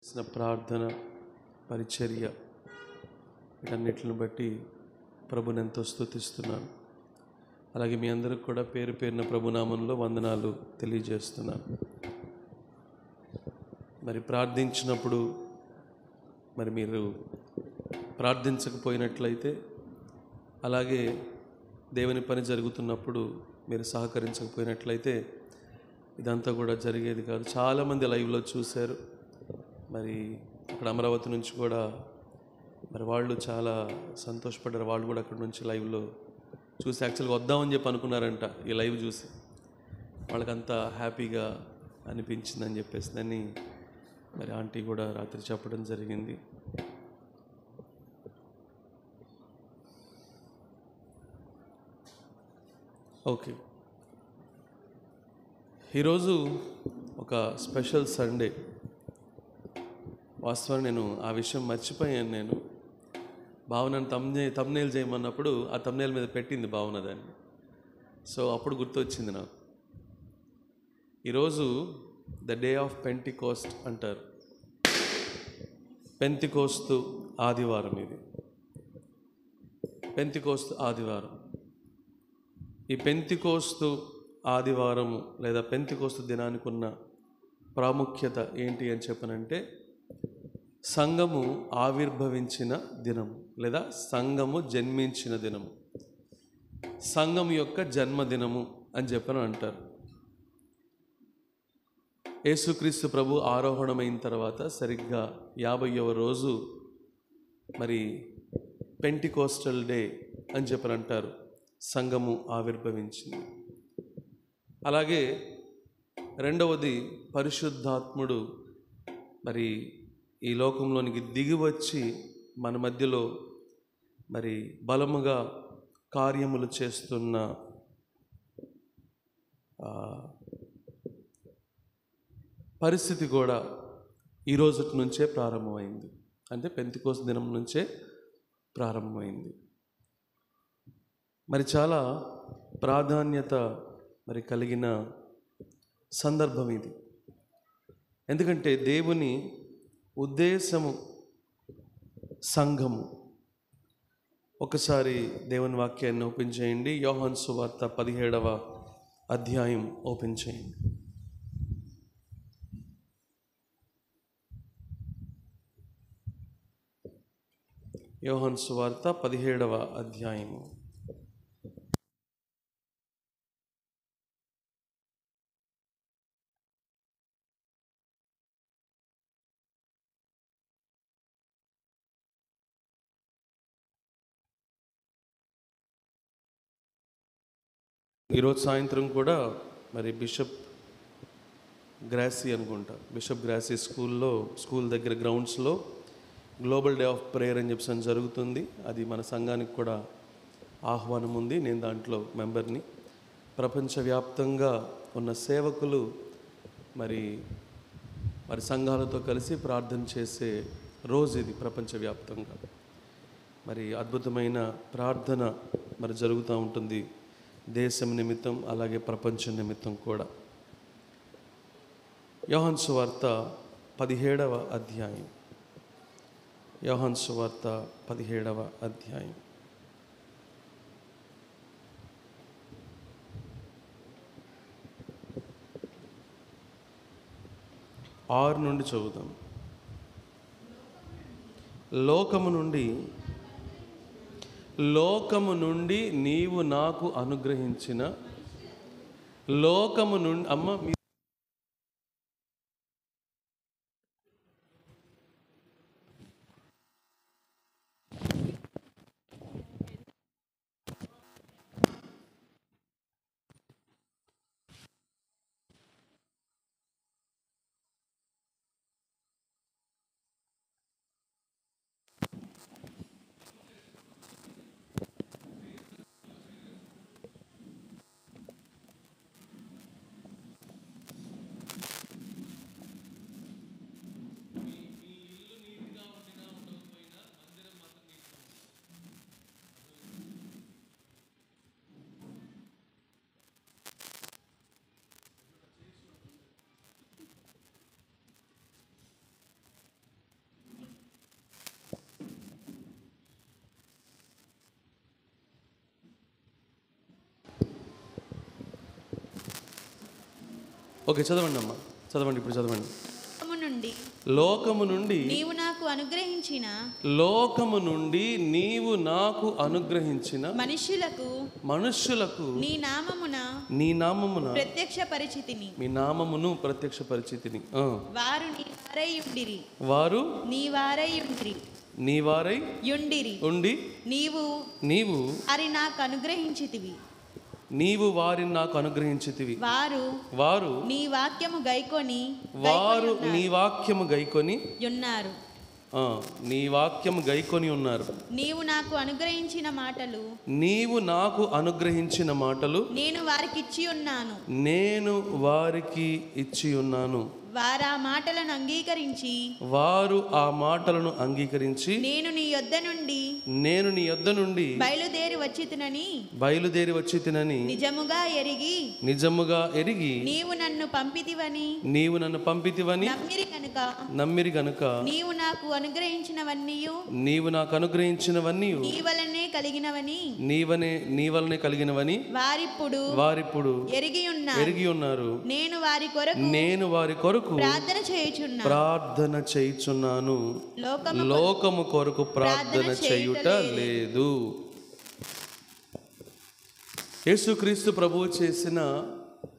చేసిన ప్రార్థన, పరిచర్య వీటన్నిటిని బట్టి ప్రభుని ఎంతో స్తుతిస్తున్నాను. అలాగే మీ అందరికి కూడా పేరు పేరున ప్రభునామంలో వందనాలు తెలియజేస్తున్నాను. మరి ప్రార్థించినప్పుడు మరి మీరు ప్రార్థించకపోయినట్లయితే, అలాగే దేవుని పని జరుగుతున్నప్పుడు మీరు సహకరించకపోయినట్లయితే ఇదంతా కూడా జరిగేది కాదు. చాలామంది లైవ్లో చూశారు. మరి అక్కడ అమరావతి నుంచి కూడా మరి వాళ్ళు చాలా సంతోషపడ్డారు. వాళ్ళు కూడా అక్కడ నుంచి లైవ్లో చూసి యాక్చువల్గా వద్దామని చెప్పి అనుకున్నారంట. ఈ లైవ్ చూసి వాళ్ళకంతా హ్యాపీగా అనిపించిందని చెప్పేసి దాన్ని మరి ఆంటీ కూడా రాత్రి చెప్పడం జరిగింది. ఓకే, ఈరోజు ఒక స్పెషల్ సండే. వాస్తవాన్ని నేను ఆ విషయం మర్చిపోయాను. నేను భావనను తమ్నేల్ చేయమన్నప్పుడు ఆ తమ్నేల్ మీద పెట్టింది భావన దాన్ని. సో అప్పుడు గుర్తొచ్చింది నాకు. ఈరోజు ద డే ఆఫ్ పెంటికోస్ట్ అంటారు. పెంతికోస్తు ఆదివారం. ఇది పెంతికోస్తు ఆదివారం. ఈ పెంతికోస్తు ఆదివారము లేదా పెంతికోస్తు దినానికి ఉన్న ప్రాముఖ్యత ఏంటి అని చెప్పనంటే, సంఘము ఆవిర్భవించిన దినము లేదా సంఘము జన్మించిన దినము, సంఘం యొక్క జన్మదినము అని చెప్పని అంటారు. యేసుక్రీస్తు ప్రభు ఆరోహణమైన తర్వాత సరిగ్గా 50వ రోజు మరి పెంటికోస్టల్ డే అని చెప్పని అంటారు. సంఘము ఆవిర్భవించింది. అలాగే రెండవది, పరిశుద్ధాత్ముడు మరి ఈ లోకంలోనికి దిగి వచ్చి మన మధ్యలో మరి బలముగా కార్యములు చేస్తున్న పరిస్థితి కూడా ఈ రోజు నుంచే ప్రారంభమైంది. అంటే పెంతికోస్తు దినం నుంచే ప్రారంభమైంది. మరి చాలా ప్రాధాన్యత మరి కలిగిన సందర్భం ఇది. ఎందుకంటే దేవుని ఉద్దేశము సంఘము. ఒకసారి దేవుని వాక్యాన్ని ఓపెన్ చేయండి. యోహాను సువార్త 17వ అధ్యాయం ఓపెన్ చేయండి. యోహాను సువార్త 17వ అధ్యాయము. ఈరోజు సాయంత్రం కూడా మరి బిషప్ గ్రాసీ అనుకుంటా, బిషప్ గ్రాసీ స్కూల్ దగ్గర గ్రౌండ్స్లో గ్లోబల్ డే ఆఫ్ ప్రేయర్ అని చెప్పి జరుగుతుంది. అది మన సంఘానికి కూడా ఆహ్వానం ఉంది. నేను దాంట్లో మెంబర్ని. ప్రపంచవ్యాప్తంగా ఉన్న సేవకులు మరి సంఘాలతో కలిసి ప్రార్థన చేసే రోజు ఇది. ప్రపంచవ్యాప్తంగా మరి అద్భుతమైన ప్రార్థన మరి జరుగుతూ ఉంటుంది, దేశం నిమిత్తం అలాగే ప్రపంచం నిమిత్తం కూడా. యోహాను సువార్త 17వ అధ్యాయం. యోహాను సువార్త 17వ అధ్యాయం. ఆరు నుండి చదువుదాం. లోకము నుండి నీవు నాకు అనుగ్రహించిన లోకము నుండి అమ్మ ఓకే, చదవండి అమ్మా, చదవండి, ఇప్పుడు చదవండి. లోకము నుండి నీవు నాకు అనుగ్రహించిన లోకము నుండి నీవు నాకు అనుగ్రహించిన మనుష్యులకు నీ నామమున ప్రత్యక్ష పరిచితిని, మీ నామమును ప్రత్యక్ష పరిచితిని. వారు నీ వారై ఉండి నీవు వారిని నాకు అనుగ్రహించితివి. వారు నీ వాక్యము గైకొని ఉన్నారు. నీ వాక్యము గైకొని ఉన్నారు. నీవు నాకు అనుగ్రహించిన మాటలు నేను వారికి ఇచ్చి ఉన్నాను. వారు ఆ మాటలను అంగీకరించి నేను నీ యొద్ద నుండి బయలుదేరి వచ్చితినని నిజముగా ఎరిగి నీవు నన్ను పంపితివని నమ్మిరి గనుక నీవు నాకు అనుగ్రహించినవన్నీ నీ వలనే కలిగినవని వారిప్పుడు ఎరిగి ఉన్నారు. నేను వారి కొరకు ప్రార్థన చేయుచున్నాను. లోకము కొరకు ప్రార్థన చేయుట లేదు. యేసుక్రీస్తు ప్రభువు చేసిన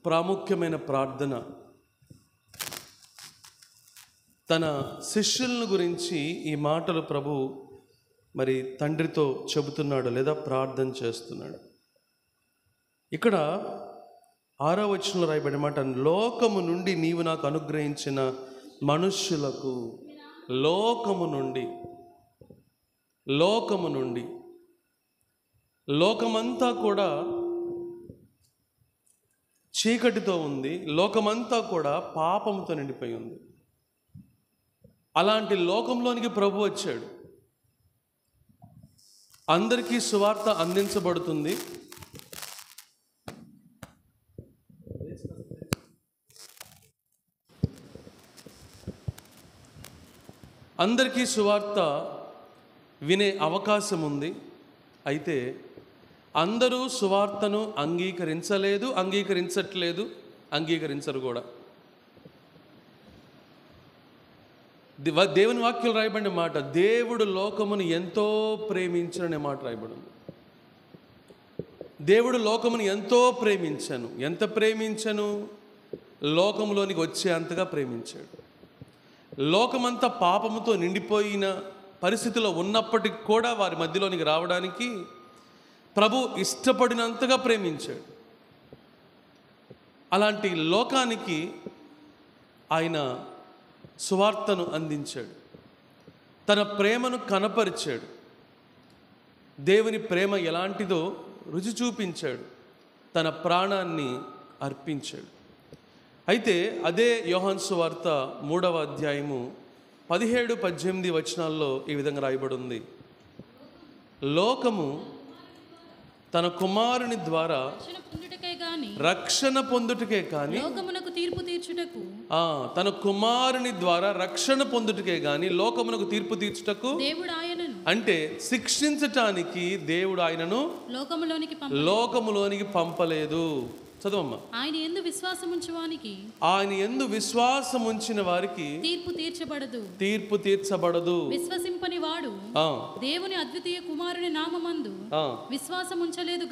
ప్రాముఖ్యమైన ప్రార్థన, తన శిష్యులను గురించి ఈ మాటలు ప్రభు మరి తండ్రితో చెబుతున్నాడు లేదా ప్రార్థన చేస్తున్నాడు. ఇక్కడ 6వ వచనంలో రాయబడిన మాట, లోకము నుండి నీవు నాకు అనుగ్రహించిన మనుష్యులకు. లోకము నుండి లోకమంతా కూడా చీకటితో ఉంది. లోకమంతా కూడా పాపంతో నిండిపోయి ఉంది. అలాంటి లోకంలోనికి ప్రభు వచ్చాడు. అందరికీ సువార్త అందించబడుతుంది. అందరికీ సువార్త వినే అవకాశం ఉంది. అయితే అందరూ సువార్తను అంగీకరించరు కూడా. దేవుని వాక్యం రాయబడిన మాట, దేవుడు లోకమును ఎంతో ప్రేమించనే మాట రాయబడింది. దేవుడు లోకమును ఎంతో ప్రేమించను. ఎంత ప్రేమించను? లోకంలోనికి వచ్చే అంతగా ప్రేమించాడు. లోకమంతా పాపముతో నిండిపోయిన పరిస్థితిలో ఉన్నప్పటికీ కూడా వారి మధ్యలోనికి రావడానికి ప్రభు ఇష్టపడినంతగా ప్రేమించాడు. అలాంటి లోకానికి ఆయన సువార్తను అందించాడు. తన ప్రేమను కనపరిచాడు. దేవుని ప్రేమ ఎలాంటిదో రుచి చూపించాడు. తన ప్రాణాన్ని అర్పించాడు. అయితే అదే యోహాను సువార్త 3వ అధ్యాయము 17-18 వచనాల్లో ఈ విధంగా రాయబడి ఉంది. లోకము తన కుమారుని ద్వారా రక్షణ పొందుటకే కానీ తన కుమారుని ద్వారా రక్షణ పొందుటకే గాని లోకమునకు తీర్పు తీర్చుటకు అంటే శిక్షించటానికి దేవుడు ఆయనను లోకములోనికి పంపలేదు. చదవమ్మా. ఆయన యందు విశ్వాసముంచిన వారికి తీర్పు తీర్చబడదు. విశ్వసింపని వాడు దేవుని అద్వితీయ కుమారుని నామమందు విశ్వాసముంచలేదు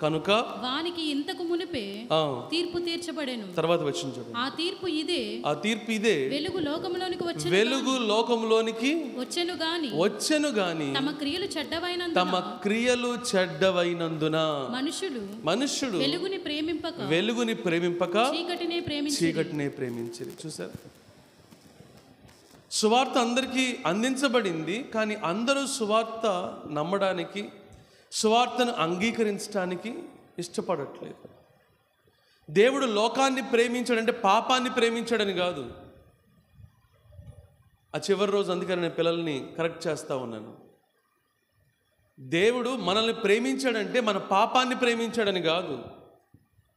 కనుక వానికి ఇంతకు మునిపే తీర్పు తీర్చబడెను. తర్వాత వచ్చింది. ఆ తీర్పు ఇదే వెలుగు లోకములోనికి వచ్చెను గాని తమ క్రియలు చెడ్డవైనందున మనుష్యుడు వెలుగుని ప్రేమింపక చీకటినే ప్రేమించిరి. చూసారు, సువార్త అందరికీ అందించబడింది. కానీ అందరూ సువార్త నమ్మడానికి, సువార్తను అంగీకరించడానికి ఇష్టపడట్లేదు. దేవుడు లోకాన్ని ప్రేమించాడంటే పాపాన్ని ప్రేమించాడని కాదు. ఆ చివరి రోజు అందుకని నేను పిల్లల్ని కరెక్ట్ చేస్తూ ఉన్నాను. దేవుడు మనల్ని ప్రేమించాడంటే మన పాపాన్ని ప్రేమించాడని కాదు.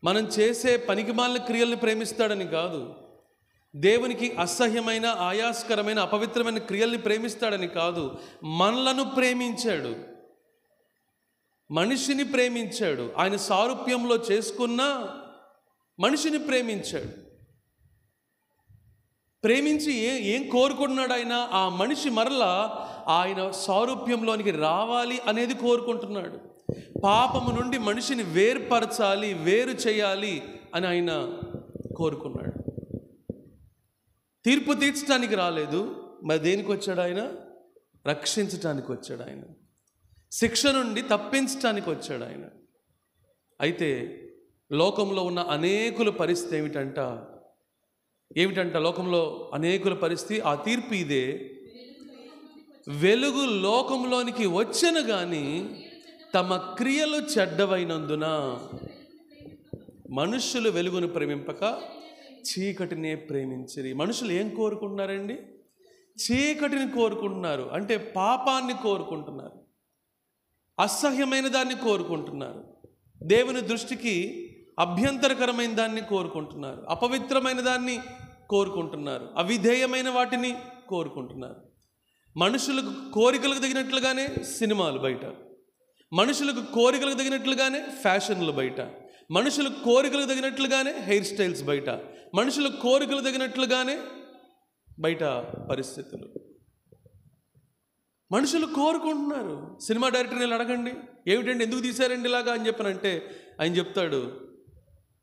మనం చేసే పనికిమాలిన క్రియల్ని ప్రేమిస్తాడని కాదు. దేవునికి అసహ్యమైన, ఆయాస్కరమైన, అపవిత్రమైన క్రియల్ని ప్రేమిస్తాడని కాదు. మనలను ప్రేమించాడు, మనిషిని ప్రేమించాడు. ఆయన సారూప్యంలో చేసుకున్న మనిషిని ప్రేమించాడు. ప్రేమించి ఏం కోరుకుంటున్నాడు ఆయన? ఆ మనిషి మరలా ఆయన సారూప్యంలోనికి రావాలి అనేది కోరుకుంటున్నాడు. పాపము నుండి మనిషిని వేరుపరచాలి, వేరు చేయాలి అని ఆయన కోరుకున్నాడు. తీర్పు తీర్చడానికి రాలేదు, మరి దేనికి వచ్చాడు ఆయన? రక్షించటానికి వచ్చాడు ఆయన. శిక్ష నుండి తప్పించటానికి వచ్చాడు ఆయన. అయితే లోకంలో ఉన్న అనేకుల పరిస్థితి ఏమిటంట లోకంలో అనేకుల పరిస్థితి, ఆ తీర్పు ఇదే: వెలుగు లోకంలోనికి వచ్చెను గాని తమ క్రియలు చెడ్డవైనందున మనుష్యులు వెలుగును ప్రేమింపక చీకటినే ప్రేమించిరి. మనుషులు ఏం కోరుకుంటున్నారండి? చీకటిని కోరుకుంటున్నారు. అంటే పాపాన్ని కోరుకుంటున్నారు, అసహ్యమైన దాన్ని కోరుకుంటున్నారు, దేవుని దృష్టికి అభ్యంతరకరమైన దాన్ని కోరుకుంటున్నారు, అపవిత్రమైన దాన్ని కోరుకుంటున్నారు, అవిధేయమైన వాటిని కోరుకుంటున్నారు. మనుషులకు కోరికలకు తగినట్లుగానే సినిమాలు బయట, మనుషులకు కోరికలకు తగినట్లుగానే ఫ్యాషన్లు బయట, మనుషులకు కోరికలకు తగినట్లుగానే హెయిర్ స్టైల్స్ బయట, మనుషులకు కోరికలు తగినట్లుగానే బయట పరిస్థితులు. మనుషులు కోరుకుంటున్నారు. సినిమా డైరెక్టర్ని అడగండి, ఏమిటండి ఎందుకు తీశారండి ఇలాగా అని చెప్పనంటే ఆయన చెప్తాడు,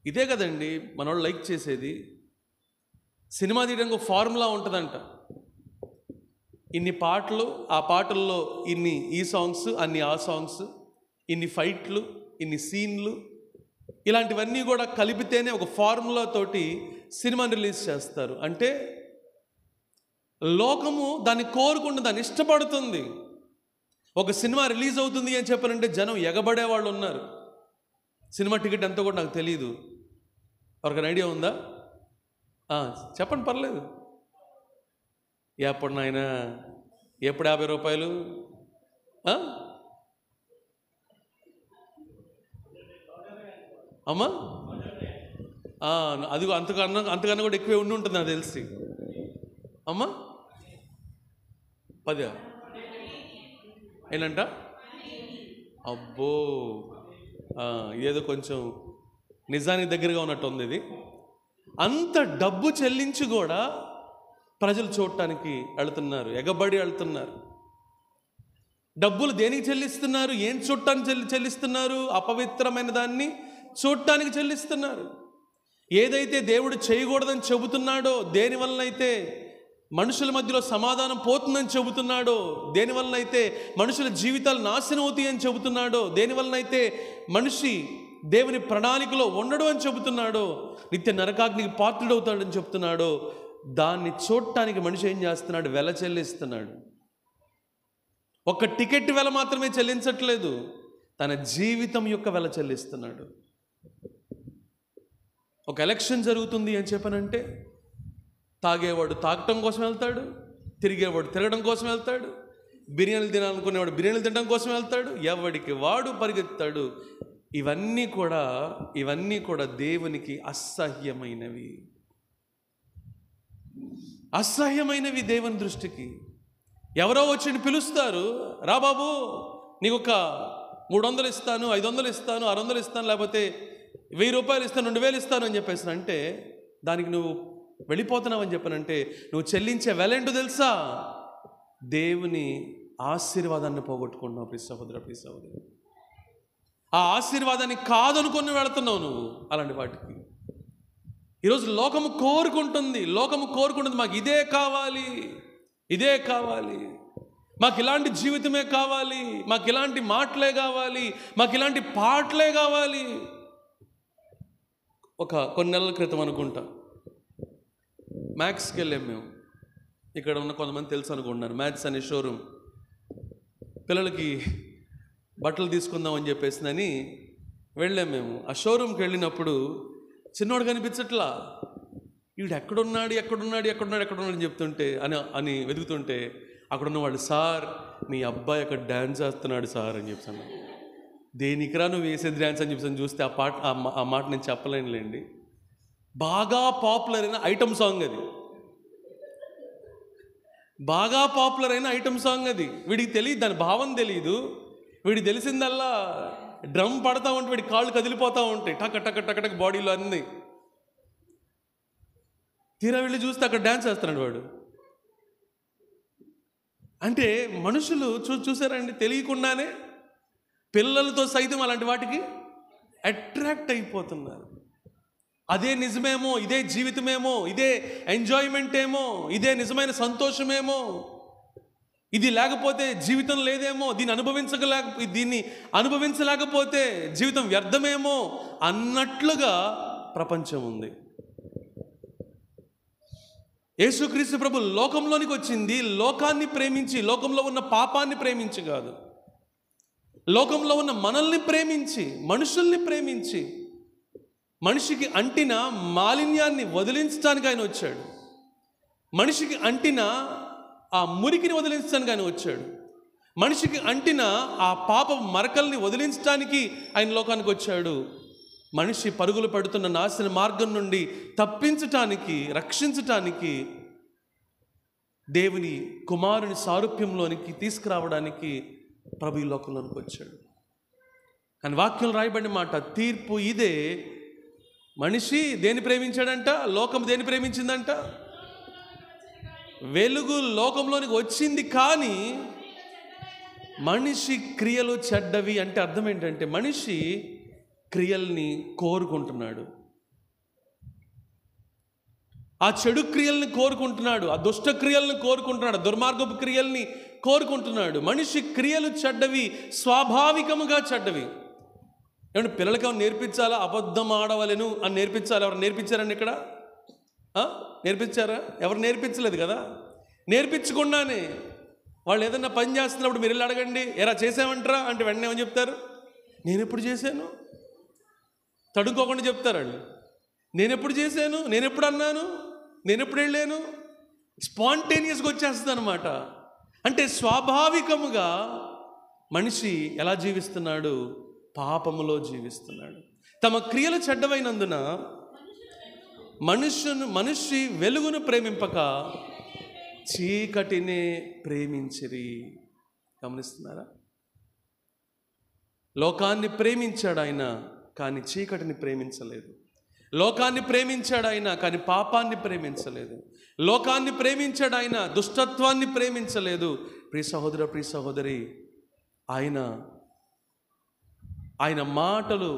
ఇదే కదండి మనోళ్ళు లైక్ చేసేది. సినిమా తీయడానికి ఒక ఫార్ములా ఉంటుందంట. ఇన్ని పాటలు, ఆ పాటల్లో ఇన్ని ఈ సాంగ్స్, అన్ని ఆ సాంగ్స్, ఇన్ని ఫైట్లు, ఇన్ని సీన్లు, ఇలాంటివన్నీ కూడా కలిపితేనే ఒక ఫార్ములా తోటి సినిమాని రిలీజ్ చేస్తారు. అంటే లోకము దాన్ని కోరుకుంటూ దాన్ని ఇష్టపడుతుంది. ఒక సినిమా రిలీజ్ అవుతుంది అని చెప్పారంటే జనం ఎగబడే వాళ్ళు ఉన్నారు. సినిమా టికెట్ ఎంతో కూడా నాకు తెలియదు. ఎవరికైనా ఐడియా ఉందా? చెప్పండి, పర్లేదు. ఎప్పుడు నాయన, ఎప్పుడు 50 రూపాయలు? అమ్మా అది అంతకన్నా కూడా ఎక్కువే ఉండి ఉంటుంది నాకు తెలిసి. అమ్మా 10 ఏంటంట? అబ్బో, ఏదో కొంచెం నిజానికి దగ్గరగా ఉన్నట్టు ఉంది ఇది. అంత డబ్బు చెల్లించి కూడా ప్రజలు చూడటానికి వెళుతున్నారు, ఎగబడి వెళ్తున్నారు. డబ్బులు దేనికి చెల్లిస్తున్నారు? ఏం చూడటానికి చెల్లిస్తున్నారు? అపవిత్రమైన దాన్ని చూడటానికి చెల్లిస్తున్నారు. ఏదైతే దేవుడు చేయకూడదని చెబుతున్నాడో, దేనివల్లనైతే మనుషుల మధ్యలో సమాధానం పోతుందని చెబుతున్నాడో, దేనివల్లనైతే మనుషుల జీవితాలు నాశనం అవుతాయని చెబుతున్నాడో, దేనివల్లనైతే మనిషి దేవుని ప్రణాళికలో ఉండడు అని చెబుతున్నాడో, నిత్య నరకాగ్నికి పాత్రుడవుతాడని చెప్తున్నాడో, దాన్ని చూడటానికి మనిషి ఏం చేస్తున్నాడు? వెల చెల్లిస్తున్నాడు. ఒక టికెట్ వెల మాత్రమే చెల్లించట్లేదు, తన జీవితం యొక్క వెల చెల్లిస్తున్నాడు. ఒక ఎలక్షన్ జరుగుతుంది అని చెప్పనంటే తాగేవాడు తాగటం కోసం వెళ్తాడు, తిరిగేవాడు తిరగడం కోసం వెళ్తాడు, బిర్యానీలు తినాలనుకునేవాడు బిర్యానీలు తినడం కోసం వెళ్తాడు, ఎవడికి వాడు పరిగెత్తాడు. ఇవన్నీ కూడా దేవునికి అసహ్యమైనవి దేవుని దృష్టికి. ఎవరో వచ్చి పిలుస్తారు, రా బాబు నీకు ఒక 300 ఇస్తాను, 500 ఇస్తాను, 600 ఇస్తాను, లేకపోతే 1000 రూపాయలు ఇస్తాను, 2000 ఇస్తాను అని చెప్పేసి అంటే దానికి నువ్వు వెళ్ళిపోతున్నావు అని చెప్పనంటే నువ్వు చెల్లించే వెలేంటో తెలుసా? దేవుని ఆశీర్వాదాన్ని పోగొట్టుకుంటున్నావు. ప్రియ సహోదరి, ఆ ఆశీర్వాదాన్ని కాదనుకొని వెళుతున్నావు నువ్వు అలాంటి వాటికి. ఈరోజు లోకము కోరుకుంటుంది, మాకు ఇదే కావాలి, మాకు ఇలాంటి జీవితమే కావాలి, మాకు ఇలాంటి మాటలే కావాలి, మాకు ఇలాంటి పాటలే కావాలి. కొన్ని నెలల క్రితం అనుకుంటా మ్యాక్స్కి వెళ్ళాం మేము. ఇక్కడ ఉన్న కొంతమంది తెలుసు అనుకుంటున్నారు, మ్యాక్స్ అనే షోరూమ్. పిల్లలకి బట్టలు తీసుకుందాం అని చెప్పేసిందని వెళ్ళాం మేము. ఆ షోరూమ్కి వెళ్ళినప్పుడు చిన్నోడు కనిపించట్లా. వీడు ఎక్కడున్నాడు అని చెప్తుంటే అని వెతుకుతుంటే అక్కడున్న వాళ్ళు, సార్ మీ అబ్బాయి అక్కడ డ్యాన్స్ చేస్తున్నాడు సార్ అని చెప్తాను. దేనికిరా నువ్వు వేసేది డ్యాన్స్ అని చెప్పి చూస్తే ఆ మాట నేను చెప్పలేనులేండి. బాగా పాపులర్ అయిన ఐటమ్ సాంగ్ అది, బాగా పాపులర్ అయిన ఐటమ్ సాంగ్ అది. వీడికి తెలియదు, దాని భావం తెలియదు. వీడికి తెలిసిందల్లా డ్రమ్ పడతా ఉంటే వీడి కాళ్ళు కదిలిపోతూ ఉంటాయి, టక్ టక్ టక్ టక్ బాడీలో అన్నీ. తీరా వెళ్ళి చూస్తే అక్కడ డ్యాన్స్ వేస్తున్నాడు వాడు. అంటే మనుషులు చూసారండి, తెలియకుండానే పిల్లలతో సైతం అలాంటి వాటికి అట్రాక్ట్ అయిపోతున్నారు. అదే నిజమేమో, ఇదే జీవితమేమో, ఇదే ఎంజాయ్మెంట్ ఏమో, ఇదే నిజమైన సంతోషమేమో, ఇది లేకపోతే జీవితం లేదేమో, దీన్ని అనుభవించలేకపోతే జీవితం వ్యర్థమేమో అన్నట్లుగా ప్రపంచం ఉంది. యేసుక్రీస్తు ప్రభు లోకంలోనికి వచ్చింది లోకాన్ని ప్రేమించి, లోకంలో ఉన్న పాపాన్ని ప్రేమించి కాదు, లోకంలో ఉన్న మనల్ని ప్రేమించి, మనుషుల్ని ప్రేమించి, మనిషికి అంటిన మాలిన్యాన్ని వదిలించడానికి ఆయన వచ్చాడు. మనిషికి అంటిన ఆ మురికిని వదిలించడానికి ఆయన వచ్చాడు. మనిషికి అంటిన ఆ పాప మరకల్ని వదిలించడానికి ఆయన లోకానికి వచ్చాడు. మనిషి పరుగులు పడుతున్న నాశన మార్గం నుండి తప్పించటానికి, రక్షించటానికి, దేవుని కుమారుని సారూప్యంలోనికి తీసుకురావడానికి ప్రభు ఈ లోకంలోనికి వచ్చాడు. కానీ వాక్యం రాయబడిన మాట, తీర్పు ఇదే. మనిషి దేన్ని ప్రేమించాడంట? లోకం దేన్ని ప్రేమించిందంట? వెలుగు లోకంలోనికి వచ్చింది, కానీ మనిషి క్రియలు చెడ్డవి. అంటే అర్థం ఏంటంటే మనిషి క్రియల్ని కోరుకుంటున్నాడు, ఆ చెడు క్రియల్ని కోరుకుంటున్నాడు, ఆ దుష్ట క్రియల్ని కోరుకుంటున్నాడు, దుర్మార్గపు క్రియల్ని కోరుకుంటున్నాడు. మనిషి క్రియలు చెడ్డవి, స్వాభావికముగా చెడ్డవి. ఏమంటే పిల్లలకి ఏమైనా నేర్పించాలా? అబద్ధం ఆడవలెను అని నేర్పించాలి. ఎవరు నేర్పించారండి ఇక్కడ? నేర్పించారా? ఎవరు నేర్పించలేదు కదా. నేర్పించకుండానే వాళ్ళు ఏదన్నా పని చేస్తున్నప్పుడు మీరు వెళ్ళి అడగండి, ఎరా చేసామంటారా అంటే వెంటనే ఏమని చెప్తారు? నేను ఎప్పుడు చేశాను? తడుకోకుండా చెప్తారు వాళ్ళు. నేను ఎప్పుడు చేశాను, నేను ఎప్పుడు అన్నాను, నేను ఎప్పుడు వెళ్ళాను, స్పాంటేనియస్గా వచ్చేస్తుంది అనమాట. అంటే స్వాభావికముగా మనిషి ఎలా జీవిస్తున్నాడు? పాపములో జీవిస్తున్నాడు. తమ క్రియలు చెడ్డవైనందున మనిషి వెలుగును ప్రేమింపక చీకటినే ప్రేమించిరి. గమనిస్తున్నారా? లోకాన్ని ప్రేమించాడు ఆయన, కానీ చీకటిని ప్రేమించలేదు. లోకాన్ని ప్రేమించాడు ఆయన, కానీ పాపాన్ని ప్రేమించలేదు. లోకాన్ని ప్రేమించాడు ఆయన, దుష్టత్వాన్ని ప్రేమించలేదు. ప్రియ సహోదర, ప్రియ సహోదరి, ఆయన మాటలు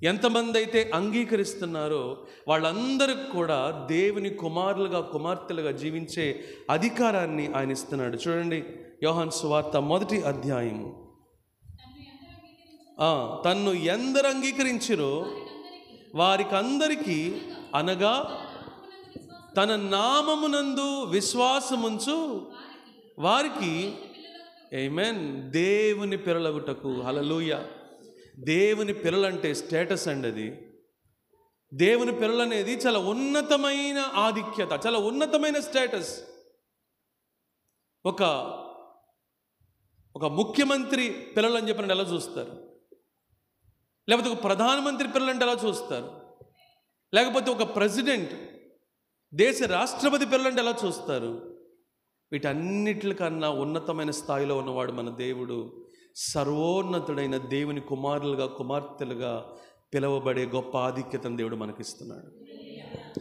ఎంతమంది అయితే అంగీకరిస్తున్నారో వాళ్ళందరికి కూడా దేవుని కుమారులుగా, కుమార్తెలుగా జీవించే అధికారాన్ని ఆయన ఇస్తున్నాడు. చూడండి, యోహాను సువార్త 1వ అధ్యాయం. తన్ను ఎందరు అంగీకరించిరో వారికందరికీ, అనగా తన నామమునందు విశ్వాసముంచు వారికి, ఆమేన్, దేవుని పిల్లలగుటకు. హల్లెలూయా. దేవుని పిల్లలంటే స్టేటస్ అండి. అది దేవుని పిల్లలు అనేది చాలా ఉన్నతమైన ఆధిక్యత, చాలా ఉన్నతమైన స్టేటస్. ఒక ముఖ్యమంత్రి పిల్లలు అని చెప్పినట్టు ఎలా చూస్తారు? లేకపోతే ఒక ప్రధానమంత్రి పిల్లలంటే ఎలా చూస్తారు? లేకపోతే ఒక ప్రెసిడెంట్, దేశ రాష్ట్రపతి పిల్లలంటే ఎలా చూస్తారు? వీటన్నిటికన్నా ఉన్నతమైన స్థాయిలో ఉన్నవాడు మన దేవుడు. సర్వోన్నతుడైన దేవుని కుమారులుగా, కుమార్తెలుగా పిలువబడే గొప్ప ఆధిక్యతను దేవుడు మనకిస్తున్నాడు.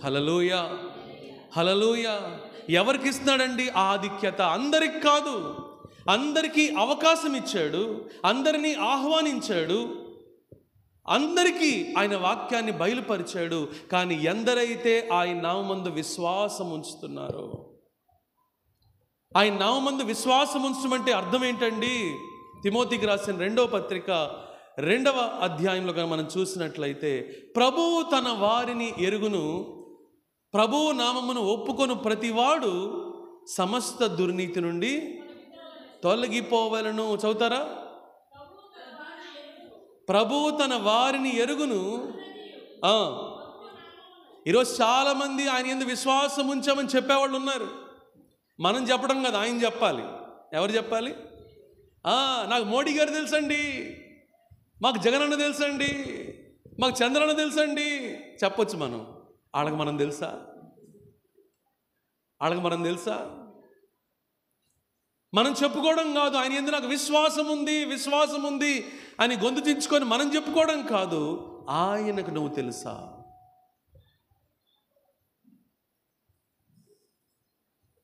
హల్లెలూయా, హల్లెలూయా. ఎవరికి ఇస్తున్నాడండి ఆ ఆధిక్యత? అందరికి కాదు, అందరికీ అవకాశం ఇచ్చాడు, అందరినీ ఆహ్వానించాడు, అందరికీ ఆయన వాక్యాన్ని బయలుపరిచాడు. కానీ ఎందరైతే ఆయన నామమందు విశ్వాసం ఉంచుతున్నారో, ఆయన నామమందు విశ్వాసం ఉంచమంటే అర్థం ఏంటండి? తిమోతికి రాసిన 2వ పత్రిక 2వ అధ్యాయంలో కనుక మనం చూసినట్లయితే, ప్రభువు తన వారిని ఎరుగును, ప్రభువు నామమును ఒప్పుకొను ప్రతివాడు సమస్త దుర్నీతి నుండి తొలగిపోవలను. చదువుతారా? ప్రభువు తన వారిని ఎరుగును. ఈరోజు చాలామంది ఆయన యందు విశ్వాసం ఉంచామని చెప్పేవాళ్ళు ఉన్నారు. మనం చెప్పడం కాదు, ఆయన చెప్పాలి. ఎవరు చెప్పాలి? నాకు మోడీ గారు తెలుసండి, మాకు జగనన్న తెలుసండి, మాకు చంద్రన్న తెలుసండి చెప్పొచ్చు మనం. వాళ్ళకి మనం తెలుసా? వాళ్ళకి మనం తెలుసా? మనం చెప్పుకోవడం కాదు, ఆయన యందు నాకు విశ్వాసం ఉంది, విశ్వాసం ఉంది అని గొంతు చించుకొని మనం చెప్పుకోవడం కాదు. ఆయనకు నువ్వు తెలుసా?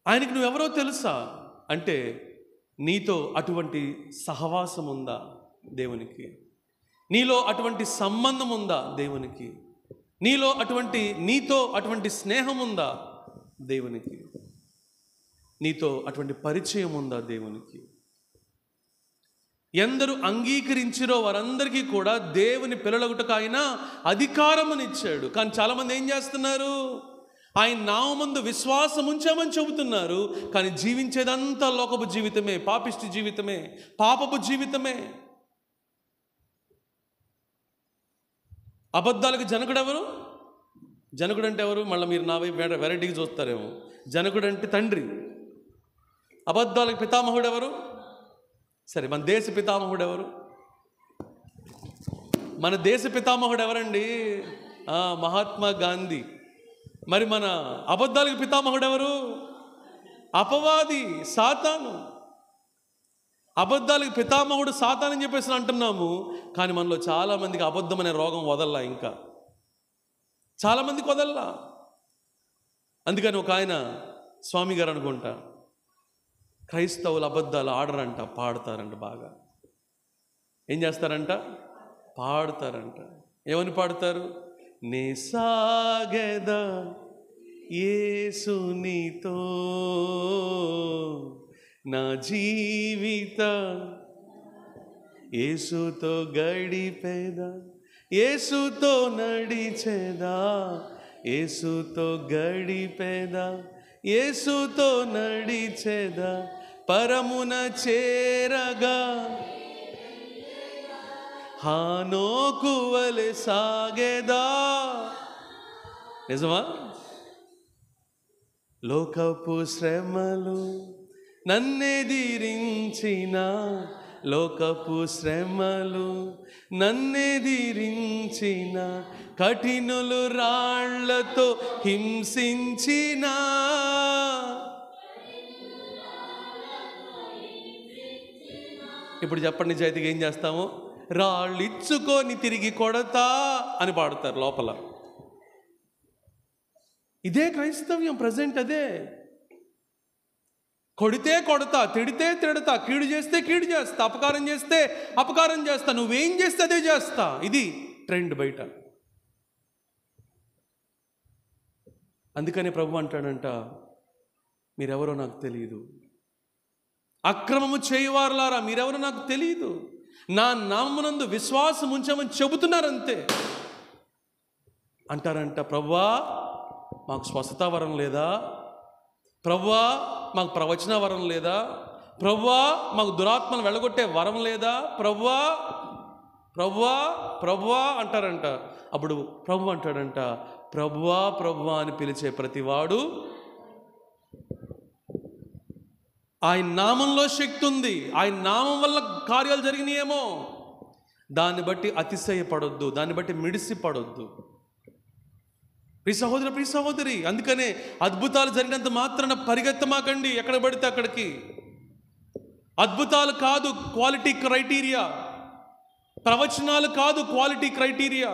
ఆయనకి నువ్వెవరో తెలుసా అంటే నీతో అటువంటి సహవాసం ఉందా దేవునికి? నీలో అటువంటి సంబంధం ఉందా దేవునికి? నీతో అటువంటి స్నేహం ఉందా దేవునికి? నీతో అటువంటి పరిచయం ఉందా దేవునికి? ఎందరు అంగీకరించిరో వారందరికీ కూడా దేవుని పిల్లలగుటకు ఆయన అధికారమునిచ్చాడు. కానీ చాలామంది ఏం చేస్తున్నారు? ఆయన నామమందు విశ్వాసం ఉంచామని చెబుతున్నారు, కానీ జీవించేదంతా లోకపు జీవితమే, పాపిష్టి జీవితమే, పాపపు జీవితమే. అబద్ధాలకు జనకుడు ఎవరు? జనకుడు అంటే ఎవరు? మళ్ళీ మీరు నా వైపు వెరైటీగా చూస్తారేమో. జనకుడు అంటే తండ్రి. అబద్ధాలకు పితామహుడు ఎవరు? సరే, మన దేశ పితామహుడు ఎవరు? మన దేశ పితామహుడు ఎవరండి? మహాత్మా గాంధీ. మరి మన అబద్ధాలకు పితామహుడు ఎవరు? అపవాది, సాతాను. అబద్ధాలకు పితామహుడు సాతాను అని చెప్పేసి అంటున్నాము, కానీ మనలో చాలామందికి అబద్ధం అనే రోగం వదల్లా. ఇంకా చాలామందికి వదల్లా. అందుకని ఒక ఆయన స్వామి గారు అనుకుంటా, క్రైస్తవులు అబద్ధాలు ఆడరంట, పాడతారంట. బాగా ఏం చేస్తారంట? పాడతారంట. ఏమని పాడతారు? నే సాగెదా యేసునితో, నా జీవిత యేసుతో గడిపేదా, యేసుతో నడిచేదా, యేసుతో గడిపేదా, యేసుతో నడిచేదా, పరమున చేరగా హానోకు వలె సాగేదా. నిజమా? లోకపు శ్రమలు నన్నెదిరించిన, లోకపు శ్రమలు నన్నెదిరించిన, కఠినులు రాళ్లతో హింసించిన, ఇప్పుడు చెప్పండి నిజాయితీగా ఏం చేస్తాము? రాళ్ళిచ్చుకొని తిరిగి కొడతా అని పాడతారు లోపల. ఇదే క్రైస్తవ్యం ప్రజెంట్. అదే కొడితే కొడతా, తిడితే తిడతా, కీడు చేస్తే కీడు చేస్తా, అపకారం చేస్తే అపకారం చేస్తా, నువ్వేం చేస్తే అదే చేస్తా. ఇది ట్రెండ్ బయట. అందుకనే ప్రభు అంటాడంట, మీరెవరో నాకు తెలియదు, అక్రమము చేయువారులారా మీరెవరో నాకు తెలియదు, నా నామమునందు విశ్వాసం ఉంచామని చెబుతున్నారంతే అంటారంట. ప్రభువా మాకు స్వస్థత వరం లేదా? ప్రభువా మాకు ప్రవచన వరం లేదా? ప్రభువా మాకు దురాత్మను వెళ్ళగొట్టే వరం లేదా? ప్రభువా ప్రభువా ప్రభువా అంటారంట. అప్పుడు ప్రభు అంటాడంట, ప్రభువా ప్రభువా అని పిలిచే ప్రతివాడు, ఆయన నామంలో శక్తి ఉంది, ఆయన నామం వల్ల కార్యాలు జరిగినాయేమో, దాన్ని బట్టి అతిశయపడొద్దు, దాన్ని బట్టి మిడిసిపడొద్దు. ప్రియ సహోదర, ప్రియ సహోదరి, అందుకనే అద్భుతాలు జరిగినంత మాత్రాన పరిగెత్తమాకండి ఎక్కడ పడితే అక్కడికి. అద్భుతాలు కాదు క్వాలిటీ క్రైటీరియా, ప్రవచనాలు కాదు క్వాలిటీ క్రైటీరియా,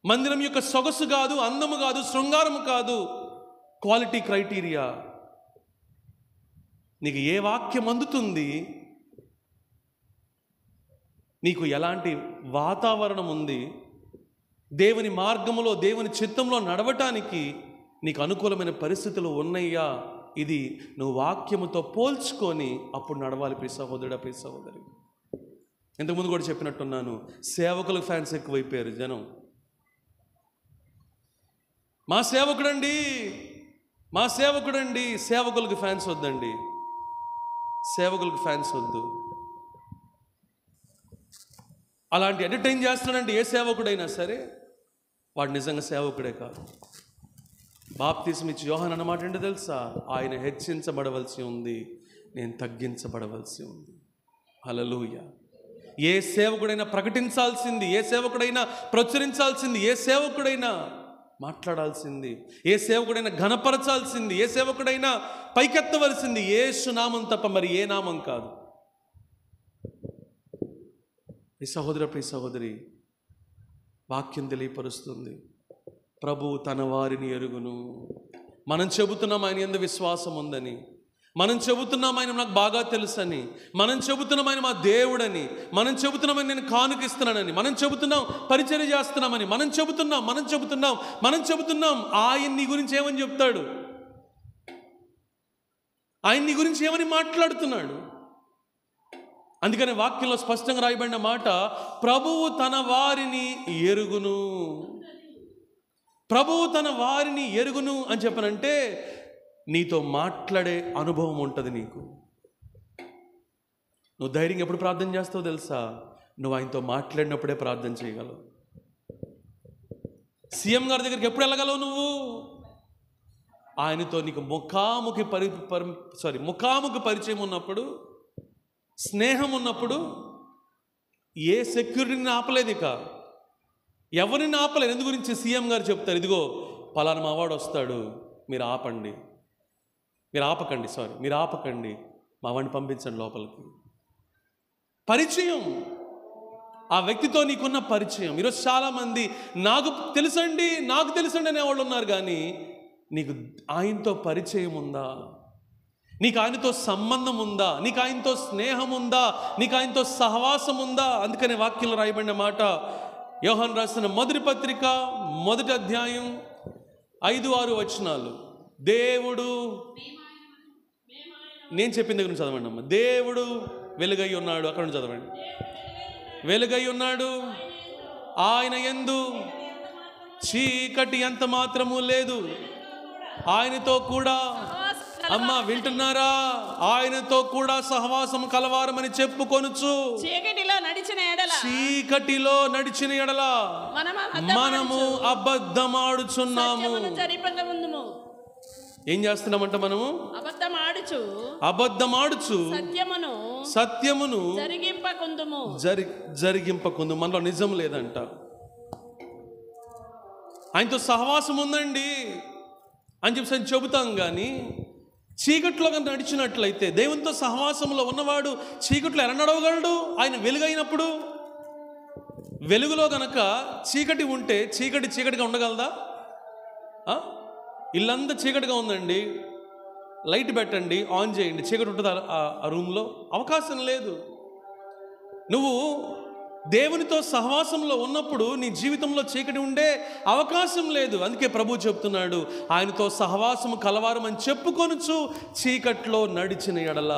మందిరం యొక్క సొగసు కాదు, అందము కాదు, శృంగారము కాదు క్వాలిటీ క్రైటీరియా. నీకు ఏ వాక్యం అందుతుంది, నీకు ఎలాంటి వాతావరణం ఉంది, దేవుని మార్గములో దేవుని చిత్తంలో నడవటానికి నీకు అనుకూలమైన పరిస్థితులు ఉన్నాయా, ఇది నువ్వు వాక్యముతో పోల్చుకొని అప్పుడు నడవాలి. ప్రియ సహోదరుడా, ప్రియ సహోదరి, ఇంతకుముందు కూడా చెప్పినట్టున్నాను, సేవకులకు ఫ్యాన్స్ ఎక్కువైపోయారు జనం. మా సేవకుడండి, మా సేవకుడండి. సేవకులకు ఫ్యాన్స్ వద్దండి, సేవకులకు ఫ్యాన్స్ వద్దు. అలాంటి ఎంటర్టైన్ చేస్తున్నాడంటే ఏ సేవకుడైనా సరే వాడు నిజంగా సేవకుడే కాదు. బాప్తిస్మ ఇచ్చి యోహాను అన్నమాట ఏంటో తెలుసా? ఆయన హెచ్చించబడవలసి ఉంది, నేను తగ్గించబడవలసి ఉంది. హల్లెలూయా. ఏ సేవకుడైనా ప్రకటించాల్సింది, ఏ సేవకుడైనా ప్రచురించాల్సింది, ఏ సేవకుడైనా మాట్లాడాల్సింది, ఏ సేవకుడైనా ఘనపరచాల్సింది, ఏ సేవకుడైనా పైకెత్తవలసింది యేసు నామం తప్ప మరి ఏ నామం కాదు. ఈ సహోదర, ప్రియ సహోదరి, వాక్యం తెలియపరుస్తుంది, ప్రభు తన వారిని ఎరుగును, మనం చెబుతున్నాం ఆయన యందు విశ్వాసం ఉందని, మనం చెబుతున్నాం ఆయన నాకు బాగా తెలుసని, మనం చెబుతున్నాం ఆయన మా దేవుడని, మనం చెబుతున్నాం ఆయన నేను కానుకిస్తున్నానని, మనం చెబుతున్నాం పరిచర్య చేస్తున్నామని, మనం చెబుతున్నాం ఆయన నీ గురించి ఏమని చెప్తాడు, ఆయన నీ గురించి ఏమని మాట్లాడుతున్నాడు. అందుకని వాక్యంలో స్పష్టంగా రాయబడిన మాట, ప్రభువు తన వారిని ఎరుగును. ప్రభువు తన వారిని ఎరుగును అని చెప్పనంటే నీతో మాట్లాడే అనుభవం ఉంటుంది నీకు. నువ్వు ధైర్యంగా ఎప్పుడు ప్రార్థన చేస్తావు తెలుసా? నువ్వు ఆయనతో మాట్లాడినప్పుడే ప్రార్థన చేయగలవు. సీఎం గారి దగ్గరికి ఎప్పుడు వెళ్ళగలవు నువ్వు? ఆయనతో నీకు ముఖాముఖి పరిచయం ఉన్నప్పుడు, స్నేహం ఉన్నప్పుడు ఏ సెక్యూరిటీని ఆపలేదు, ఇక ఎవరిని ఆపలేదు. ఎందు గురించి సీఎం గారు చెప్తారు, ఇదిగో పలానా మావాడు వస్తాడు, మీరు ఆపకండి, మా వాడిని పంపించండి లోపలికి. పరిచయం, ఆ వ్యక్తితో నీకున్న పరిచయం. ఈరోజు చాలామంది నాకు తెలుసండి అనేవాళ్ళు ఉన్నారు, కానీ నీకు ఆయనతో పరిచయం ఉందా? నీకు ఆయనతో సంబంధం ఉందా? నీకు ఆయనతో స్నేహం ఉందా? నీకు ఆయనతో సహవాసం ఉందా? అందుకనే వాక్యంలో రాయబడిన మాట, యోహాను రాసిన మొదటి పత్రిక 1వ అధ్యాయం 5-6 వచనాలు. దేవుడు, నేను చెప్పిన దగ్గర నుంచి చదవండి అమ్మ. దేవుడు వెలుగై ఉన్నాడు, అక్కడ నుంచి చదవండి. వెలుగై ఉన్నాడు, ఆయన యందు చీకటి ఎంత మాత్రము లేదు. ఆయనతో కూడా, అమ్మ వింటున్నారా? ఆయనతో కూడా సహవాసం కలవారమని చెప్పుకొనుచు చీకటిలో నడిచిన ఎడల మనము అబద్ధమాడుచున్నాము. ఏం చేస్తున్నామంట? మనము అబద్ధమాడుచు సత్యమును జరిగింపకుందు. మనలో నిజం లేదంట. ఆయనతో సహవాసం ఉందండి అని చెప్పి చెబుతాం, కానీ చీకట్లో కనుక నడిచినట్లయితే, దేవునితో సహవాసంలో ఉన్నవాడు చీకట్లో ఎలా నడవగలడు? ఆయన వెలుగైనప్పుడు. వెలుగులో గనక చీకటి ఉంటే చీకటిగా ఉండగలదా? ఇల్లంతా చీకటిగా ఉందండి, లైట్ పెట్టండి, ఆన్ చేయండి, చీకటి ఉంటుంది ఆ రూమ్లో? అవకాశం లేదు. నువ్వు దేవునితో సహవాసంలో ఉన్నప్పుడు నీ జీవితంలో చీకటి ఉండే అవకాశం లేదు. అందుకే ప్రభు చెప్తున్నాడు, ఆయనతో సహవాసము కలవారం అని చెప్పుకొనుచు చీకట్లో నడిచిన ఎడల.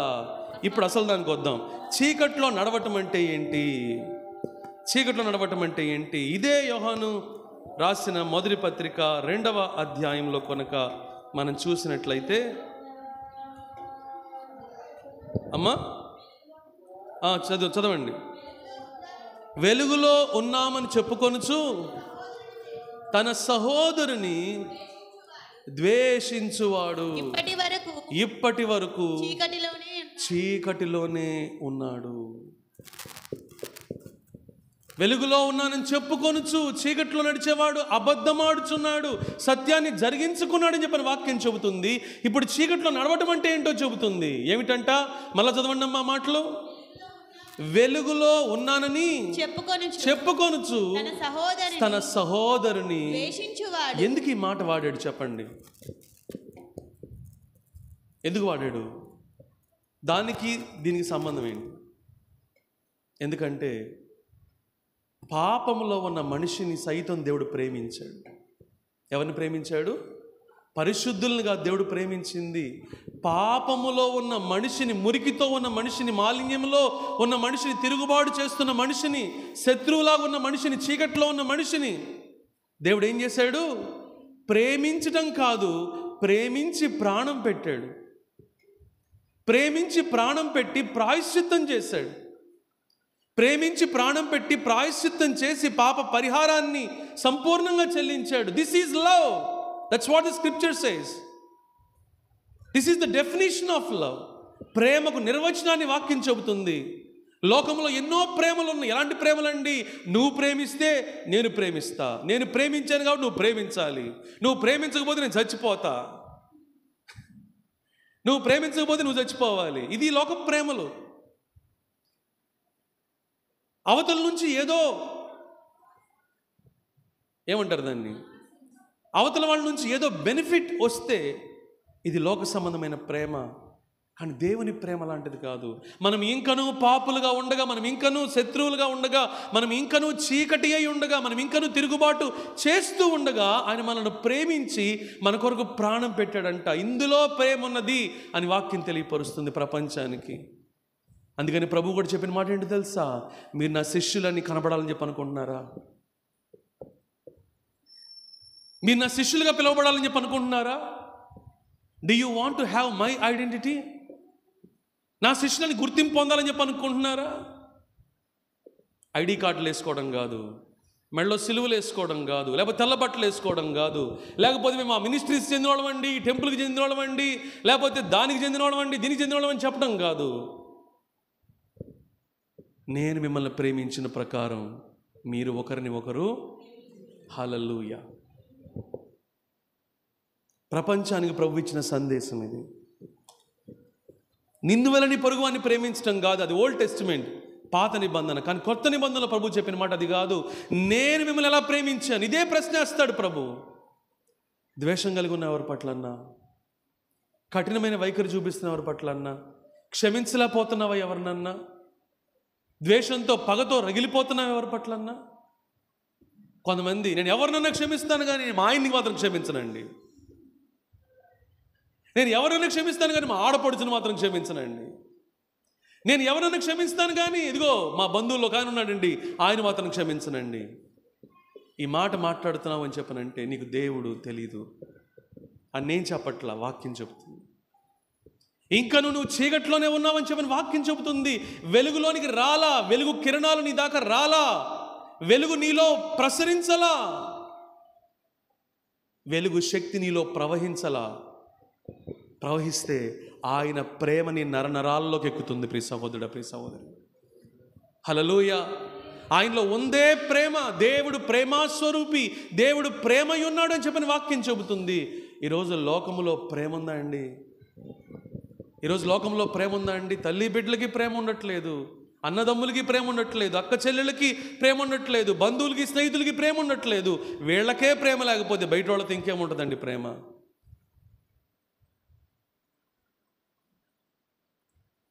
ఇప్పుడు అసలు దానికి వద్దాం. చీకట్లో నడవటం అంటే ఏంటి? ఇదే యోహాను రాసిన మొదటి పత్రిక 2వ అధ్యాయంలో కనుక మనం చూసినట్లయితే, అమ్మా చదవండి. వెలుగులో ఉన్నామని చెప్పుకొనుచు తన సహోదరుని ద్వేషించువాడు ఇప్పటి వరకు చీకటిలోనే ఉన్నాడు. వెలుగులో ఉన్నానని చెప్పుకొనుచు చీకటిలో నడిచేవాడు అబద్ధమాడుచున్నాడు, సత్యాన్ని జరిగించుకున్నాడని చెప్పిన వాక్యం చెబుతుంది. ఇప్పుడు చీకటిలో నడవటం అంటే ఏంటో చెబుతుంది. ఏమిటంట? మళ్ళా చదవండి అమ్మా మాటలు. వెలుగులో ఉన్నానని చెప్పుకొనుచు తన సహోదరుని. ఎందుకు ఈ మాట వాడాడు చెప్పండి? ఎందుకు వాడాడు? దీనికి సంబంధం ఏంటి? ఎందుకంటే పాపములో ఉన్న మనిషిని సైతం దేవుడు ప్రేమించాడు. ఎవరిని ప్రేమించాడు? పరిశుద్ధులుగా దేవుడు ప్రేమించింది. పాపములో ఉన్న మనిషిని, మురికితో ఉన్న మనిషిని, మాలిన్యంలో ఉన్న మనిషిని, తిరుగుబాటు చేస్తున్న మనిషిని, శత్రువులాగా ఉన్న మనిషిని, చీకట్లో ఉన్న మనిషిని దేవుడు ఏం చేశాడు? ప్రేమించడం కాదు, ప్రేమించి ప్రాణం పెట్టాడు. ప్రేమించి ప్రాణం పెట్టి ప్రాయశ్చిత్తం చేశాడు. ప్రేమించి ప్రాణం పెట్టి ప్రాయశ్చిత్తం చేసి పాప పరిహారాన్ని సంపూర్ణంగా చెల్లించాడు. This is love. That's what the scripture says. This is the definition of love. ప్రేమకు నిర్వచనాన్ని వాక్యం చెబుతుంది. లోకంలో ఎన్నో ప్రేమలు ఉన్నాయి. ఎలాంటి ప్రేమలండి? నువ్వు ప్రేమిస్తే నేను ప్రేమిస్తా, నేను ప్రేమించాను కాబట్టి నువ్వు ప్రేమించాలి, నువ్వు ప్రేమించకపోతే నేను చచ్చిపోతా, నువ్వు ప్రేమించకపోతే నువ్వు చచ్చిపోవాలి. ఇది లోక ప్రేమలు. అవతల నుంచి ఏదో ఏమంటారు దాన్ని, అవతల వాళ్ళ నుంచి ఏదో బెనిఫిట్ వస్తే ఇది లోక సంబంధమైన ప్రేమ. కానీ దేవుని ప్రేమ లాంటిది కాదు. మనం ఇంకనూ పాపులుగా ఉండగా, మనం ఇంకనూ శత్రువులుగా ఉండగా, మనం ఇంకనూ చీకటి అయి ఉండగా, మనం ఇంకనూ తిరుగుబాటు చేస్తూ ఉండగా ఆయన మనల్ని ప్రేమించి మన కొరకు ప్రాణం పెట్టాడంట. ఇందులో ప్రేమ ఉన్నది అని వాక్యం తెలియపరుస్తుంది ప్రపంచానికి. అందుకని ప్రభు కూడా చెప్పిన మాట ఏంటి తెలుసా? మీరు నా శిష్యులని కనబడాలని చెప్పి అనుకుంటున్నారా? మీరు నా శిష్యులుగా పిలువబడాలని చెప్పి అనుకుంటున్నారా? Do you want to have my identity? నా శిష్యులని గుర్తింపు పొందాలని చెప్పి అనుకుంటున్నారా? ఐడి కార్డులు వేసుకోవడం కాదు, మెడలో సిలువలు వేసుకోవడం కాదు, లేకపోతే తెల్ల బట్టలు వేసుకోవడం కాదు, లేకపోతే మేము ఆ మినిస్ట్రీస్ చెందినవాళ్ళమండి, టెంపుల్కి చెందినవాళ్ళమండి, లేకపోతే దానికి చెందినవాళ్ళమండి, దీనికి చెందినవాళ్ళమని చెప్పడం కాదు. నేను మిమ్మల్ని ప్రేమించిన ప్రకారం మీరు ఒకరిని ఒకరు. హల్లెలూయా. ప్రపంచానికి ప్రభు ఇచ్చిన సందేశం ఇది. నిన్ను వలని పొరుగువాన్ని ప్రేమించడం కాదు, అది ఓల్డ్ టెస్టిమెంట్, పాత నిబంధన. కానీ కొత్త నిబంధనలో ప్రభు చెప్పిన మాట అది కాదు. నేను మిమ్మల్ని ఎలా ప్రేమించాను? ఇదే ప్రశ్న వేస్తాడు ప్రభు. ద్వేషం కలిగి ఉన్న ఎవరి పట్లన్నా, కఠినమైన వైఖరి చూపిస్తున్న ఎవరి పట్లన్నా, క్షమించలేకపోతున్నావా ఎవరినన్నా, ద్వేషంతో పగతో రగిలిపోతున్నావు ఎవరి పట్లన్నా. కొంతమంది నేను ఎవరినన్నా క్షమిస్తాను కానీ మా ఆయన్ని మాత్రం క్షమించనండి, నేను ఎవరైనా క్షమిస్తాను కానీ మా ఆడపడుచుని మాత్రం క్షమించనండి, నేను ఎవరైనా క్షమిస్తాను కానీ ఇదిగో మా బంధువుల్లో కానీ ఉన్నాడండి ఆయన మాత్రం క్షమించనండి. ఈ మాట మాట్లాడుతున్నావు అని చెప్పనంటే నీకు దేవుడు తెలీదు అని నేను చెప్పట్లా, వాక్యం చెబుతుంది. ఇంకా నువ్వు చీకట్లోనే ఉన్నావని చెప్పని వాక్యం చెబుతుంది. వెలుగులోనికి రాలా, వెలుగు కిరణాలు నీ దాకా రాలా, వెలుగు నీలో ప్రసరించలా, వెలుగు శక్తి నీలో ప్రవహించలా. ప్రవహిస్తే ఆయన ప్రేమని నరనరాల్లోకి ఎక్కుతుంది. ప్రియ సహోదరుడా, ప్రియ సహోదరి, హల్లెలూయా. ఆయనలో ఉందే ప్రేమ. దేవుడు ప్రేమాస్వరూపి, దేవుడు ప్రేమై ఉన్నాడు అని చెప్పని వాక్యం చెబుతుంది. ఈరోజు లోకములో ప్రేమ ఉందా అండి? ఈరోజు లోకంలో ప్రేమ ఉందా అండి? తల్లి బిడ్డలకి ప్రేమ ఉండట్లేదు, అన్నదమ్ములకి ప్రేమ ఉండట్లేదు, అక్క చెల్లెళ్ళకి ప్రేమ ఉండట్లేదు, బంధువులకి స్నేహితులకి ప్రేమ ఉండట్లేదు. వీళ్ళకే ప్రేమ లేకపోతే బయట వాళ్ళతో ఇంకేముంటుందండి ప్రేమ?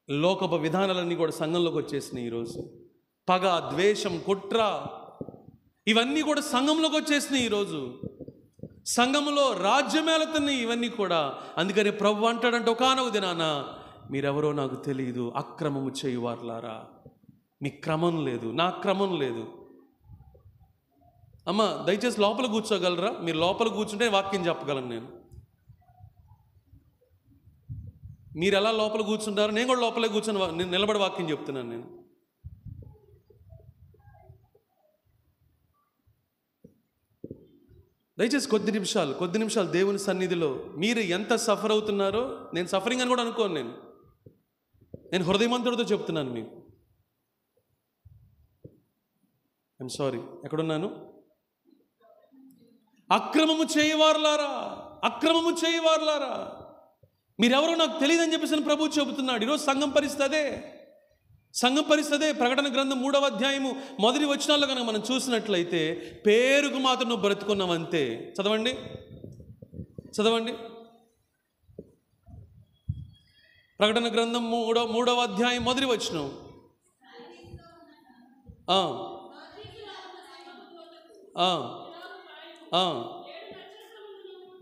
లోకపు విధానాలన్నీ కూడా సంఘంలోకి వచ్చేసినాయి. ఈరోజు పగ, ద్వేషం, కుట్ర ఇవన్నీ కూడా సంఘంలోకి వచ్చేసినాయి. ఈరోజు సంఘంలో రాజ్యమేలుతున్నాయి ఇవన్నీ కూడా. అందుకని ప్రభు అంటాడంటే ఒకానొక దినాన మీరెవరో నాకు తెలియదు, అక్రమము చేయువారులారా. మీ క్రమం లేదు, నా క్రమం లేదు. అమ్మ దయచేసి లోపల కూర్చోగలరా? మీరు లోపల కూర్చుంటే వాక్యం చెప్పగలను నేను. మీరు ఎలా లోపల కూర్చుంటారు, నేను కూడా లోపలే కూర్చొని నేను నిలబడి వాక్యం చెప్తున్నాను. నేను దయచేసి కొద్ది నిమిషాలు దేవుని సన్నిధిలో మీరు ఎంత సఫర్ అవుతున్నారో, నేను సఫరింగ్ అని కూడా అనుకోను. నేను హృదయమంతుడితో చెప్తున్నాను మీకు. ఐఎమ్ సారీ, ఎక్కడున్నాను? అక్రమము చేయవారులారా, అక్రమము చేయవారులారా, మీరెవరో నాకు తెలియదని చెప్పేసి ప్రభువు చెబుతున్నాడు. ఈరోజు సంఘం పరిస్థితే ప్రకటన గ్రంథం 3వ అధ్యాయము మొదటి వచనాల్లో కనుక మనం చూసినట్లయితే పేరుకు మాత్రం నువ్వు బ్రతుకున్నావు అంతే. చదవండి ప్రకటన గ్రంథం 3వ అధ్యాయం మొదటి వచనం.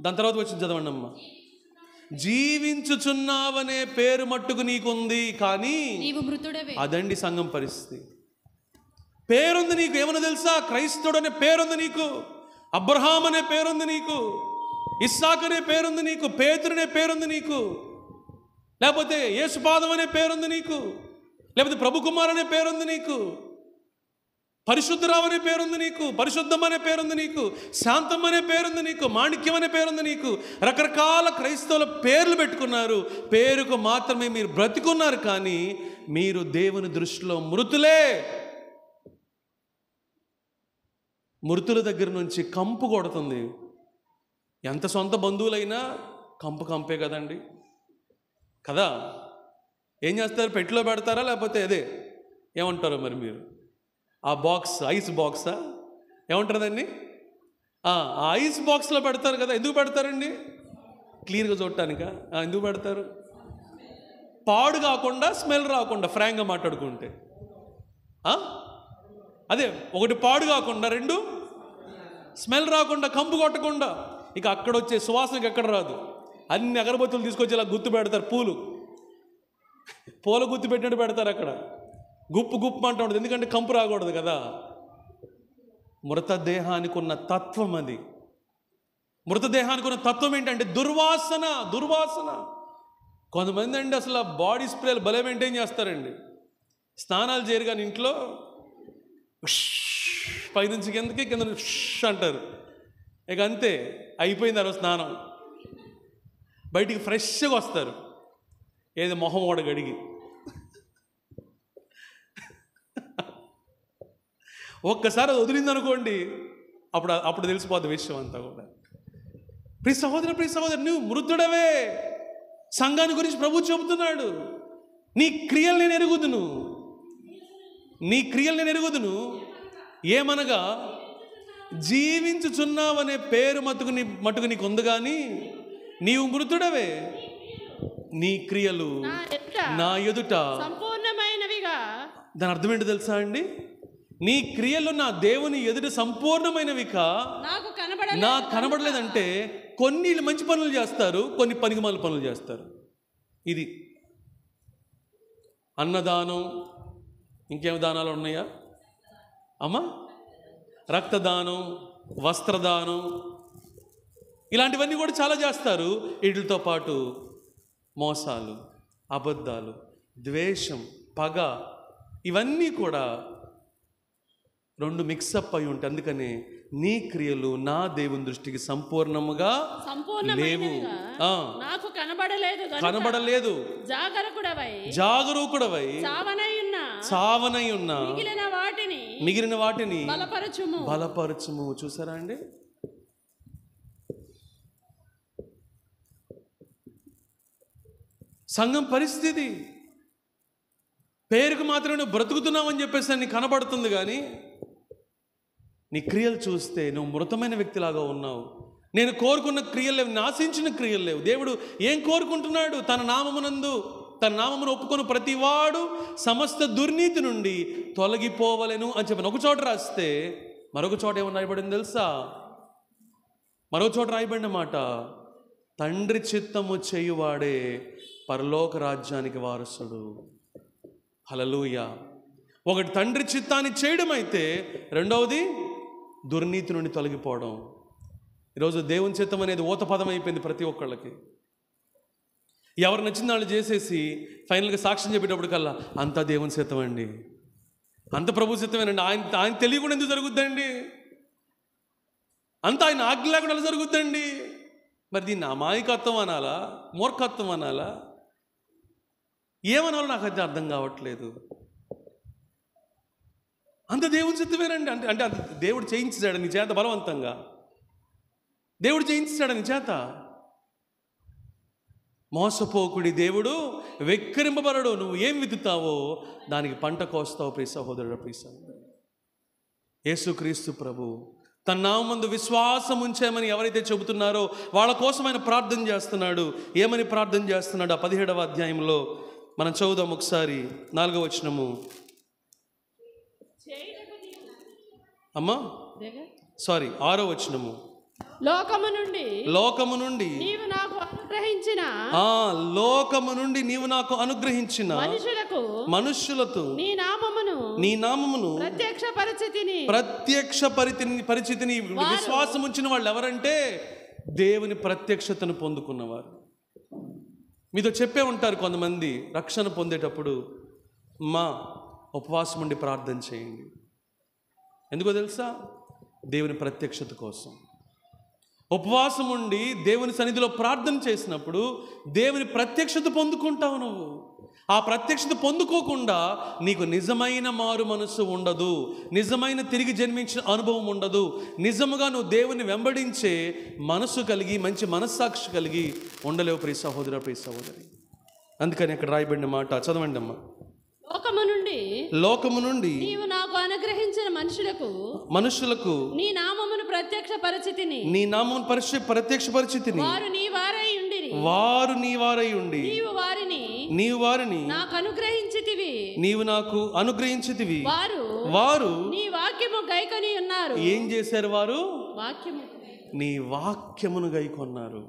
దాని తర్వాత వచ్చింది చదవండి అమ్మ. జీవించుచున్నావనే పేరు మట్టుకు నీకుంది కానీ నీవు మృతుడవే. అదండి సంఘం పరిస్థితి. పేరుంది నీకు, ఏమన్నా తెలుసా? క్రైస్తవుడు అనే పేరుంది నీకు, అబ్రహాం అనే పేరుంది నీకు, ఇస్సాకు అనే పేరుంది నీకు, పేతురు అనే పేరుంది నీకు, లేకపోతే యేసుపాదం అనే పేరుంది నీకు, లేకపోతే ప్రభు కుమార్ అనే పేరుంది నీకు, పరిశుద్ధరావు అనే పేరుంది నీకు, పరిశుద్ధం అనే పేరుంది నీకు, శాంతం అనే పేరుంది నీకు, మాణిక్యం అనే పేరుంది నీకు. రకరకాల క్రైస్తవుల పేర్లు పెట్టుకున్నారు. పేరుకు మాత్రమే మీరు బ్రతికున్నారు కానీ మీరు దేవుని దృష్టిలో మృతులే. మృతుల దగ్గర నుంచి కంపు కొడుతుంది. ఎంత సొంత బంధువులైనా కంపే కదండి, కదా? ఏం చేస్తారు? పెట్టిలో పెడతారా లేకపోతే అదే ఏమంటారో మరి మీరు? ఆ బాక్స్, ఐస్ బాక్సా ఏమంటారు దాన్ని? ఐస్ బాక్స్లో పెడతారు కదా, ఎందుకు పెడతారండి? క్లియర్గా చూడటానికా? ఎందుకు పెడతారు? పాడు కాకుండా, స్మెల్ రాకుండా, ఫ్రాంక్గా మాట్లాడుకుంటే. అదే, ఒకటి పాడు కాకుండా, రెండు స్మెల్ రాకుండా, కంపు కొట్టకుండా. ఇక అక్కడ వచ్చే సువాసనకి ఎక్కడ రాదు. అన్ని అగరబత్తులు తీసుకొచ్చి ఇలా గుర్తు పెడతారు, పూల గుర్తు పెట్టినట్టు పెడతారు అక్కడ. గుప్పు గుప్పు అంటూ ఉంటుంది, ఎందుకంటే కంపు రాకూడదు కదా. మృతదేహానికి ఉన్న తత్వం అది. మృతదేహానికి ఉన్న తత్వం ఏంటంటే దుర్వాసన. కొంతమంది అండి అసలు బాడీ స్ప్రేలు భలే మెయింటైన్ చేస్తారండి. స్నానాలు చేయరు కానీ ఇంట్లో పైనుంచి కిందకి, కింద అంటారు. ఇక అంతే, అయిపోయింది ఆ రోజు స్నానం. బయటికి ఫ్రెష్గా వస్తారు, ఏది మొహం కూడా గడిగి. ఒక్కసారి అది వదిలిందనుకోండి, అప్పుడు తెలిసిపోద్ది విషయం అంతా కూడా. ప్రియ సహోదరు, నువ్వు మృతుడవే. సంఘాన్ని గురించి ప్రభు చెబుతున్నాడు. నీ క్రియలు నేను ఎరుగుదును. ఏమనగా జీవించుచున్నావనే పేరు మటుకు నీకు ఉంది, కానీ నీవు మృతుడవే. నీ క్రియలు నా ఎదుట సంపూర్ణమైనవిగా. దాని అర్థం ఏంటో తెలుసా అండి? నీ క్రియలు నా దేవుని ఎదుట సంపూర్ణమైనవిగా నాకు కనబడలేదంటే, కొన్ని మంచి పనులు చేస్తారు, కొన్ని పనికిమాల పనులు చేస్తారు. ఇది అన్నదానం, ఇంకేమి దానాలు ఉన్నాయా అమ్మా? రక్తదానం, వస్త్రదానం, ఇలాంటివన్నీ కూడా చాలా చేస్తారు. వీటితో పాటు మోసాలు, అబద్ధాలు, ద్వేషం, పగ, ఇవన్నీ కూడా రెండు మిక్సప్ అయి ఉంటాయి. అందుకని నీ క్రియలు నా దేవుని దృష్టికి సంపూర్ణముగా లేవు. నాకు కనబడలేదు. జాగరూకుడవై చావనై ఉన్నా మిగిలిన వాటిని బలపరచుము. చూసారా అండి? సంఘం పరిస్థితి పేరుకు మాత్రమే నువ్వు బ్రతుకుతున్నావని చెప్పేసి నీకు కనబడుతుంది, కానీ నీ క్రియలు చూస్తే నువ్వు మృతమైన వ్యక్తిలాగా ఉన్నావు. నేను కోరుకున్న క్రియలు లేవు, నాశించిన క్రియలు లేవు. దేవుడు ఏం కోరుకుంటున్నాడు? తన నామమును ఒప్పుకొని ప్రతివాడు సమస్త దుర్నీతి నుండి తొలగిపోవలెను అని చెప్పిన ఒక చోట రాస్తే, మరొక చోట ఏమని రాయబడింది తెలుసా? మరొక చోట రాయబడిన మాట, తండ్రి చిత్తము చేయువాడే పరలోక రాజ్యానికి వారసుడు. హల్లెలూయా. ఒకటి తండ్రి చిత్తాన్ని చేయడం అయితే, రెండవది దుర్నీతి నుండి తొలగిపోవడం. ఈరోజు దేవుని చిత్తం అనేది ఊత పదం అయిపోయింది ప్రతి ఒక్కళ్ళకి. ఎవరు నచ్చిన వాళ్ళు చేసేసి ఫైనల్గా సాక్ష్యం చెప్పేటప్పుడు కల్లా అంతా దేవుని చిత్తం అండి, అంత ప్రభు చిత్తమేనండి, ఆయన తెలియకుండా ఎందుకు జరుగుద్దండి, అంత ఆయన ఆజ్ఞ లేకుండా ఎలా జరుగుద్దండి? మరి దీన్ని అమాయకత్వం అనాలా, మూర్ఖత్వం అనాలా, ఏమనాలో నాకైతే అర్థం కావట్లేదు. అంత దేవుని చిత్తమేనండి. అంటే దేవుడు చేయించాడు నీ చేత, బలవంతంగా దేవుడు చేయించాడు నీ చేత. మోసపోకుడి దేవుడు వెక్కిరింపబడడు. నువ్వు ఏం విత్తుతావో దానికి పంట కోస్తావు. ప్రియ సహోదరుడు, ప్రియ సహోదరుడు, యేసుక్రీస్తు ప్రభు తన నామమందు విశ్వాసం ఉంచామని ఎవరైతే చెబుతున్నారో వాళ్ళ కోసం ఆయన ప్రార్థన చేస్తున్నాడు. ఏమని ప్రార్థన చేస్తున్నాడు? ఆ 17వ అధ్యాయంలో మనం చదువుదాం ఒకసారి, 4వ వచనము. అమ్మా 6వ వచనము. లోకము నుండి నీవు నాకు అనుగ్రహించిన మనుష్యులతో నీ నామమును ప్రత్యక్ష పరిచితిని విశ్వాసం ఉంచిన వాళ్ళు ఎవరంటే దేవుని ప్రత్యక్షతను పొందుకున్నవారు. మీతో చెప్పే ఉంటారు కొంతమంది, రక్షణ పొందేటప్పుడు ఉపవాసం ఉండి ప్రార్థన చేయండి. ఎందుకో తెలుసా? దేవుని ప్రత్యక్షత కోసం. ఉపవాసం ఉండి దేవుని సన్నిధిలో ప్రార్థన చేసినప్పుడు దేవుని ప్రత్యక్షత పొందుకుంటావు. నువ్వు ఆ ప్రత్యక్షత పొందుకోకుండా నీకు నిజమైన మారు మనసు ఉండదు, నిజమైన తిరిగి జన్మించిన అనుభవం ఉండదు, నిజముగా నువ్వు దేవుని వెంబడించే మనసు కలిగి మంచి మనస్సాక్షి కలిగి ఉండలేవు. ప్రియ సహోదర, ప్రియ సహోదరి. అందుకని అక్కడ రాయబడిన మాట చదవండి అమ్మా. లోకము నుండి నీవు నాకు అనుగ్రహించిన మనుషులకు నీ నామమును ప్రత్యక్షపరచితిని వారు నీ వారై ఉండి నీవు వారిని నాకు అనుగ్రహించితివి నాకు అనుగ్రహించితివి వారు నీ వాక్యము గైకొని ఉన్నారు. ఏం చేశారు? వారు వాక్యము నీ వాక్యమును గైకొన్నారు.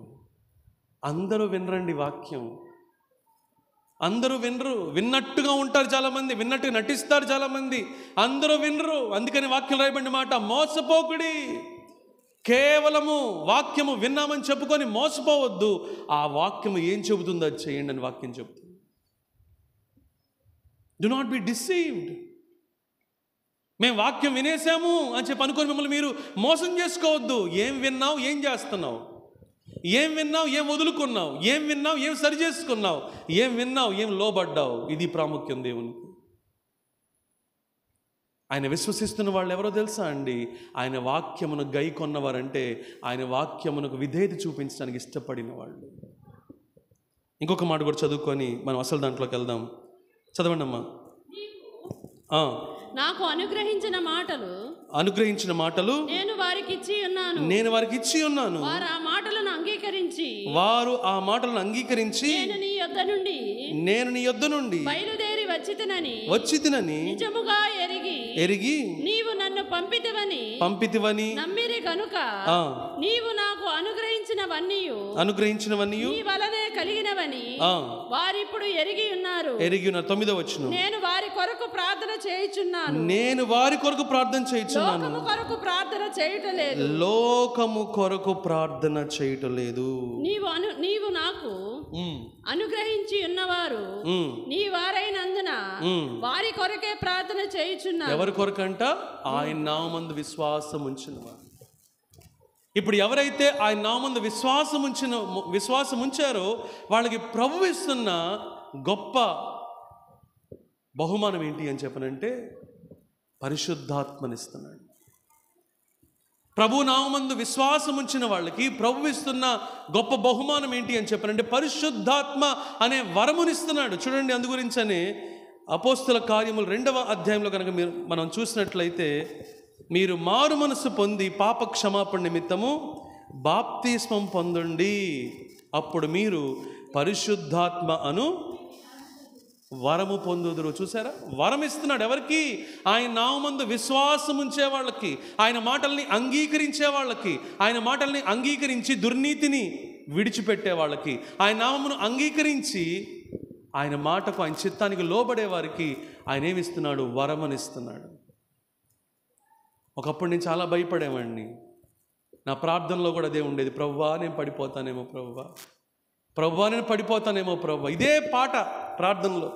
అందరూ వినరండి వాక్యం. అందరూ వినరు. విన్నట్టుగా ఉంటారు చాలామంది, విన్నట్టుగా నటిస్తారు చాలామంది. అందరూ వినరు. అందుకని వాక్యం రాయబడిన మాట, మోసపోకుడి. కేవలము వాక్యము విన్నామని చెప్పుకొని మోసపోవద్దు. ఆ వాక్యము ఏం చెబుతుందో అది చేయండి అని వాక్యం చెబుతుంది. Do not be deceived. మేము వాక్యం వినేసాము అని చెప్పి అనుకొని మిమ్మల్ని మీరు మోసం చేసుకోవద్దు. ఏం విన్నావు, ఏం చేస్తున్నావు, ఏం విన్నావు, ఏం వదులుకున్నావు, ఏం విన్నావు, ఏం సరి చేసుకున్నావు, ఏం విన్నావు, ఏం లోబడ్డావు. ఇది ప్రాముఖ్యం దేవునికి. ఆయన విశ్వసిస్తున్న వాళ్ళు ఎవరో తెలుసా అండి? ఆయన వాక్యమును గైకొన్నవారంటే ఆయన వాక్యమునకు విధేయత చూపించడానికి ఇష్టపడిన వాళ్ళు. ఇంకొక మాట కూడా చదువుకొని మనం అసలు దాంట్లోకి వెళ్దాం. చదవండి అమ్మా. నాకు అనుగ్రహించిన మాటలు నేను వారికి ఇచ్చి ఉన్నాను. వారు ఆ మాటలను అంగీకరించి నేను నీ యొద్ద నుండి బయలుదేరి వచ్చితినని నిజముగా ఎరిగి నీవు నన్ను పంపితివని నమ్మిరి గనుక నీవు నాకు అనుగ్రహించినవన్నీ నీ వలనే కలిగినవని వారిప్పుడు ఎరిగి ఉన్నారు. 9వ వచనం, నేను వారి కొరకు ప్రార్థన చేయుచున్నాను. లోకము కొరకు ప్రార్థన చేయటలేదు. నీవు నాకు అనుగ్రహించి ఉన్నవారు నీ వారైనందున వారి కొరకే ప్రార్థన చేయుచున్నాను. ఎవరి కొరకంట? ఆయన నామమందు విశ్వాసం ఉంచినవారు. ఇప్పుడు ఎవరైతే ఆయన నామమందు విశ్వాసం ఉంచారో వాళ్ళకి ప్రభువు ఇస్తున్న గొప్ప బహుమానం ఏంటి అని చెప్పనంటే పరిశుద్ధాత్మనిస్తున్నాడు. ప్రభు నామమందు విశ్వాసం ఉంచిన వాళ్ళకి ప్రభు ఇస్తున్న గొప్ప బహుమానం ఏంటి అని చెప్పనంటే పరిశుద్ధాత్మ అనే వరమునిస్తున్నాడు. చూడండి, అందు గురించనే అపోస్తుల కార్యములు 2వ అధ్యాయంలో కనుక మనం చూసినట్లయితే, మీరు మారు మనసు పొంది పాప క్షమాపణ నిమిత్తము బాప్తిస్మం పొందండి, అప్పుడు మీరు పరిశుద్ధాత్మ అను వరము పొందుదురు. చూసారా? వరం ఇస్తున్నాడు ఎవరికి? ఆయన నామమందు విశ్వాసం ఉంచే వాళ్ళకి, ఆయన మాటల్ని అంగీకరించే వాళ్ళకి, ఆయన మాటల్ని అంగీకరించి దుర్నీతిని విడిచిపెట్టే వాళ్ళకి, ఆయన నామమును అంగీకరించి ఆయన మాటకు, ఆయన చిత్తానికి లోబడే వారికి ఆయన ఏమిస్తున్నాడు? వరమనిస్తున్నాడు. ఒకప్పుడు నేను చాలా భయపడేవాడిని. నా ప్రార్థనలో కూడా అదే ఉండేది, ప్రభువా నేను పడిపోతానేమో, ప్రభువా నేను పడిపోతానేమో ప్రభువా. ఇదే పాట ప్రార్థనలో.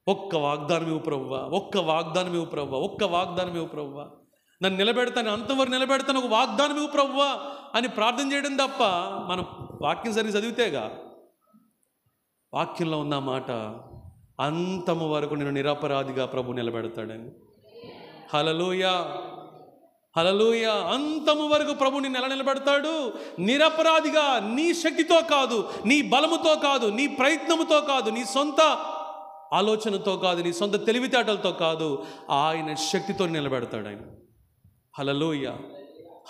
ఒక్క వాగ్దానం ఇవ్వు ప్రభువా, ఒక్క వాగ్దానం ఇవ్వు ప్రభువా, ఒక్క వాగ్దానం ఇవ్వు ప్రభువా, నన్ను నిలబెడతాను, అంతవరకు నిలబెడతాను, ఒక వాగ్దానం ఇవ్వు ప్రభువా అని ప్రార్థన చేయడం తప్ప మనం వాక్యం సరిగ్గా చదివితేగా. వాక్యంలో ఉన్న మాట, అంతము వరకు నేను నిరపరాధిగా ప్రభు నిలబెడతాడని. హల్లెలూయా, హల్లెలూయా. అంతము వరకు ప్రభు నిన్ను ఎలా నిలబెడతాడు? నిరపరాధిగా. నీ శక్తితో కాదు, నీ బలముతో కాదు, నీ ప్రయత్నముతో కాదు, నీ సొంత ఆలోచనతో కాదు, నీ సొంత తెలివితేటలతో కాదు, ఆయన శక్తితో నిలబెడతాడు ఆయన. హల్లెలూయా,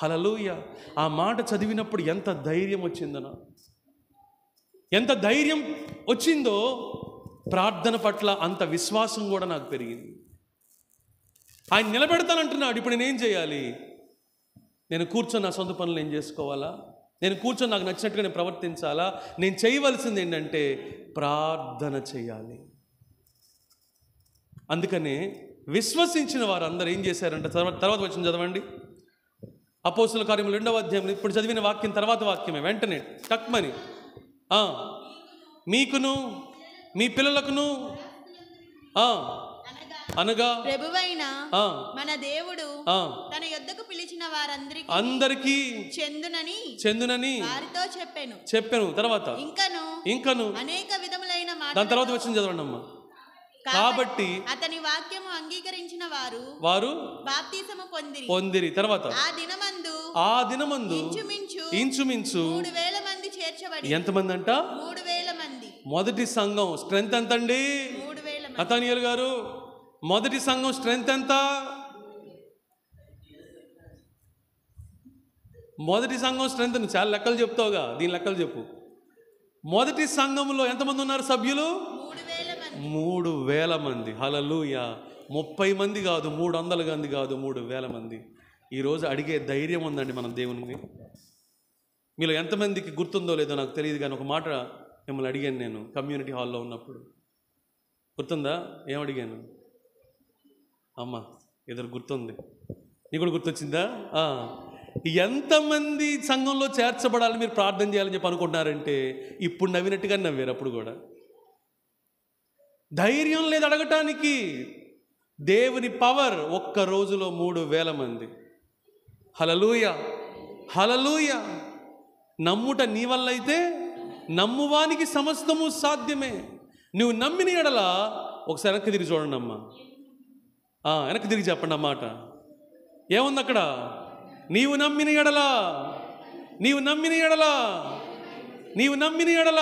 హల్లెలూయా. ఆ మాట చదివినప్పుడు ఎంత ధైర్యం వచ్చిందనా, ఎంత ధైర్యం వచ్చిందో. ప్రార్థన పట్ల అంత విశ్వాసం కూడా నాకు పెరిగింది. ఆయన నిలబెడతానంటున్నాడు. ఇప్పుడు నేనేం చేయాలి? నేను కూర్చొని నా సొంత పనులు నేను చేసుకోవాలా? నేను కూర్చొని నాకు నచ్చినట్టుగా నేను ప్రవర్తించాలా? నేను చేయవలసింది ఏంటంటే ప్రార్థన చేయాలి. అందుకనే విశ్వసించిన వారందరూ ఏం చేశారంటే, తర్వాత వచ్చిన చదవండి. అపోస్తుల కార్యములు 2వ అధ్యాయంలో ఇప్పుడు చదివిన వాక్యం తర్వాత వాక్యమే, వెంటనే టక్మని, మీకును మీ పిల్లలకును అనగా ప్రభువైన మన దేవుడు తన యొద్దకు పిలిచిన వారందరికీ చెందునని వారితో చెప్పాను. తర్వాత ఇంకను అనేక విధములైన మాట. దాని తర్వాత వచ్చింది చదవండి అమ్మా. కాబట్టి అతని వాక్యము అంగీకరించిన వారు బాప్తిసము పొందిరి. తర్వాత ఆ దినమందు ఇంచుమించు 3,000 మంది చేర్చబడి. ఎంతమంది అంట? 3,000 మంది. మొదటి సంఘం స్ట్రెంత్ ఎంతండి? 3,000 నతానియేలు గారు, మొదటి సంఘం స్ట్రెంగ్త్ ఎంత? మొదటి సంఘం స్ట్రెంగ్త్ నువ్వు చాలా లెక్కలు చెప్తావుగా, దీని లెక్కలు చెప్పు. మొదటి సంఘంలో ఎంతమంది ఉన్నారు సభ్యులు? 3,000 మంది. హల్లెలూయా. 30 మంది కాదు, 300 మంది కాదు, 3,000 మంది. ఈరోజు అడిగే ధైర్యం ఉందండి మనం దేవునికి. మీలో ఎంతమందికి గుర్తుందో లేదో నాకు తెలియదు, కానీ ఒక మాట మిమ్మల్ని అడిగాను నేను కమ్యూనిటీ హాల్లో ఉన్నప్పుడు. గుర్తుందా? ఏమడిగాను? అమ్మ ఎదురు గుర్తుంది, నీకు కూడా గుర్తొచ్చిందా? ఎంతమంది సంఘంలో చేర్చబడాలని మీరు ప్రార్థన చేయాలని చెప్పి అనుకుంటున్నారంటే ఇప్పుడు నవ్వినట్టుగా నవ్వారు. అప్పుడు కూడా ధైర్యం లేదు అడగటానికి. దేవుని పవర్ ఒక్క రోజులో 3,000 మంది. హల్లెలూయా, హల్లెలూయా. నమ్ముట నీ వల్ల అయితే నమ్మువానికి సమస్తము సాధ్యమే. నువ్వు నమ్మిన ఎడల ఒకసారి వెనక్కి తిరిగి చూడండి అమ్మా, వెనక్కి తిరిగి చెప్పండి అన్నమాట. ఏముంది అక్కడ? నీవు నమ్మిన ఎడల, నీవు నమ్మిన ఎడల, నీవు నమ్మిన ఎడల,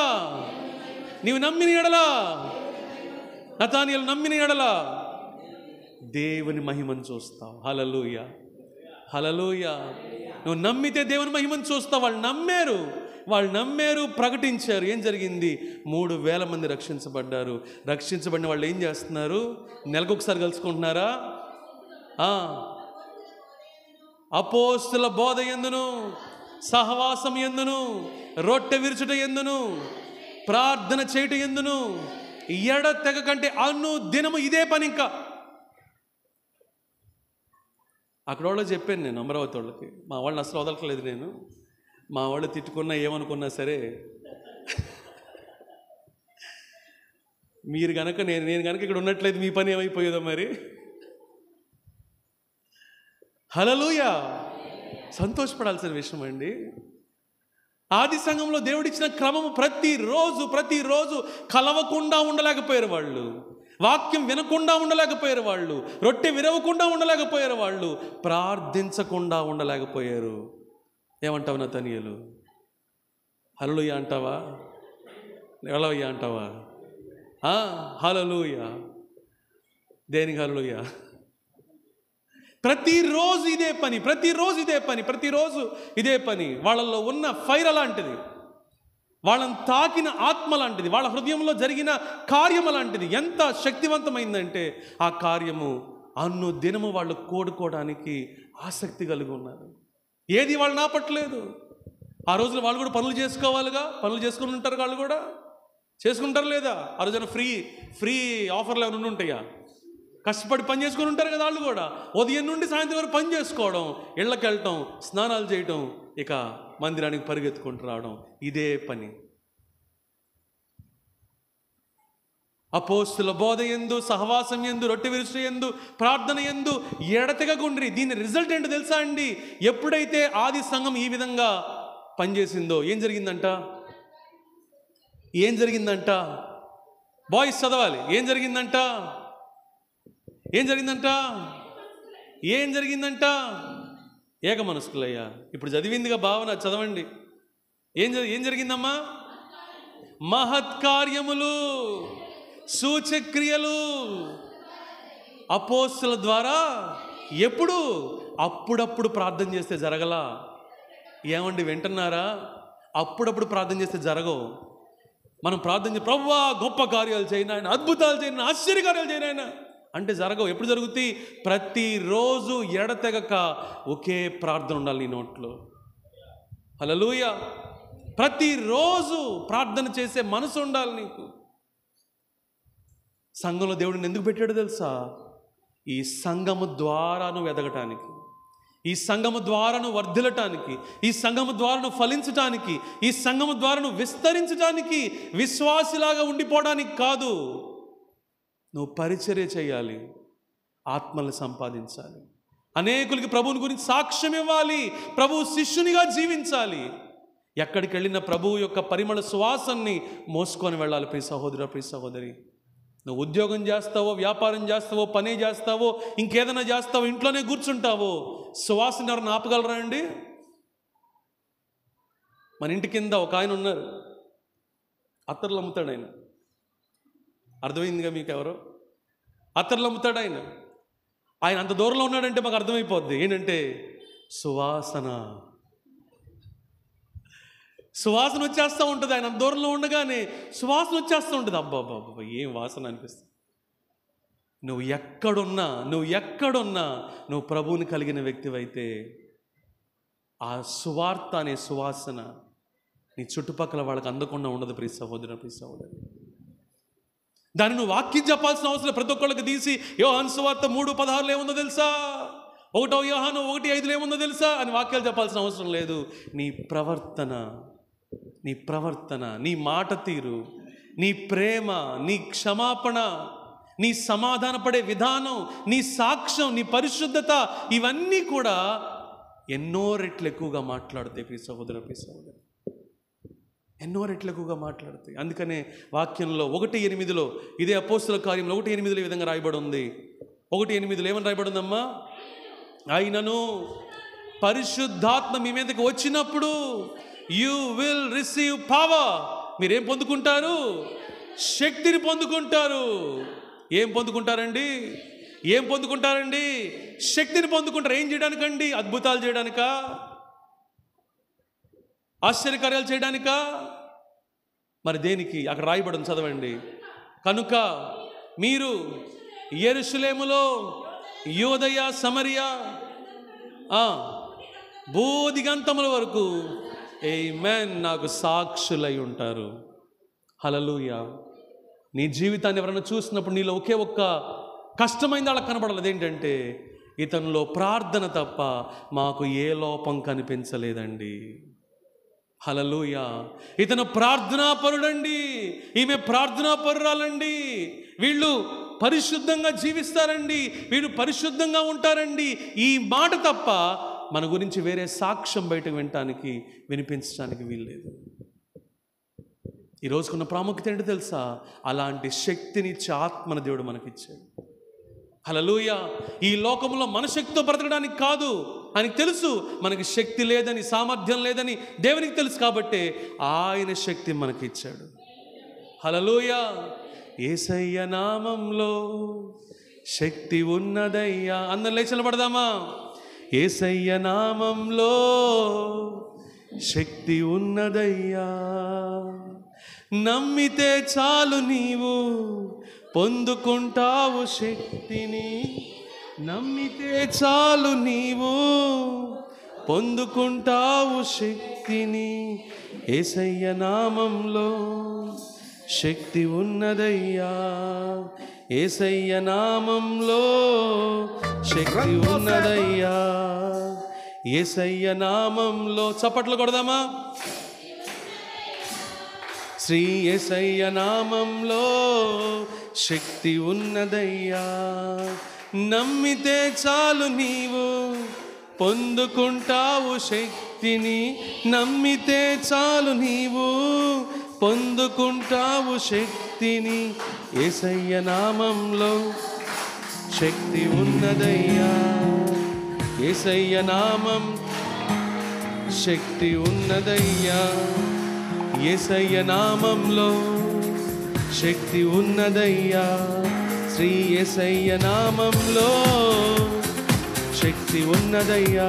నీవు నమ్మిన ఎడల, నతానియేలు నమ్మిన ఎడల దేవుని మహిమను చూస్తావు. హల్లెలూయా, హల్లెలూయా. నువ్వు నమ్మితే దేవుని మహిమను చూస్తావు. వాళ్ళు నమ్మారు, ప్రకటించారు. ఏం జరిగింది? 3,000 మంది రక్షించబడ్డారు. రక్షించబడిన వాళ్ళు ఏం చేస్తున్నారు? నెలకొకసారి కలుసుకుంటున్నారా? అపోస్తుల బోధ ఎందును, సహవాసం ఎందును, రొట్టె విరుచుట ఎందును, ప్రార్థన చేయుట ఎందును ఎడతెగ కంటే దినము ఇదే పని. ఇంకా అక్కడ వాళ్ళకి చెప్పాను నేను, అమరావతి వాళ్ళకి, మా వాళ్ళని అసలు వదలట్లేదు నేను. మా వాళ్ళు తిట్టుకున్నా ఏమనుకున్నా సరే, మీరు కనుక నేను కనుక ఇక్కడ ఉన్నట్లయితే మీ పని ఏమైపోయేదో మరి. హల్లెలూయా. సంతోషపడాల్సిన విషయం అండి. ఆది సంఘంలో దేవుడిచ్చిన క్రమము ప్రతిరోజు కలవకుండా ఉండలేకపోయారు వాళ్ళు. వాక్యం వినకుండా ఉండలేకపోయారు వాళ్ళు. రొట్టె విరవకుండా ఉండలేకపోయారు వాళ్ళు. ప్రార్థించకుండా ఉండలేకపోయారు. ఏమంటావు నతానియేలు? హల్లెలూయా అంటావా? హల్లెలూయా అంటావా? హల్లెలూయా. దేనికి హల్లెలూయా? ప్రతిరోజు ఇదే పని. వాళ్ళల్లో ఉన్న ఫైర్ అలాంటిది, వాళ్ళని తాకిన ఆత్మ లాంటిది, వాళ్ళ హృదయంలో జరిగిన కార్యము లాంటిది. ఎంత శక్తివంతమైందంటే ఆ కార్యము దినము వాళ్ళు కోడుకోవడానికి ఆసక్తి కలిగి ఉన్నారు. ఏది వాళ్ళు నాపట్లేదు. ఆ రోజున వాళ్ళు కూడా పనులు చేసుకోవాలిగా, పనులు చేసుకుని ఉంటారు. వాళ్ళు కూడా చేసుకుంటారు లేదా? ఆ రోజున ఫ్రీ ఆఫర్లు ఏమైనా ఉంటాయా? కష్టపడి పని చేసుకొని ఉంటారు కదా వాళ్ళు కూడా. ఉదయం నుండి సాయంత్రం వరకు పని చేసుకోవడం, ఇళ్ళకి వెళ్ళటం, స్నానాలు చేయటం, ఇక మందిరానికి పరిగెత్తుకుంటూ రావడం, ఇదే పని. అపోస్తుల బోధ యందు, సహవాసం యందు, రొట్టె విరుచుట యందు, ప్రార్థన యందు ఎడతెగకుండ్రి. దీని రిజల్ట్ ఏంటో తెలుసా అండి? ఎప్పుడైతే ఆది సంఘం ఈ విధంగా పనిచేసిందో ఏం జరిగిందంట? బాయ్స్ చదవాలి. ఏం జరిగిందంట? ఏక మనస్కులయ్యా. ఇప్పుడు చదివిందిగా భావన, చదవండి. ఏం జరిగిందమ్మా? మహత్కార్యములు, సూచక్రియలు అపోస్తుల ద్వారా అప్పుడప్పుడు ప్రార్థన చేస్తే జరగలా. ఏమండి వింటున్నారా? అప్పుడప్పుడు ప్రార్థన చేస్తే జరగవు. మనం ప్రార్థన చేసి ప్రభువా గొప్ప కార్యాలు చేయను ఆయన, అద్భుతాలు చేయను, ఆశ్చర్యకార్యాలు చేయను ఆయన అంటే జరగవు. ఎప్పుడు జరుగుతాయి? ప్రతిరోజు ఎడతెగక ఒకే ప్రార్థన ఉండాలి నీ నోట్లో. హల్లెలూయా. ప్రతిరోజు ప్రార్థన చేసే మనసు ఉండాలి నీకు. సంఘంలో దేవుడిని ఎందుకు పెట్టాడో తెలుసా? ఈ సంఘము ద్వారా నువ్వు ఎదగటానికి, ఈ సంఘము ద్వారా నువ్వు వర్ధిల్లటానికి, ఈ సంఘము ద్వారా నువ్వు ఫలించటానికి, ఈ సంఘము ద్వారా నువ్వు విస్తరించటానికి, విశ్వాసిలాగా ఉండిపోవడానికి కాదు. నువ్వు పరిచర్య చేయాలి, ఆత్మల్ని సంపాదించాలి, అనేకులకి ప్రభువుని గురించి సాక్ష్యం ఇవ్వాలి, ప్రభువు శిష్యునిగా జీవించాలి. ఎక్కడికి వెళ్ళిన ప్రభువు యొక్క పరిమళ సువాసనని మోసుకొని వెళ్ళాలి. ప్రియ సహోదరా, ప్రియ సహోదరి, నువ్వు ఉద్యోగం చేస్తావో, వ్యాపారం చేస్తావో, పని చేస్తావో, ఇంకేదైనా చేస్తావో, ఇంట్లోనే కూర్చుంటావో, సువాసన ఎవరిని ఆపగలరా అండి? మన ఇంటి కింద ఒక ఆయన ఉన్నారు, అత్తర్లు అమ్ముతాడు ఆయన. అర్థమైందిగా మీకు ఎవరో? అత్తర్లు అమ్ముతాడు ఆయన. ఆయన అంత దూరంలో ఉన్నాడంటే మాకు అర్థమైపోద్ది ఏంటంటే సువాసన వచ్చేస్తూ ఉంటుంది. ఆయన అంత దూరంలో ఉండగానే సువాసన వచ్చేస్తూ ఉంటుంది. అబ్బా ఏం వాసన అనిపిస్తుంది. నువ్వు ఎక్కడున్నా నువ్వు ప్రభువుని కలిగిన వ్యక్తివైతే ఆ సువార్త అనే సువాసన నీ చుట్టుపక్కల వాళ్ళకి అందకుండా ఉండదు. ప్రియ సహోదరి, దాన్ని నువ్వు వాక్యం చెప్పాల్సిన అవసరం. ప్రతి ఒక్కళ్ళకి తీసి యోహాను సువార్త 3:16 ఏముందో తెలుసా, 1 యోహాను 1:5 ఏముందో తెలుసా అని వాక్యాలు చెప్పాల్సిన అవసరం లేదు. నీ ప్రవర్తన, నీ మాట తీరు, నీ ప్రేమ, నీ క్షమాపణ, నీ సమాధానపడే విధానం, నీ సాక్ష్యం, నీ పరిశుద్ధత, ఇవన్నీ కూడా ఎన్నో రెట్లు ఎక్కువగా మాట్లాడతాయి. ప్రియ సహోదరి, ఎన్నో రెట్లు ఎక్కువగా మాట్లాడతాయి. అందుకనే వాక్యంలో 1:8 ఇదే అపోస్తుల కార్యంలో 1:8 ఈ విధంగా రాయబడి ఉంది. 1:8 ఏమని రాయబడి ఉందమ్మా? అయినను పరిశుద్ధాత్మ మీ మీదకి వచ్చినప్పుడు యు విల్ రిసీవ్ పవర్. మీరేం పొందుకుంటారు? శక్తిని పొందుకుంటారు. ఏం పొందుకుంటారండి? శక్తిని పొందుకుంటారు. ఏం చేయడానికండి? అద్భుతాలు చేయడానికా? ఆశ్చర్యకార్యాలు చేయడానికా? మరి దేనికి? అక్కడ రాయబడి చదవండి. కనుక మీరు యెరూషలేములో, యూదయ, సమరయ, భూదిగంతముల వరకు ఆమేన్ నాకు సాక్షులై ఉంటారు. హల్లెలూయా. నీ జీవితాన్ని ఎవరైనా చూసినప్పుడు నీలో ఒకే ఒక్క కష్టమైంది వాళ్ళకి కనపడలేదు. ఏంటంటే ఇతనిలో ప్రార్థన తప్ప మాకు ఏ లోపం కనిపించలేదండి. హల్లెలూయా. ఇతను ప్రార్థనాపరుడండి, ఈమె ప్రార్థనాపరురాలండి, వీళ్ళు పరిశుద్ధంగా జీవిస్తారండి, వీళ్ళు పరిశుద్ధంగా ఉంటారండి. ఈ మాట తప్ప మన గురించి వేరే సాక్ష్యం బయటకు వినిపించడానికి వీల్లేదు. ఈరోజుకున్న ప్రాముఖ్యత ఏంటో తెలుసా? అలాంటి శక్తినిచ్చే ఆత్మన దేవుడు మనకిచ్చాడు. హల్లెలూయా. ఈ లోకంలో మన శక్తితో బ్రతకడానికి కాదు, ఆయనకి తెలుసు మనకి శక్తి లేదని, సామర్థ్యం లేదని దేవునికి తెలుసు. కాబట్టి ఆయన శక్తి మనకి ఇచ్చాడు. హల్లెలూయా. యేసయ్య నామంలో శక్తి ఉన్నదయ్యా. అందరం లేచి నిలబడదామా? యేసయ్య నామంలో శక్తి ఉన్నదయ్యా. నమ్మితే చాలు నీవు పొందుకుంటావు శక్తిని. నమ్మితే చాలు నీవు పొందుకుంటావు శక్తిని. యేసయ్య నామంలో శక్తి ఉన్నదయ్యా. యేసయ్య నామంలో శక్తి ఉన్నదయ్యా. యేసయ్య నామంలో చప్పట్లు కొడదామా? శ్రీ యేసయ్య నామంలో శక్తి ఉన్నదయ్యా. నమ్మితే చాలు నీవు పొందుకుంటావు శక్తిని. నమ్మితే చాలు నీవు పొందుకుంటావు శక్తిని. యేసయ్య నామంలో శక్తి ఉన్నదయ్యా. యేసయ్య నామం శక్తి ఉన్నదయ్యా. యేసయ్య నామంలో శక్తి ఉన్నదయ్యా. శ్రీ యేసయ్య నామంలో శక్తి ఉన్నదయ్యా.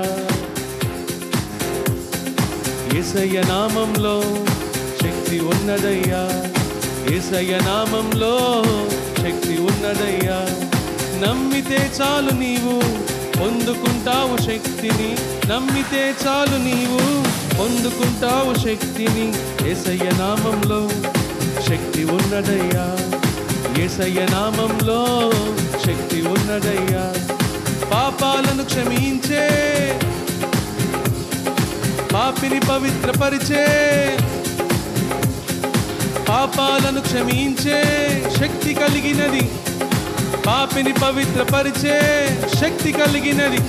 యేసయ్య నామంలో శక్తి ఉన్నదయ్యా. యేసయ్య నామంలో శక్తి ఉన్నదయ్యా. నమ్మితే చాలు నీవు పొందుకుంటావు శక్తిని. నమ్మితే చాలు నీవు పొందుకుంటావు శక్తిని. యేసయ్య నామంలో శక్తి ఉన్నదయ్యా. యేసయ్య నామంలో శక్తి ఉన్నదయ్యా. పాపాలను క్షమించే, పాపిని పవిత్రపరిచే, పాపాలను క్షమించే శక్తి కలిగినది. పాపిని పవిత్రపరిచే శక్తి కలిగినది.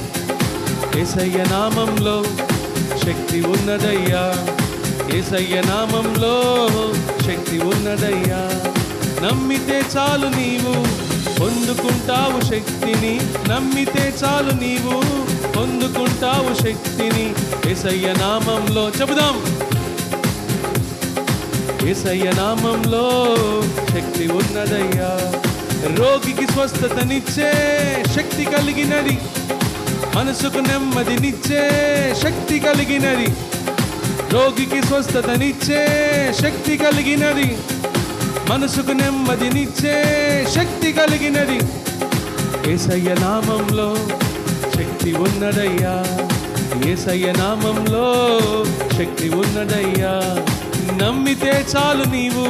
యేసయ్య నామంలో శక్తి ఉన్నదయ్యా. యేసయ్య నామంలో శక్తి ఉన్నదయ్యా. నమ్మితే చాలు నీవు పొందుకుంటావు శక్తిని. నమ్మితే చాలు నీవు పొందుకుంటావు శక్తిని. యేసయ్య నామంలో చెబుదాం. యేసయ్య నామంలో శక్తి ఉన్నదయ్యా. రోగికి స్వస్థతనిచ్చే శక్తి కలిగినది, మనసుకు నెమ్మదినిచ్చే శక్తి కలిగినది. రోగికి స్వస్థతనిచ్చే శక్తి కలిగినది, మనసుకు నెమ్మదినిచ్చే శక్తి కలిగినది. యేసయ్య నామంలో శక్తి ఉన్నదయ్యా, యేసయ్య నామంలో శక్తి ఉన్నదయ్యా. నమ్మితే చాలు నీవు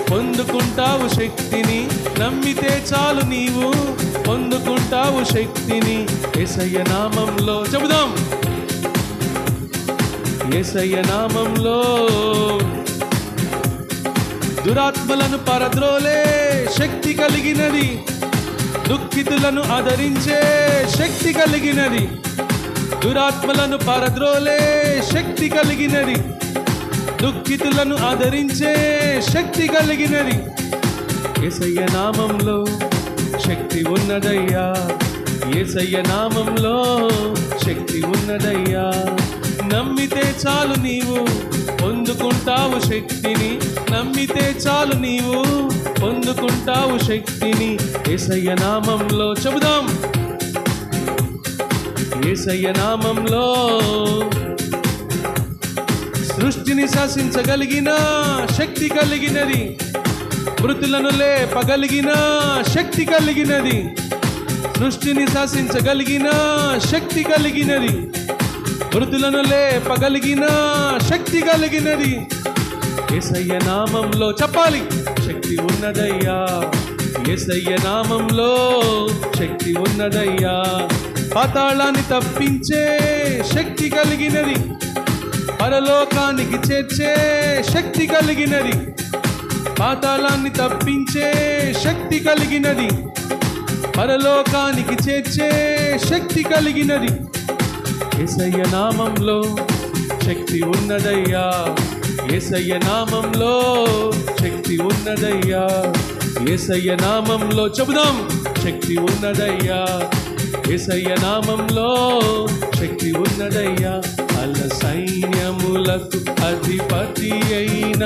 పొందుకుంటావు శక్తిని, నమ్మితే చాలు నీవు పొందుకుంటావు శక్తిని. యేసయ్య నామంలో చెబుదాం, యేసయ్య నామంలో దురాత్మలను పరద్రోలే శక్తి కలిగినది, దుఃఖితులను ఆదరించే శక్తి కలిగినది. దురాత్మలను పరద్రోలే శక్తి కలిగినది, దుఃఖితులను ఆదరించే శక్తి కలిగినది. యేసయ్య నామంలో శక్తి ఉన్నదయ్యా, యేసయ్య నామంలో శక్తి ఉన్నదయ్యా. నమ్మితే చాలు నీవు పొందుకుంటావు శక్తిని, నమ్మితే చాలు నీవు పొందుకుంటావు శక్తిని. యేసయ్య నామంలో చెబుదాం, యేసయ్య నామంలో సృష్టిని శాసించగలిగిన శక్తి కలిగినది, మృతులను లేపగలిగిన శక్తి కలిగినది. సృష్టిని శాసించగలిగిన శక్తి కలిగినది, మృతులను లేపగలిగిన శక్తి కలిగినది. యేసయ్య నామంలో చెప్పాలి, శక్తి ఉన్నదయ్యా, యేసయ్య నామంలో శక్తి ఉన్నదయ్యా. పాతాళాన్ని తప్పించే శక్తి కలిగినది, పరలోకానికి చేర్చే శక్తి కలిగినది. పాతాళాన్ని తప్పించే శక్తి కలిగినది, పరలోకానికి చేర్చే శక్తి కలిగినది. యేసయ్య నామంలో శక్తి ఉన్నదయ్యా, యేసయ్య నామంలో శక్తి ఉన్నదయ్యా. యేసయ్య నామంలో చెబుదాం, శక్తి ఉన్నదయ్యా, యేసయ్య నామంలో శక్తి ఉన్నదయ్యా. అల సైన్యములకు అధిపతి అయిన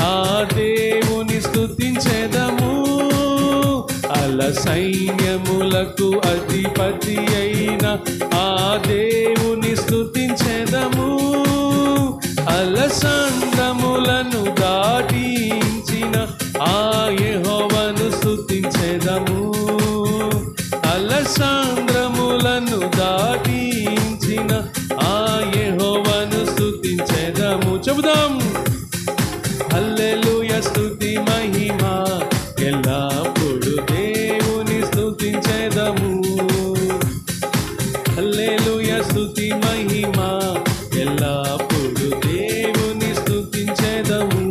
ఆ దేవుని స్తుతించెదము, అల సైన్యములకు అధిపతి అయిన ఆ దేవుని స్తుతించెదము. అలసంద్రములను దాటించిన ఆ యెహోవాను స్తుతించెదము, అలసంద్రములను దాటించిన ఆ యెహోవాను స్తుతించెదము. చెబుదాం, హల్లెలూయా స్తుతి మహిమ ఎల్లప్పుడు దేవుని స్తుతించెదము. హల్లెలూయా స్తుతి మహిమ ఎల్లప్పుడు దేవుని స్తుతించెదము.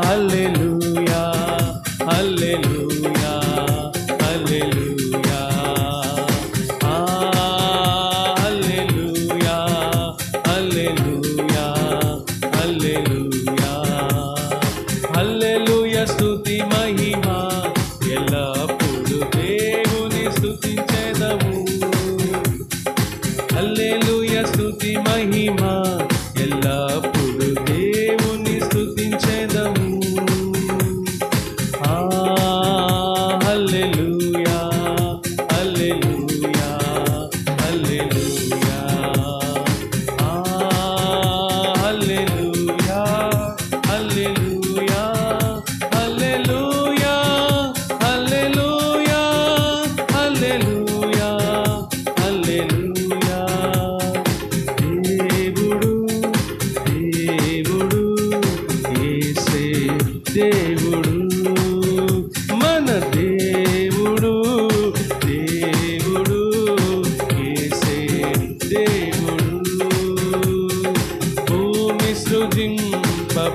హల్లెలూయా హల్లెలూయా హల్లెలూయా హల్లెలూయా హల్లెలూయా హల్లెలూయా హల్లెలూయా స్తుతి మహిమ ఎల్లప్పుడు దేవుని స్తుతించెదము. హల్లెలూయా స్తుతి మహిమ ఎల్లప్పుడు దేవుని స్తుతించెదము. హల్లెలూయా హల్లెలూయా హల్లెలూయా హల్లెలూయా హల్లెలూయా హల్లెలూయా హల్లెలూయా హల్లెలూయా హల్లెలూయా. దేవుడు దేవుడు యేసే దేవుడు, మన దేవుడు దేవుడు యేసే దేవుడు. భూమి సృజింపబడనప్పుడు,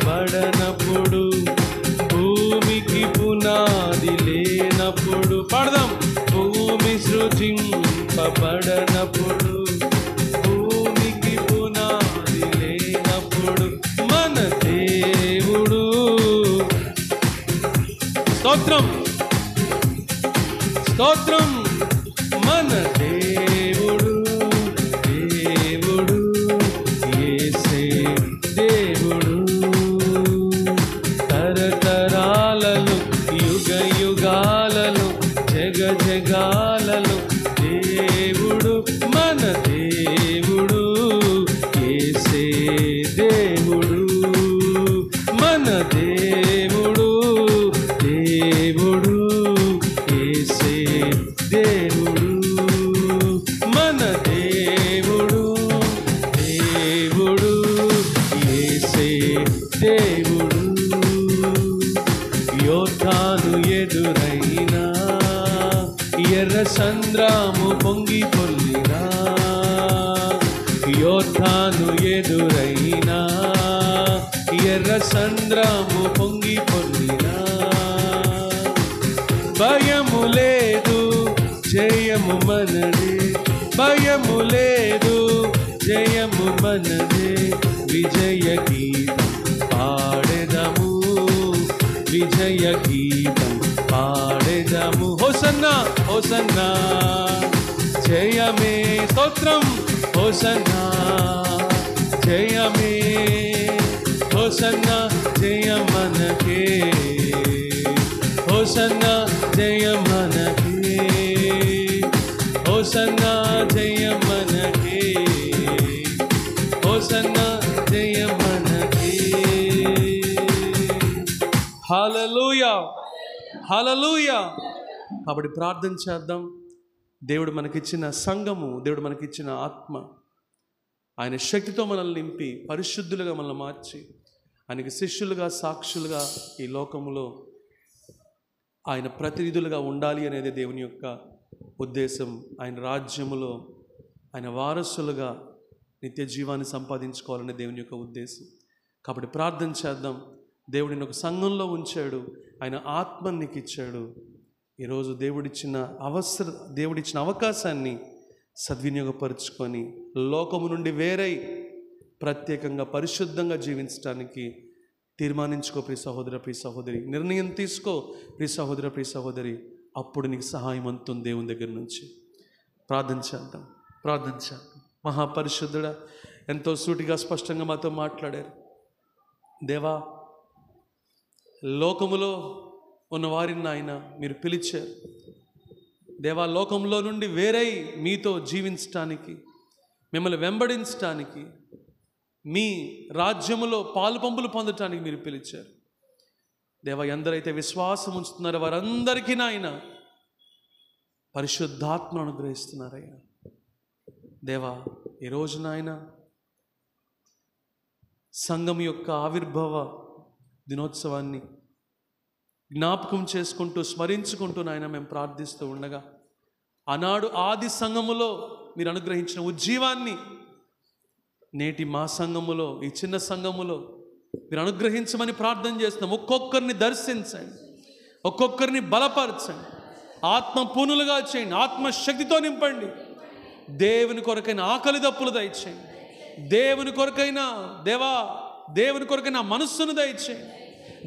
భూమికి పునాది లేనప్పుడు, పాడదాం, భూమి సృజింపబడనప్పుడు, భూమికి పునాది లేనప్పుడు మన దేవుడు. స్తోత్రం స్తోత్రం, మన దేవుడు దేవుడు యేసే దేవుడు. తరతరాలలో యోర్దాను ఎదురైనా, ఎర్ర సంద్రము పొంగి పొల్లినా, యోర్దాను ఎదురైనా, ఎర్ర సంద్రము పొంగి పొల్లినా, భయము లేదు జయము మనదే, భయము లేదు జయము మనదే, విజయ గీతం పాడెదము, విజయ గీతం పాడెదము. హోసన్నా హోసన్నా జయమే, స్తోత్రం హోసన్నా జయమే, హోసన్నా జయ మనకే, హోసన్నా జయ మనకే, హోసన్నా జయ మనకే, హోసన్నా జయ మనకే. హల్లెలూయా హల్లెలూయా. కాబట్టి ప్రార్థన చేద్దాం. దేవుడు మనకిచ్చిన సంఘము, దేవుడు మనకిచ్చిన ఆత్మ, ఆయన శక్తితో మనల్ని నింపి పరిశుద్ధులుగా మనల్ని మార్చి ఆయనకి శిష్యులుగా సాక్షులుగా ఈ లోకములో ఆయన ప్రతినిధులుగా ఉండాలి అనేది దేవుని యొక్క ఉద్దేశం. ఆయన రాజ్యములో ఆయన వారసులుగా నిత్య జీవాన్ని సంపాదించుకోవాలనే దేవుని యొక్క ఉద్దేశం. కాబట్టి ప్రార్థన చేద్దాం. దేవుడిని ఒక సంఘంలో ఉంచాడు, ఆయన ఆత్మని నీకు ఇచ్చాడు. ఈరోజు దేవుడిచ్చిన అవకాశాన్ని సద్వినియోగపరుచుకొని లోకము నుండి వేరై ప్రత్యేకంగా పరిశుద్ధంగా జీవించడానికి తీర్మానించుకో ప్రియ సహోదర, ప్రియ సహోదరి. నిర్ణయం తీసుకో ప్రియ సహోదర, ప్రియ సహోదరి. అప్పుడు నీకు సహాయం అందుతుంది దేవుని దగ్గర నుంచి. ప్రార్థన చేద్దాం, ప్రార్థన చేద్దాం. మహాపరిశుద్ధుడా, ఎంతో సూటిగా స్పష్టంగా మాతో మాట్లాడారు. దేవా, లోకములో ఉన్న వారిని ఆయన మీరు పిలిచారు. దేవా, లోకంలో నుండి వేరై మీతో జీవించటానికి, మిమ్మల్ని వెంబడించటానికి, మీ రాజ్యములో పాలుపంపులు పొందటానికి మీరు పిలిచారు. దేవా, ఎందరైతే విశ్వాసం ఉంచుతున్నారో వారందరికీ నాయన పరిశుద్ధాత్మ అనుగ్రహిస్తున్నారయ్యా. దేవా, ఈరోజు నాయన సంఘం యొక్క ఆవిర్భావ దినోత్సవాన్ని జ్ఞాపకం చేసుకుంటూ స్మరించుకుంటూ నాయన మేము ప్రార్థిస్తూ ఉండగా, ఆనాడు ఆది సంఘములో మీరు అనుగ్రహించిన ఉజ్జీవాన్ని నేటి మా సంఘములో, ఈ చిన్న సంఘములో మీరు అనుగ్రహించమని ప్రార్థన చేస్తున్నాం. ఒక్కొక్కరిని దర్శించండి, ఒక్కొక్కరిని బలపరచండి, ఆత్మ పూనులుగా చేయండి, ఆత్మశక్తితో నింపండి. దేవుని కొరకైన ఆకలి దప్పులు దయచేయండి, దేవుని కొరకైన దేవా, దేవుని కొరకైన మనస్సును దయచేయండి,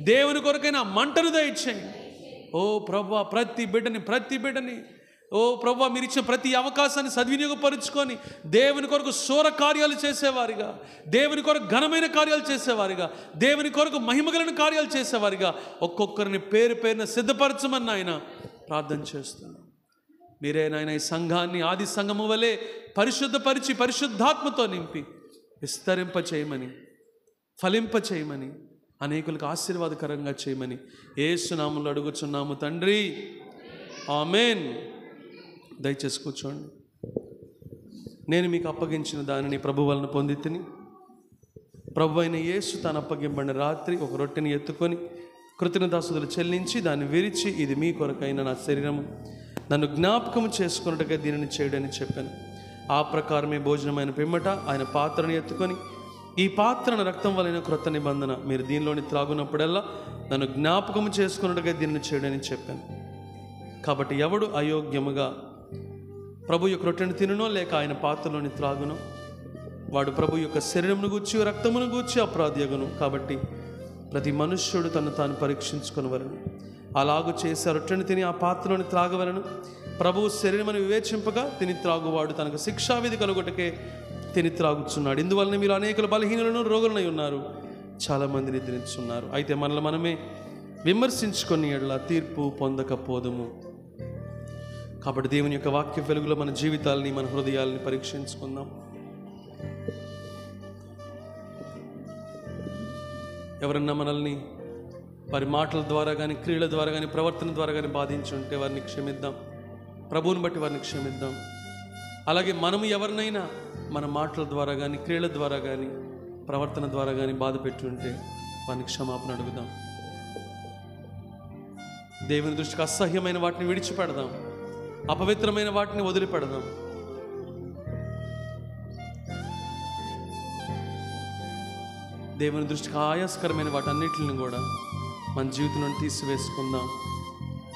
దేవుని కొరకైన మంటను దయచేయండి. ఓ ప్రభువా, ప్రతి బిడ్డని ఓ ప్రభువా, మీరు ఇచ్చిన ప్రతి అవకాశాన్ని సద్వినియోగపరుచుకొని దేవుని కొరకు శూర కార్యాలు చేసేవారిగా, దేవుని కొరకు ఘనమైన కార్యాలు చేసేవారిగా, దేవుని కొరకు మహిమగలిగిన కార్యాలు చేసేవారిగా ఒక్కొక్కరిని పేరు పేరున సిద్ధపరచమని ఆయన ప్రార్థన చేస్తున్నాం. మీరే నాయన ఈ సంఘాన్ని ఆది సంఘము వలె పరిశుద్ధపరిచి పరిశుద్ధాత్మతో నింపి విస్తరింప చేయమని, ఫలింప చేయమని, అనేకులకు ఆశీర్వాదకరంగా చేయమని యేసు నామములో అడుగుచున్నాము తండ్రి, ఆమేన్. దయచేసి కూర్చోండి. నేను మీకు అప్పగించిన దానిని ప్రభు వలన పొంది తిని, ప్రభు అయిన యేసు తాను అప్పగింపబడిన రాత్రి ఒక రొట్టెని ఎత్తుకొని కృతజ్ఞతాస్తుతులు చెల్లించి దాన్ని విరిచి, ఇది మీ కొరకైన నా శరీరము, నన్ను జ్ఞాపకం చేసుకున్నట్టుగా దీనిని చేయడని చెప్పాను. ఆ ప్రకారమే భోజనమైన పిమ్మట ఆయన పాత్రను ఎత్తుకొని, ఈ పాత్రను రక్తం వలన క్రొత్త నిబంధన, మీరు దీనిలోని త్రాగునప్పుడల్లా నన్ను జ్ఞాపకం చేసుకున్నట్టుగా దీనిని చేయడని చెప్పాను. కాబట్టి ఎవడు అయోగ్యముగా ప్రభు యొక్క రొట్టెను తినునో లేక ఆయన పాత్రలోని త్రాగునో వాడు ప్రభు యొక్క శరీరమును గూర్చి రక్తమును గూర్చి అపరాధియగును. కాబట్టి ప్రతి మనుష్యుడు తను తాను పరీక్షించుకొనవలెను. అలాగు చేసి రొట్టెను తిని ఆ పాత్రలోని త్రాగవలను. ప్రభువు శరీరమని వివేచింపగా తిని త్రాగువాడు తనకు శిక్షావిధి కలుగుటకే తిని త్రాగుచున్నాడు. ఇందువలన మీరు అనేకులు బలహీనులను రోగులనై ఉన్నారు, చాలామంది నిద్రించున్నారు. అయితే మనల్ని మనమే విమర్శించుకొని ఎడల తీర్పు పొందకపోదుము. కాబట్టి దేవుని యొక్క వాక్య వెలుగులో మన జీవితాలని, మన హృదయాలని పరీక్షించుకుందాం. ఎవరన్నా మనల్ని వారి మాటల ద్వారా కానీ, క్రియల ద్వారా కానీ, ప్రవర్తన ద్వారా కానీ బాధించుంటే వారిని క్షమిద్దాం. ప్రభువుని బట్టి వారిని క్షమిద్దాం. అలాగే మనము ఎవరినైనా మన మాటల ద్వారా కానీ, క్రియల ద్వారా కానీ, ప్రవర్తన ద్వారా కానీ బాధ పెట్టి ఉంటే వారిని క్షమాపణ అడుగుదాం. దేవుని దృష్టికి అసహ్యమైన వాటిని విడిచిపెడదాం, అపవిత్రమైన వాటిని వదిలిపెడదాం. దేవుని దృష్టికి ఆయాస్కరమైన వాటన్నిటిని కూడా మన జీవితంలో తీసివేసుకుందాం.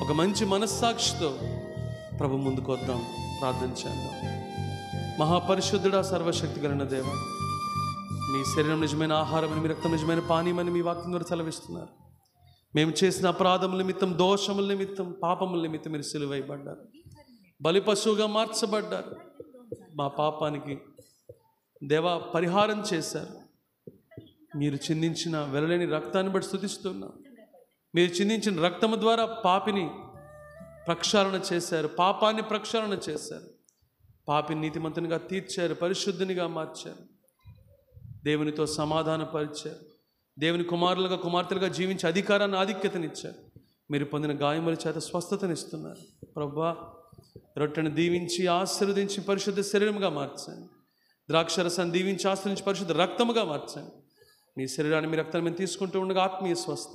ఒక మంచి మనస్సాక్షితో ప్రభు ముందుకు వద్దాం, ప్రార్థన చేద్దాం. మహాపరిశుద్ధుడా, సర్వశక్తి కలిగిన దేవ, మీ శరీరం నిజమైన ఆహారమని, మీ రక్తం నిజమైన పానీయమని మీ వాక్యం ద్వారా సెలవిస్తున్నారు. మేము చేసిన అపరాధముల నిమిత్తం, దోషముల నిమిత్తం, పాపముల నిమిత్తం మీరు సిలువైబడ్డారు, బలి పశువుగా మార్చబడ్డారు. మా పాపానికి దేవా పరిహారం చేశారు. మీరు చిందించిన వెలలేని రక్తాన్ని బట్టి స్తుతిస్తున్నాం. మీరు చిందించిన రక్తము ద్వారా పాపిని ప్రక్షాళన చేశారు, పాపాన్ని ప్రక్షాళన చేశారు. పాపిని నీతిమంతునిగా తీర్చారు, పరిశుద్ధునిగా మార్చారు, దేవునితో సమాధానపరిచారు, దేవుని కుమారులుగా కుమార్తెలుగా జీవించే అధికారాన్ని, ఆధిక్యతనిచ్చారు. మీరు పొందిన గాయముల చేత స్వస్థతనిస్తున్నారు. ప్రభువా, రొట్టెను దీవించి ఆశీర్వదించి పరిశుద్ధ శరీరముగా మార్చండి. ద్రాక్షరసాన్ని దీవించి ఆశీర్వదించి పరిశుద్ధ రక్తముగా మార్చండి. మీ శరీరాన్ని, మీ రక్తాన్ని మేము తీసుకుంటూ ఉండగా ఆత్మీయ స్వస్థ,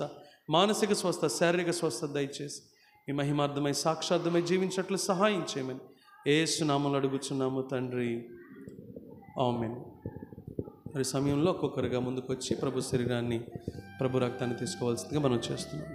మానసిక స్వస్థ, శారీరక స్వస్థ దయచేసి మీ మహిమార్థమై సాక్షార్థమై జీవించినట్లు సహాయం చేయమని యేసు నామములో అడుగుచున్నాము తండ్రి, ఆమేన్. మరి సమయంలో ఒక్కొక్కరుగా ముందుకు వచ్చి ప్రభు శరీరాన్ని, ప్రభు రక్తాన్ని తీసుకోవాల్సిందిగా మనం చేస్తున్నాం.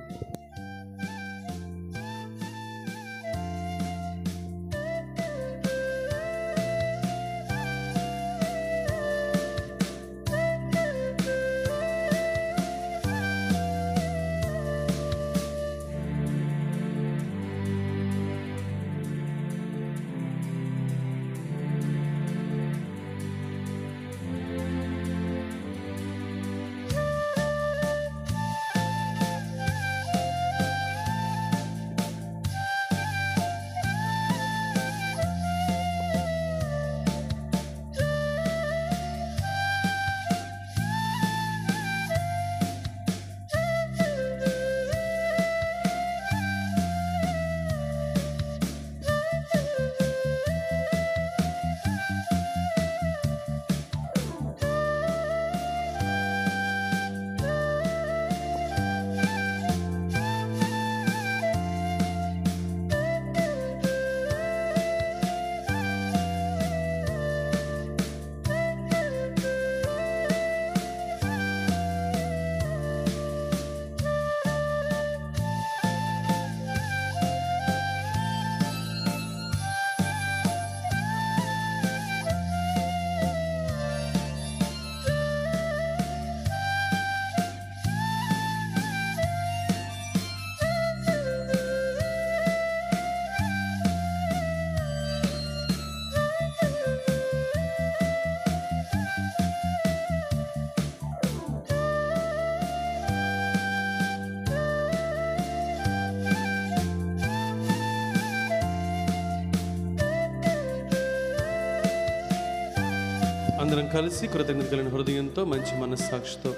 అందరం కలిసి కృతజ్ఞత కలిగిన హృదయంతో, మంచి మనస్సాక్షితో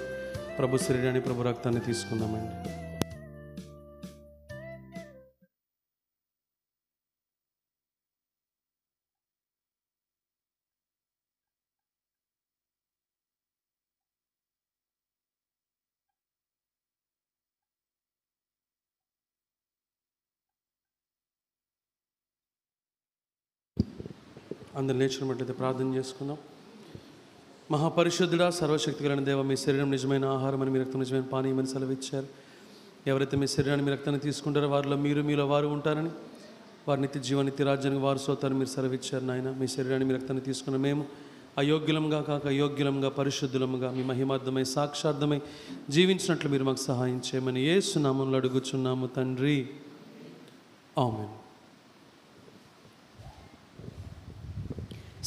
ప్రభు శరీరాన్ని, ప్రభు రక్తాన్ని తీసుకుందామండి. అందరు నేర్చుకున్నట్లయితే ప్రార్థన చేసుకుందాం. మహాపరిశుద్ధుడా, సర్వశక్తి కలిగిన దేవ, మీ శరీరం నిజమైన ఆహారం అని, మీ రక్తం నిజమైన పానీయమని సెలవిచ్చారు. ఎవరైతే మీ శరీరాన్ని, మీ రక్తాన్ని తీసుకుంటారో వారిలో మీరు, మీలో వారు ఉంటారని, వారి నిత్య జీవ, నిత్య రాజ్యానికి వారు సోతారని మీరు సెలవిచ్చారు. నాయన, మీ శరీరాన్ని, మీ రక్తాన్ని తీసుకున్న మేము అయోగ్యులంగా కాక యోగ్యులంగా, పరిశుద్ధులముగా, మీ మహిమార్థమై సాక్షార్థమై జీవించినట్లు మీరు మాకు సహాయం చేయమని యేసు నామములో అడుగుచున్నాము తండ్రి, ఆమేన్.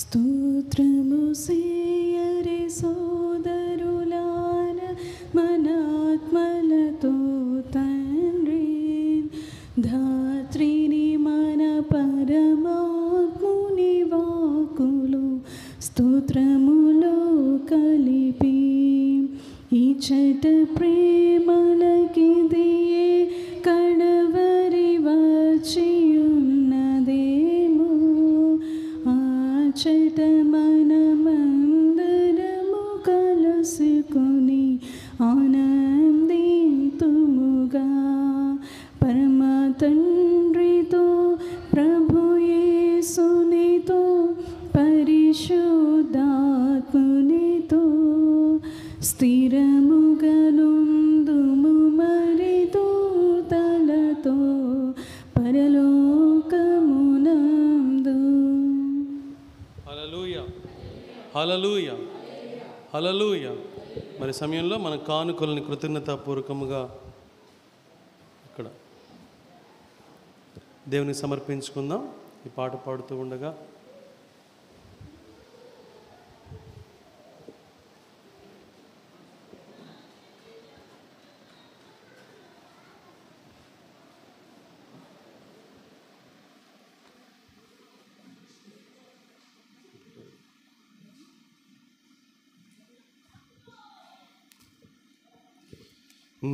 స్తోత్రము సేయరే సోదరులార మనాత్మలతో తండ్రి, ధాత్రిని మన పరమాత్ముని వాకులు స్తోత్రములో కలిపి ఇచ్చట ప్రేమలకిదియే కడవరి వచ్చియున్నదేమో, ఆచట మనమందరము కలుసుకొని ఆనందింతుముగా. పరమాత్మ తండ్రితో ప్రభు యేసునితో పరిశుద్ధాత్మునితో స్థిరముగనుందుము మరి దూతలతో పరలోకమునందు. హల్లెలూయా, హల్లెలూయా, హల్లెలూయా. మరి సమయంలో మన కానుకల్ని కృతజ్ఞతాపూర్వకముగా ఇక్కడ దేవునికి సమర్పించుకుందాం. ఈ పాట పాడుతూ ఉండగా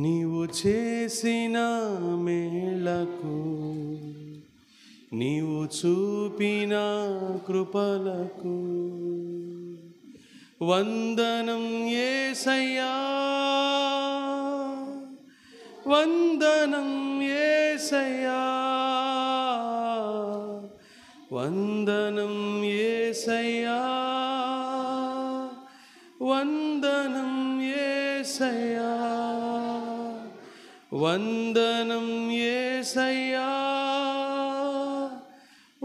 నీవు చేసిన మేలకు, నీవు చూపిన కృపలకు వందనం యేసయ్యా, వందనం యేసయ్యా, వందనం యేసయ్యా, వందనం యేసయ్యా, వందనం యేసయ్యా,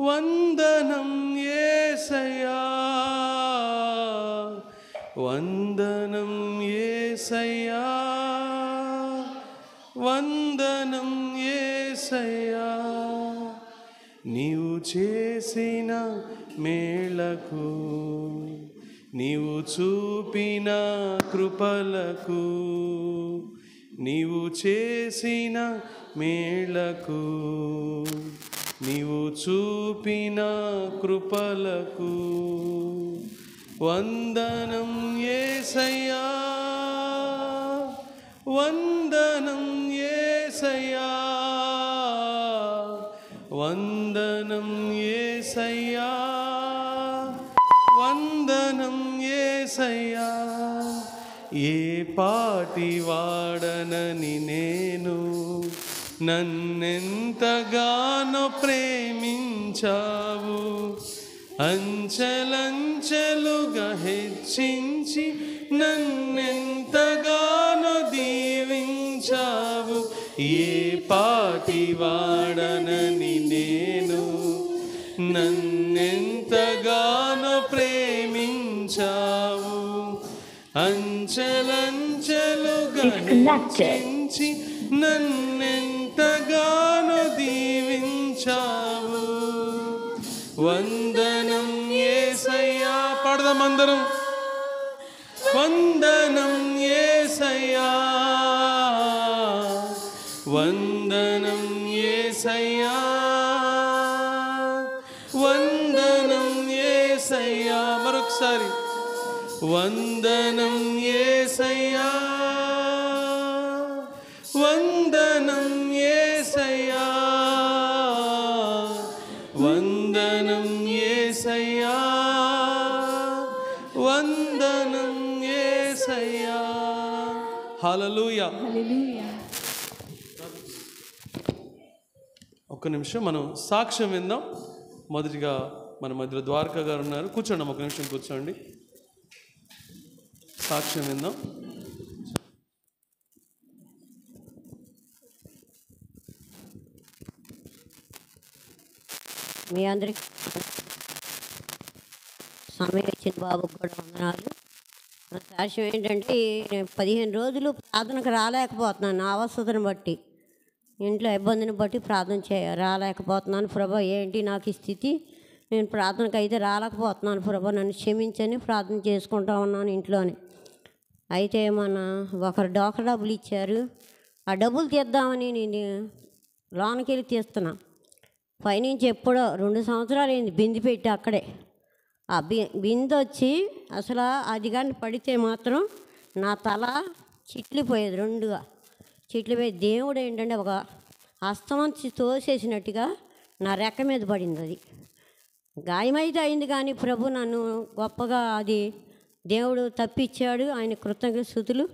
వందనం యేసయ్యా, వందనం యేసయ్యా, వందనం యేసయ్యా. నీవు చేసిన మేలకు, నీవు చూపిన కృపలకు, నీవు చేసిన మేలకు, నీవు చూపిన కృపలకు వందనం యేసయ్యా, వందనం యేసయ్యా, వందనం యేసయ్యా, వందనం యేసయ్యా. ఏ పాటి వాడనని నేను, నన్నెంతగానో ప్రేమించావు, అంచెలంచెలుగా హెచ్చించి నన్నెంతగానో దీవించావు. ఏ పాటి వాడనని నేను, నన్నెంతగానో ప్రేమించావు, అంచెలంచెలుగా హెచ్చించి నన్నెంతగానో దీవించావు. వందనం యేసయ్యా, పాడదాం అందరం. వందనం యేసయ్యా, వందనం యేసయ్యా, వందనం యేసయ్యా. మరొకసారి వందనం యేసయ్యా, వందనం యేసయ్యా, వందనం యేసయ్యా, వందనం యేసయ్యా. హల్లెలూయా. ఒక్క నిమిషం మనం సాక్ష్యం విందాం. మొదటిగా మన మధ్యలో ద్వారకా గారు ఉన్నారు, కూర్చోండి. ఒక నిమిషం కూర్చోండి, సాక్ష్యం విందాం. మీ అందరికీ సమయం ఇచ్చిన బాబుకి కూడా వందనాలు. నా సాక్ష్యం ఏంటంటే, నేను 15 రోజులు ప్రార్థనకు రాలేకపోతున్నాను. నా అవసరతను బట్టి, ఇంట్లో ఇబ్బందిని బట్టి రాలేకపోతున్నాను. ప్రభా, ఏంటి నాకు ఈ స్థితి? నేను ప్రార్థనకు అయితే రాలేకపోతున్నాను ప్రభా, నన్ను క్షమించని ప్రార్థన చేసుకుంటా ఉన్నాను ఇంట్లోనే. అయితే ఒకరు డోకా డబ్బులు ఇచ్చారు. ఆ డబ్బులు తీద్దామని నేను లోనికి వెళ్ళి తీస్తున్నా. పైనుంచి ఎప్పుడో 2 సంవత్సరాలు అయింది బింది పెట్టి అక్కడే. ఆ బింది వచ్చి అసలు అది కానీ పడితే మాత్రం నా తల చిట్లిపోయేది, 2గా చిట్లిపోయి. దేవుడు ఏంటంటే ఒక హస్తమంచి తోసేసినట్టుగా నా రెక్క మీద పడింది. అది గాయమైతే అయింది, కానీ ప్రభు నన్ను గొప్పగా అది దేవుడు తప్పించాడు. ఆయన కృతజ్ఞ స్తుతులు.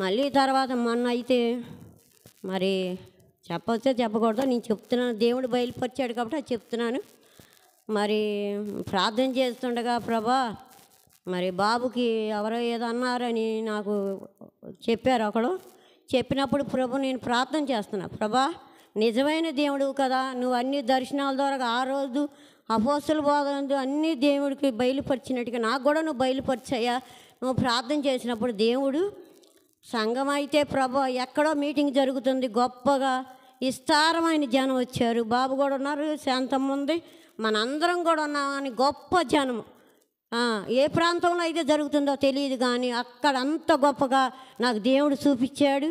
మళ్ళీ తర్వాత మొన్న అయితే మరి చెప్పవచ్చో చెప్పకూడదో నేను చెప్తున్నాను. దేవుడు బయలుపరిచాడు కాబట్టి అది చెప్తున్నాను. మరి ప్రార్థన చేస్తుండగా ప్రభా మరి బాబుకి ఎవరో ఏదో అన్నారని నాకు చెప్పారు ఒకడు. చెప్పినప్పుడు ప్రభు నేను ప్రార్థన చేస్తున్నా, ప్రభా నిజమైన దేవుడు కదా, నువ్వు అన్ని దర్శనాల ద్వారా ఆ రోజు అపోస్తుల బోధనందు అన్ని దేవుడికి బయలుపరిచినట్టుగా నాకు కూడా నువ్వు బయలుపరిచాయా. నువ్వు ప్రార్థన చేసినప్పుడు దేవుడు సంఘం అయితే ప్రభా ఎక్కడో మీటింగ్ జరుగుతుంది, గొప్పగా విస్తారమైన జనం వచ్చారు. బాబు కూడా ఉన్నారు, శాంతమ్మ ఉంది, మనందరం కూడా ఉన్నామని గొప్ప జనం. ఏ ప్రాంతంలో అయితే జరుగుతుందో తెలియదు కానీ అక్కడ అంత గొప్పగా నాకు దేవుడు చూపించాడు.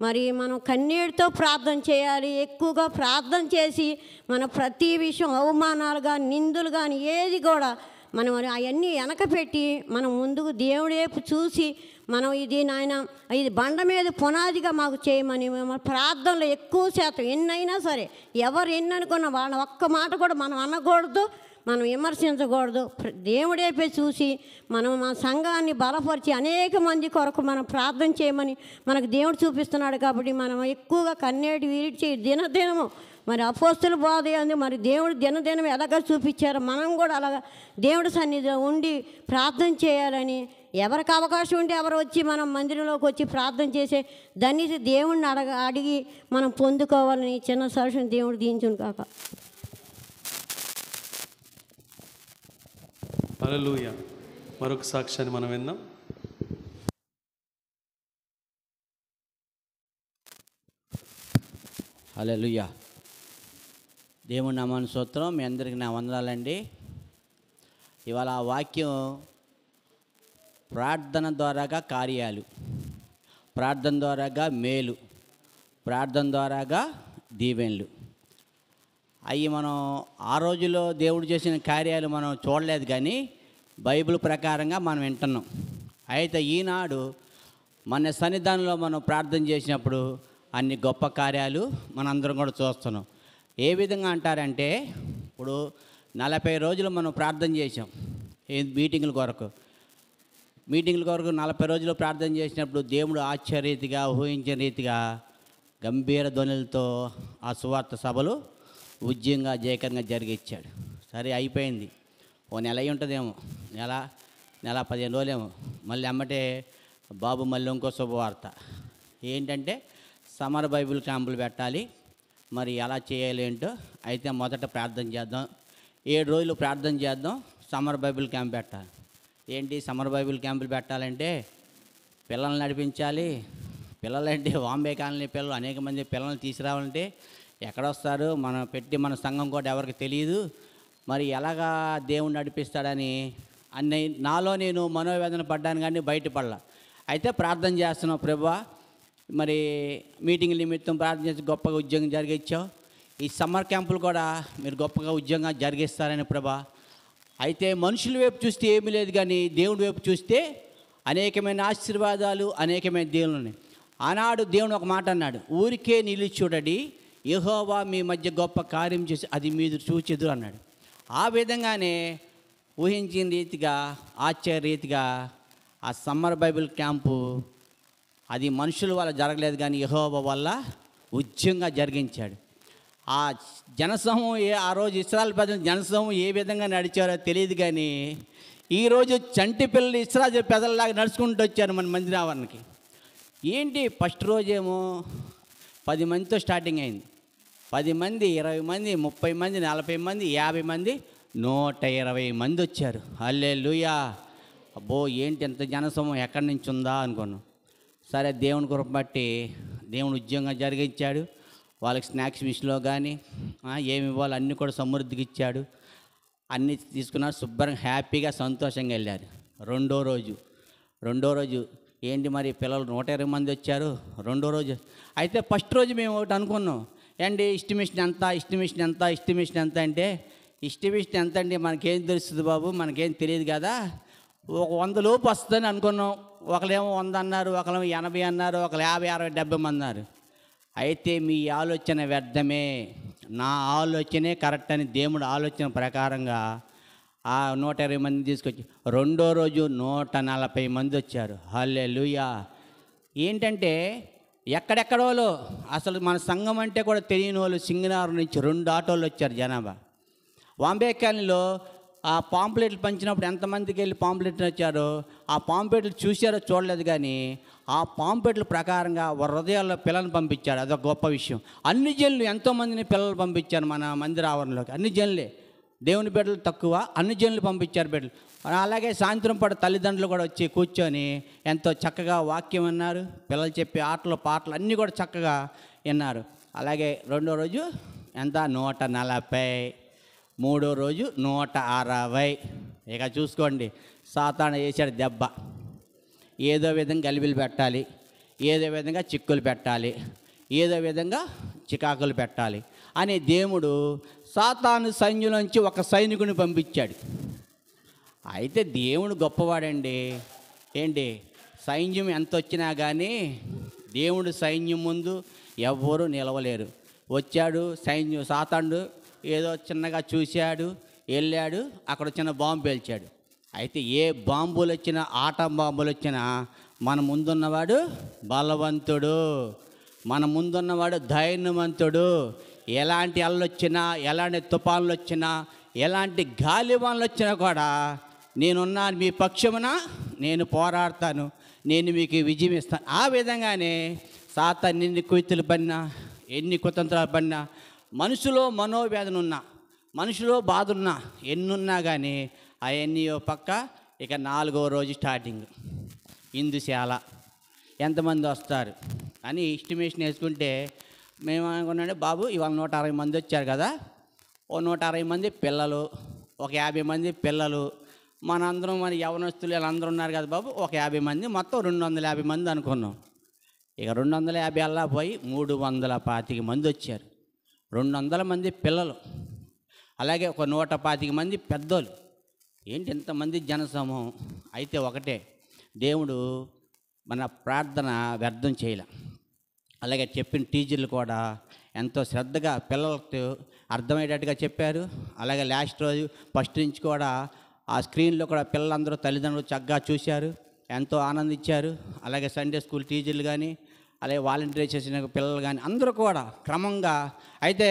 మరి మనం కన్నీటితో ప్రార్థన చేయాలి. ఎక్కువగా ప్రార్థన చేసి మన ప్రతి విషయం అవమానాలు కానీ నిందులు కానీ ఏది కూడా మనం అవన్నీ వెనక పెట్టి మనం ముందుకు దేవుడి వైపు చూసి మనం ఇది నాయన ఇది బండ మీద పునాదిగా మాకు చేయమని మన ప్రార్థనలో ఎక్కువ శాతం ఎన్నైనా సరే ఎవరు ఎన్ని అనుకున్నా వాళ్ళ ఒక్క మాట కూడా మనం అనకూడదు, మనం విమర్శించకూడదు. దేవుడైపోయి చూసి మనం మన సంఘాన్ని బలపరిచి అనేక మంది కొరకు మనం ప్రార్థన చేయమని మనకు దేవుడు చూపిస్తున్నాడు. కాబట్టి మనం ఎక్కువగా కన్నీటి విడిచి దినదినము మరి అపోస్తుల బోధ ఉంది, మరి దేవుడు దినదినం ఎలాగ చూపించారో మనం కూడా అలాగా దేవుడి సన్నిధిలో ఉండి ప్రార్థన చేయాలని, ఎవరికి అవకాశం ఉంటే ఎవరు వచ్చి మనం మందిరంలోకి వచ్చి ప్రార్థన చేసే దాన్ని దేవుడిని అడిగి మనం పొందుకోవాలని చిన్న సాక్ష్యం దేవుడు దీంచును కాక. హల్లెలూయా. మరొక సాక్ష్యాన్ని మనం విందాం. హల్లెలూయా. దేవుని నామానికి స్తోత్రం. మీ అందరికీ నా వందనాలండి. ఇవాళ ఆ వాక్యం ప్రార్థన ద్వారాగా కార్యాలు, ప్రార్థన ద్వారాగా మేలు, ప్రార్థన ద్వారాగా దీవెనలు. అవి మనం ఆ రోజులో దేవుడు చేసిన కార్యాలు మనం చూడలేదు కానీ బైబిల్ ప్రకారంగా మనం వింటున్నాం. అయితే ఈనాడు మన సన్నిధానంలో మనం ప్రార్థన చేసినప్పుడు అన్ని గొప్ప కార్యాలు మనందరం కూడా చూస్తున్నాం. ఏ విధంగా అంటారంటే, ఇప్పుడు 40 రోజులు మనం ప్రార్థన చేసాం మీటింగుల కొరకు 40 రోజులు ప్రార్థన చేసినప్పుడు దేవుడు ఆశ్చర్యరీతిగా ఊహించిన రీతిగా గంభీర ధ్వనులతో ఆ సువార్త సభలు ఉద్యమంగా జయకరంగా జరిగించాడు. సరే అయిపోయింది, ఓ నెల అయి ఉంటుందేమో, నెల 15 రోజులేమో. మళ్ళీ అమ్మటే బాబు మళ్ళీ ఇంకో శుభవార్త ఏంటంటే సమ్మర్ బైబిల్ క్యాంపులు పెట్టాలి, మరి ఎలా చేయాలి ఏంటో. అయితే మొదట ప్రార్థన చేద్దాం, 7 రోజులు ప్రార్థన చేద్దాం, సమ్మర్ బైబిల్ క్యాంప్ పెట్టాలి. ఏంటి సమ్మర్ బైబిల్ క్యాంపులు పెట్టాలంటే పిల్లల్ని నడిపించాలి. పిల్లలంటే వాంబే కాలనీ పిల్లలు అనేక మంది పిల్లల్ని తీసుకురావాలంటే ఎక్కడొస్తారు, మన సంఘం కూడా ఎవరికి తెలియదు. మరి ఎలాగా దేవుణ్ణి నడిపిస్తాడని నాలో నేను మనోవేదన పడ్డాను కానీ బయటపడలా. అయితే ప్రార్థన చేస్తున్నావు ప్రభువా, మరి మీటింగ్ నిమిత్తం ప్రార్థన చేసి గొప్పగా ఉద్యోగం జరిగించావు. ఈ సమ్మర్ క్యాంపులు కూడా మీరు గొప్పగా ఉద్యోగంగా జరిగిస్తారని ప్రభా. అయితే మనుషుల వైపు చూస్తే ఏమీ లేదు కానీ దేవుడి వైపు చూస్తే అనేకమైన ఆశీర్వాదాలు, అనేకమైన దేవుని. ఆనాడు దేవుని ఒక మాట అన్నాడు, ఊరికే నిలిచి చూడండి, యెహోవా మీ మధ్య గొప్ప కార్యం చేసి అది మీరు చూచెదురు అన్నాడు. ఆ విధంగానే ఊహించిన రీతిగా ఆశ్చర్య రీతిగా ఆ సమ్మర్ బైబిల్ క్యాంపు అది మనుషుల వల్ల జరగలేదు కానీ యెహోవా వల్ల ఉద్యమంగా జరిగించాడు. ఆ జనసమూహం ఆ రోజు ఇశ్రాయేలు ప్రజలు జనసమూహం ఏ విధంగా నడిచారో తెలియదు కానీ ఈరోజు చంటి పిల్లలు ఇశ్రాయేలు ప్రజల్లాగా నడుచుకుంటూ వచ్చారు మన మందిర ఆవరణకి. ఏంటి ఫస్ట్ రోజేమో 10 మందితో స్టార్టింగ్ అయింది. 10 మంది, 20 మంది, 30 మంది, 40 మంది, 50 మంది, 120 మంది వచ్చారు. హల్లెలూయా. అబ్బో ఏంటి ఎంత జనసమూహం ఎక్కడి నుంచి ఉందా అనుకున్నాం. సరే దేవుని కృప బట్టి దేవుని ఉద్యోగంగా జరిగించాడు. వాళ్ళకి స్నాక్స్ విషయంలో కానీ ఏమి ఇవ్వాలి అన్నీ కూడా సమృద్ధికి ఇచ్చాడు. అన్నీ తీసుకున్నారు, శుభ్రంగా హ్యాపీగా సంతోషంగా వెళ్ళారు. రెండో రోజు ఏంటి మరి పిల్లలు 120 మంది వచ్చారు రెండో రోజు. అయితే ఫస్ట్ రోజు మేము ఒకటి అనుకున్నాం, ఏంటి ఎస్టిమేషన్ ఎంత అంటే ఎస్టిమేషన్ ఎంత అండి మనకేం తెలుస్తుంది బాబు, మనకేం తెలియదు కదా, ఒక 100 లోపు వస్తుందని అనుకున్నాం. ఒకళ్ళేమో 100 అన్నారు, ఒకళ్ళేమో 80 అన్నారు, ఒకళ్ళు 50, 60, 70 మంది అన్నారు. అయితే మీ ఆలోచన వ్యర్థమే, నా ఆలోచనే కరెక్ట్ అని దేవుడు ఆలోచన ప్రకారంగా ఆ 120 మంది తీసుకొచ్చి రెండో రోజు 140 మంది వచ్చారు. హల్లెలూయా. ఏంటంటే ఎక్కడెక్కడోలో అసలు మన సంఘం అంటే కూడా తెలియని వాళ్ళు సింగనారం నుంచి 2 ఆటోలు వచ్చారు జనాభా. వాంబే కాలనీలో ఆ పాంప్లెట్లు పంచినప్పుడు ఎంతమందికి వెళ్ళి పాంప్లెట్లు వచ్చారో ఆ పాంప్లెట్లు చూశారో చూడలేదు, కానీ ఆ పాంప్లెట్ల ప్రకారంగా హృదయాల్లో పిల్లల్ని పంపించాడు. అదొక గొప్ప విషయం. అన్ని జనులు ఎంతోమందిని పిల్లలు పంపించారు మన మందిర ఆవరణలోకి. అన్ని జనులే, దేవుని బిడ్డలు తక్కువ, అన్ని జనులు పంపించారు బిడ్డలు. అలాగే సాయంత్రం పాటు తల్లిదండ్రులు కూడా వచ్చి కూర్చొని ఎంతో చక్కగా వాక్యం విన్నారు. పిల్లలు చెప్పే ఆటలు పాటలు అన్నీ కూడా చక్కగా విన్నారు. అలాగే 2వ రోజు ఎంత 140, 3వ రోజు 160. ఇక చూసుకోండి, సాతాను వేసాడు దెబ్బ. ఏదో విధంగా గలిబిలు పెట్టాలి, ఏదో విధంగా చిక్కులు పెట్టాలి, ఏదో విధంగా చికాకులు పెట్టాలి అని దేవుడు సాతాను సైన్యంలోంచి ఒక సైనికుని పంపించాడు. అయితే దేవుడు గొప్పవాడండి. ఏంటి, సైన్యం ఎంత వచ్చినా కానీ దేవుడు సైన్యం ముందు ఎవ్వరూ నిలవలేరు. వచ్చాడు సాతానుడు, ఏదో చిన్నగా చూశాడు, వెళ్ళాడు, అక్కడ చిన్న బాంబు పేల్చాడు. అయితే ఏ బాంబులు వచ్చినా, ఆటం బాంబులు వచ్చినా మన ముందున్నవాడు బలవంతుడు, మన ముందున్నవాడు ధైర్యవంతుడు. ఎలాంటి అల్లొచ్చినా, ఎలాంటి తుఫాన్లు వచ్చినా, ఎలాంటి గాలివాన్లు వచ్చినా కూడా నేనున్నాను, మీ పక్షమున నేను పోరాడతాను, నేను మీకు విజయం ఇస్తాను. ఆ విధంగానే సాతాను ఎన్ని కుయుక్తులు పడినా, ఎన్ని కుతంత్రాలు పడినా, మనుషులో మనోవేదన ఉన్నా, మనుషులో బాధ ఉన్నా, ఎన్నున్నా కానీ అవన్నీ పక్క. ఇక 4వ రోజు స్టార్టింగ్ ఇందుశాల ఎంతమంది వస్తారు అని ఎస్టిమేషన్ వేసుకుంటే మేము అనుకున్నాడు, బాబు ఇవాళ 160 మంది వచ్చారు కదా, ఓ 160 మంది పిల్లలు, ఒక 50 మంది పిల్లలు, మనందరం మన యవనస్తులు వీళ్ళందరూ ఉన్నారు కదా బాబు, ఒక 50 మంది, మొత్తం 250 మంది అనుకున్నాం. ఇక 250 అలా పోయి 325 మంది వచ్చారు. 200 మంది పిల్లలు, అలాగే ఒక 125 మంది పెద్దోళ్ళు. ఏంటి ఇంతమంది జనసమూహం? అయితే ఒకటే, దేవుడు మన ప్రార్థన వ్యర్థం చేయలే. అలాగే చెప్పిన టీచర్లు కూడా ఎంతో శ్రద్ధగా పిల్లలతో అర్థమయ్యేటట్టుగా చెప్పారు. అలాగే లాస్ట్ రోజు ఫస్ట్ నుంచి కూడా ఆ స్క్రీన్లో కూడా పిల్లలందరూ తల్లిదండ్రులు చక్కగా చూశారు, ఎంతో ఆనందించారు. అలాగే సండే స్కూల్ టీచర్లు కానీ, అలాగే వాలంటీర్ చేసిన పిల్లలు కానీ అందరూ కూడా క్రమంగా. అయితే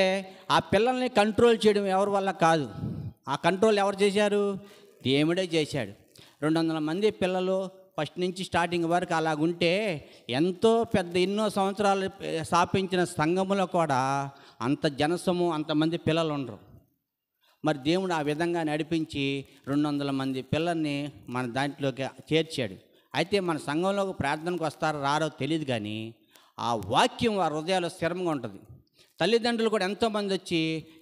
ఆ పిల్లల్ని కంట్రోల్ చేయడం ఎవరి వల్ల కాదు, ఆ కంట్రోల్ ఎవరు చేశారు? దేవుడే చేశాడు. 200 మంది పిల్లలు ఫస్ట్ నుంచి స్టార్టింగ్ వరకు అలాగుంటే, ఎంతో పెద్ద ఎన్నో సంవత్సరాలు స్థాపించిన సంఘములో కూడా అంత జనసము, అంతమంది పిల్లలు ఉండరు. మరి దేవుడు ఆ విధంగా నడిపించి 200 మంది పిల్లల్ని మన దాంట్లోకి చేర్చాడు. అయితే మన సంఘంలోకి ప్రార్థనకు వస్తారో రారో తెలియదు, కానీ ఆ వాక్యం ఆ హృదయాల్లో స్థిరంగా ఉంటుంది. తల్లిదండ్రులు కూడా ఎంతోమంది వచ్చి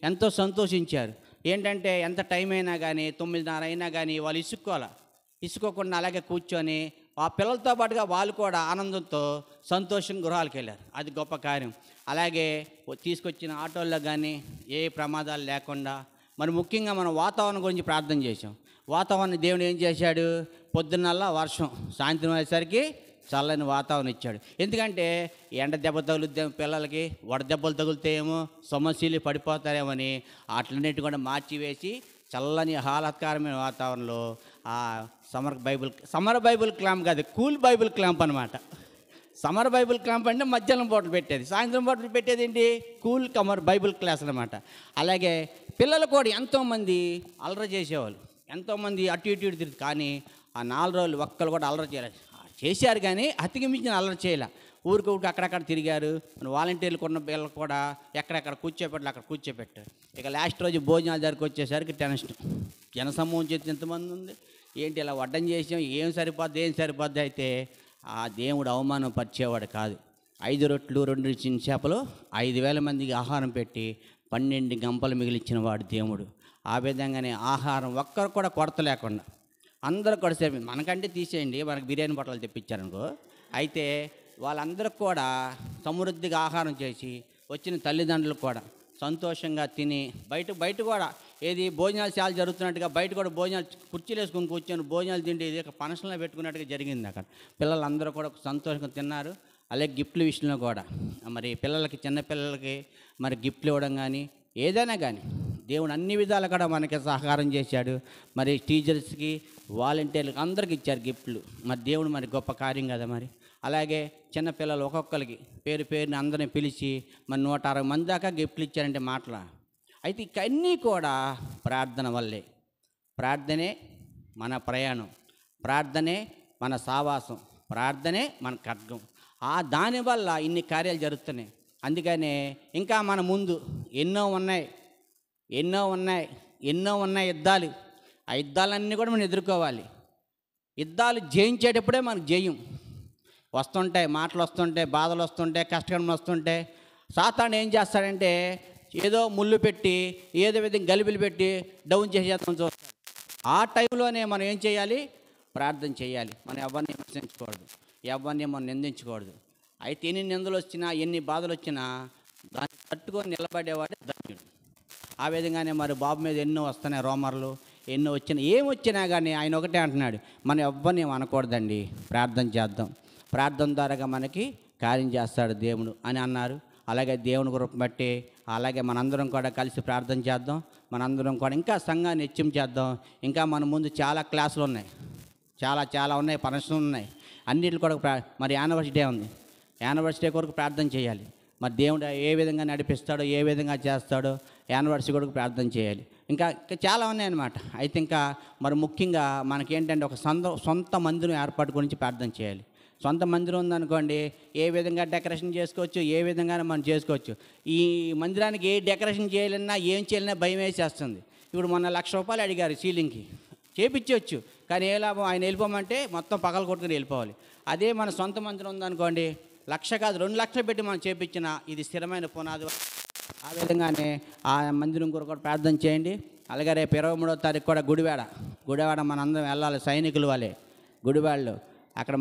ఎంతో సంతోషించారు. ఏంటంటే ఎంత టైం అయినా కానీ, 9:30 అయినా కానీ వాళ్ళు ఇసుకోకుండా అలాగే కూర్చొని ఆ పిల్లలతో పాటుగా వాళ్ళు కూడా ఆనందంతో సంతోషం గృహాలకు వెళ్ళారు. అది గొప్ప కార్యం. అలాగే తీసుకొచ్చిన ఆటోల్లో కానీ ఏ ప్రమాదాలు లేకుండా, మరి ముఖ్యంగా మనం వాతావరణం గురించి ప్రార్థన చేసాం. వాతావరణం దేవుడు ఏం చేశాడు? పొద్దున్నల్లా వర్షం, సాయంత్రం అయ్యేసరికి చల్లని వాతావరణం ఇచ్చాడు. ఎందుకంటే ఎండ దెబ్బ తగులుద్దేమో పిల్లలకి, వడ దెబ్బలు తగులుతాయేమో, సమస్యలు పడిపోతారేమని అట్లన్నిటి కూడా మార్చివేసి చల్లని ఆహ్లాదకరమైన వాతావరణంలో ఆ సమ్మర్ బైబిల్ క్లాంప్ కాదు, కూల్ బైబిల్ క్లాంప్ అనమాట. సమ్మర్ బైబిల్ క్లాంప్ అంటే మధ్యాహ్నం పూటలు పెట్టేది, సాయంత్రం పూటలు పెట్టేది ఏంటి? కూల్ బైబిల్ క్లాస్ అనమాట. అలాగే పిల్లలు కూడా ఎంతోమంది అల్లరి చేసేవాళ్ళు, ఎంతోమంది అటు ఇటు తిరుగుతుంది. కానీ ఆ 4 రోజులు ఒక్కరు కూడా అల్లరి చేయలేదు. చేశారు కానీ అతికి మించిన అల్లరి చేయలే. ఊరికి అక్కడక్కడ తిరిగారు. వాలంటీర్లు కొన్న పిల్లలు కూడా ఎక్కడెక్కడ అక్కడ కూర్చోపెట్టారు. ఇక లాస్ట్ రోజు భోజనాల దగ్గరికి వచ్చేసరికి టెన్షన్. జనసమూహం చేసి ఎంతమంది ఉంది, ఏంటి ఇలా వడ్డం చేసాం, ఏం సరిపోద్ది అయితే ఆ దేవుడు అవమానం పరిచేవాడు కాదు. 5 రొట్టెలు 2 చిన్న చేపలు 5,000 మందికి ఆహారం పెట్టి 12 గంపలు మిగిలిచ్చిన వాడు దేవుడు. ఆ విధంగానే ఆహారం ఒక్కరు కూడా కొరత లేకుండా అందరూ కూడా సేపు, మనకంటే తీసేయండి, మనకు బిర్యానీ పొట్లాలు తెప్పించారనుకో, అయితే వాళ్ళందరూ కూడా సమృద్ధిగా ఆహారం చేసి వచ్చిన తల్లిదండ్రులు కూడా సంతోషంగా తిని బయట కూడా ఏది భోజనాలు చాలా జరుగుతున్నట్టుగా బయట కూడా భోజనాలు కుర్చీలు వేసుకొని కూర్చొని భోజనాలు తింటే ఇది ఒక ఫంక్షన్లో పెట్టుకున్నట్టుగా జరిగింది. అక్కడ పిల్లలందరూ కూడా సంతోషంగా తిన్నారు. అలాగే గిఫ్ట్ల విషయంలో కూడా మరి పిల్లలకి, చిన్నపిల్లలకి మరి గిఫ్ట్లు ఇవ్వడం కానీ ఏదైనా కానీ దేవుడు అన్ని విధాలు కూడా మనకి సహకారం చేశాడు. మరి టీచర్స్కి, వాలంటీర్లకు అందరికి ఇచ్చారు గిఫ్ట్లు. మరి దేవుడు మరి గొప్ప కార్యం కదా. మరి అలాగే చిన్నపిల్లలు ఒక్కొక్కరికి పేరు పేరుని అందరిని పిలిచి మరి 160 మంది దాకా గిఫ్ట్లు ఇచ్చారంటే మాటలా. అయితే ఇవన్నీ కూడా ప్రార్థన వల్లే. ప్రార్థనే మన ప్రయాణం, ప్రార్థనే మన సావాసం, ప్రార్థనే మన ఖడ్గం. దానివల్ల ఇన్ని కార్యాలు జరుగుతున్నాయి. అందుకనే ఇంకా మన ముందు ఎన్నో ఉన్నాయి యుద్ధాలు. ఆ యుద్ధాలన్నీ కూడా మనం ఎదుర్కోవాలి. యుద్ధాలు జయించేటప్పుడే మనకు జయం వస్తుంటాయి, మాటలు వస్తుంటాయి, బాధలు వస్తుంటాయి, కష్టకరములు వస్తుంటాయి. సాతాను ఏం చేస్తాడంటే ఏదో ముళ్ళు పెట్టి ఏదో విధంగా గలిబిలు పెట్టి డౌన్ చేసేద్దాం చూస్తాడు. ఆ టైంలోనే మనం ఏం చేయాలి? ప్రార్థన చేయాలి. మనం ఎవరిని విమర్శించకూడదు, ఎవరిని మనం నిందించకూడదు. అయితే ఎన్ని నిందలు వచ్చినా ఎన్ని బాధలు వచ్చినా దాన్ని తట్టుకొని నిలబడేవాడే ధన్యుడు. ఆ విధంగానే మరి బాబు మీద ఎన్నో వస్తున్నాయి, రోమర్లు ఎన్నో వచ్చినా, ఏం వచ్చినా కానీ ఆయన ఒకటే అంటున్నాడు, మనం ఎవ్వరిని అనకూడదండి, ప్రార్థన చేద్దాం, ప్రార్థన ద్వారాగా మనకి కార్యం చేస్తాడు దేవుడు అని అన్నారు. అలాగే దేవుని కృప బట్టి అలాగే మనందరం కూడా కలిసి ప్రార్థన చేద్దాం. మనందరం కూడా ఇంకా సంఘాన్ని హెచ్చించేద్దాం. ఇంకా మన ముందు చాలా క్లాసులు ఉన్నాయి, చాలా ఉన్నాయి, ఫంక్షన్లు ఉన్నాయి. అన్నిటి కూడా మరి యానివర్సరీ డే ఉంది. యానివర్సరీ డే కొరకు ప్రార్థన చేయాలి. మరి దేవుడు ఏ విధంగా నడిపిస్తాడో, ఏ విధంగా చేస్తాడో యానివర్సరీ కొరకు ప్రార్థన చేయాలి. ఇంకా చాలా ఉన్నాయన్నమాట. అయితే ఇంకా మరి ముఖ్యంగా మనకేంటంటే ఒక సొంత మందిరం ఏర్పాటు గురించి ప్రార్థన చేయాలి. సొంత మందిరం ఉందనుకోండి, ఏ విధంగా డెకరేషన్ చేసుకోవచ్చు, ఏ విధంగా మనం చేసుకోవచ్చు. ఈ మందిరానికి ఏ డెకరేషన్ చేయాలన్నా ఏం చేయాలన్నా భయం వేసేస్తుంది. ఇప్పుడు మొన్న ₹1,00,000 అడిగారు సీలింగ్కి, చేపించవచ్చు. కానీ ఏ లాభం, ఆయన వెళ్ళిపోమంటే మొత్తం పగల కొట్టుకుని వెళ్ళిపోవాలి. అదే మన సొంత మందిరం ఉందనుకోండి, 1,00,000 కాదు 2,00,000 పెట్టి మనం చేపించిన ఇది స్థిరమైన పునాది. ఆ విధంగానే ఆ మందిరం కొరకు కూడా ప్రార్థన చేయండి. అలాగే రేపు 23వ తారీఖు కూడా గుడివాడ మనందరం వెళ్ళాలి, సైనికులు వాళ్ళే గుడివాడలో. అక్కడ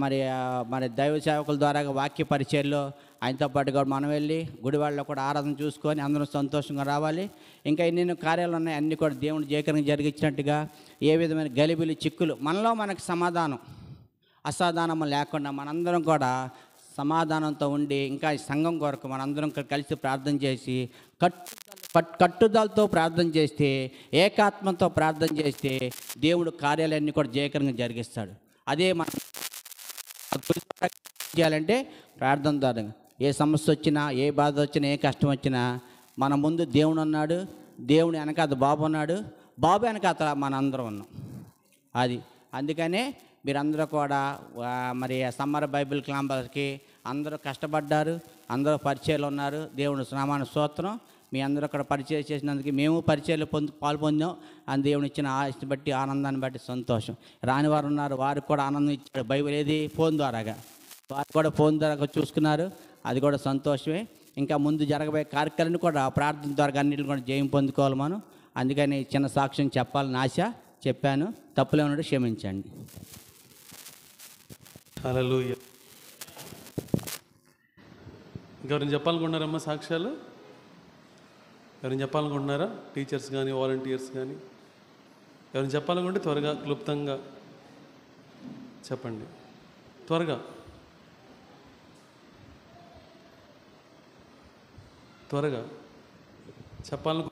మరి దైవ సేవకుల ద్వారా వాక్య పరిచయంలో ఆయనతో పాటు కూడా మనం వెళ్ళి గుడివాడలో కూడా ఆరాధన చూసుకొని అందరం సంతోషంగా రావాలి. ఇంకా ఎన్నెన్నో కార్యాలు ఉన్నాయి, అన్నీ కూడా దేవుని జయకరంగా జరిగించినట్టుగా. ఏ విధమైన గలిబిలి చిక్కులు మనలో మనకు సమాధానం అసమాధానం లేకుండా మనందరం కూడా సమాధానంతో ఉండి ఇంకా ఈ సంఘం కొరకు మనందరం కలిసి ప్రార్థన చేసి కట్టుదలతో ప్రార్థన చేస్తే, ఏకాత్మతో ప్రార్థన చేస్తే దేవుడు కార్యాలన్నీ కూడా జయకరంగా జరిగిస్తాడు. అదే మనం చేయాలంటే ప్రార్థన ద్వారా. ఏ సమస్య వచ్చినా, ఏ బాధ వచ్చినా, ఏ కష్టం వచ్చినా మన ముందు దేవుడు ఉన్నాడు, దేవుని వెనకాల బాబు ఉన్నాడు, బాబు వెనకాల మనందరం ఉన్నాం. అది అందుకనే మీరందరూ కూడా మరి సమ్మర్ బైబిల్ క్యాంపస్కి అందరూ కష్టపడ్డారు, అందరూ పరిచయాలు ఉన్నారు. దేవుని నామాన స్తోత్రం. మీ అందరూ అక్కడ పరిచయం చేసినందుకు మేము పరిచయాలు పాల్పొందాం. అని దేవుని ఇచ్చిన ఆశని బట్టి, ఆనందాన్ని బట్టి సంతోషం. రాని వారు ఉన్నారు, వారికి కూడా ఆనందం ఇచ్చాడు బైబిల్ ఏది ఫోన్ ద్వారాగా, వారు కూడా ఫోన్ ద్వారా చూసుకున్నారు, అది కూడా సంతోషమే. ఇంకా ముందు జరగబోయే కార్యక్రమాన్ని కూడా ప్రార్థన ద్వారా అన్నింటిని కూడా జయం పొందుకోవాలి మనం. అందుకని చిన్న సాక్ష్యం చెప్పాలని ఆశ చెప్పాను. తప్పులే ఉన్నాడు, క్షమించండి. హల్లెలూయా. ఇంకెవరైనా చెప్పాలనుకుంటున్నారమ్మా సాక్ష్యాలు? ఎవరైనా చెప్పాలనుకుంటున్నారా? టీచర్స్ కానీ, వాలంటీర్స్ కానీ ఎవరైనా చెప్పాలనుకుంటే త్వరగా క్లుప్తంగా చెప్పండి. త్వరగా చెప్పాలను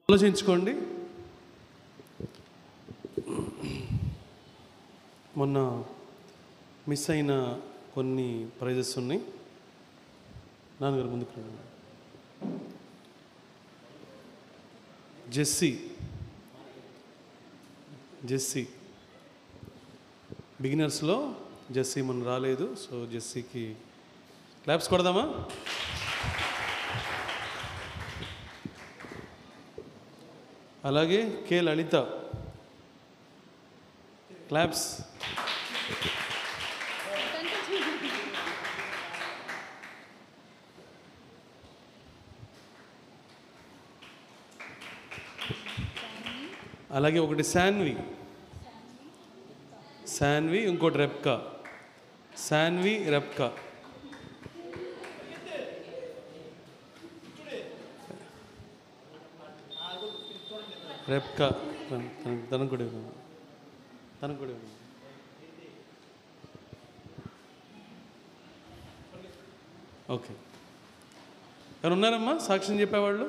ఆలోచించుకోండి. మొన్న మిస్ అయిన కొన్ని ప్రైజెస్ ఉన్నాయి. నాన్నగారు ముందుకు రండి. జెస్సీ బిగినర్స్లో జెస్సీ మన రాలేదు. సో జెస్సీకి క్లాప్స్ కొడదామా? అలాగే కే లలిత క్లాప్స్. అలాగే ఒకటి శాన్వి, ఇంకోటి రెప్కా. రెప్కా తనకు కూడా ఓకే. ఎవరు ఉన్నారమ్మా సాక్ష్యం చెప్పేవాళ్ళు?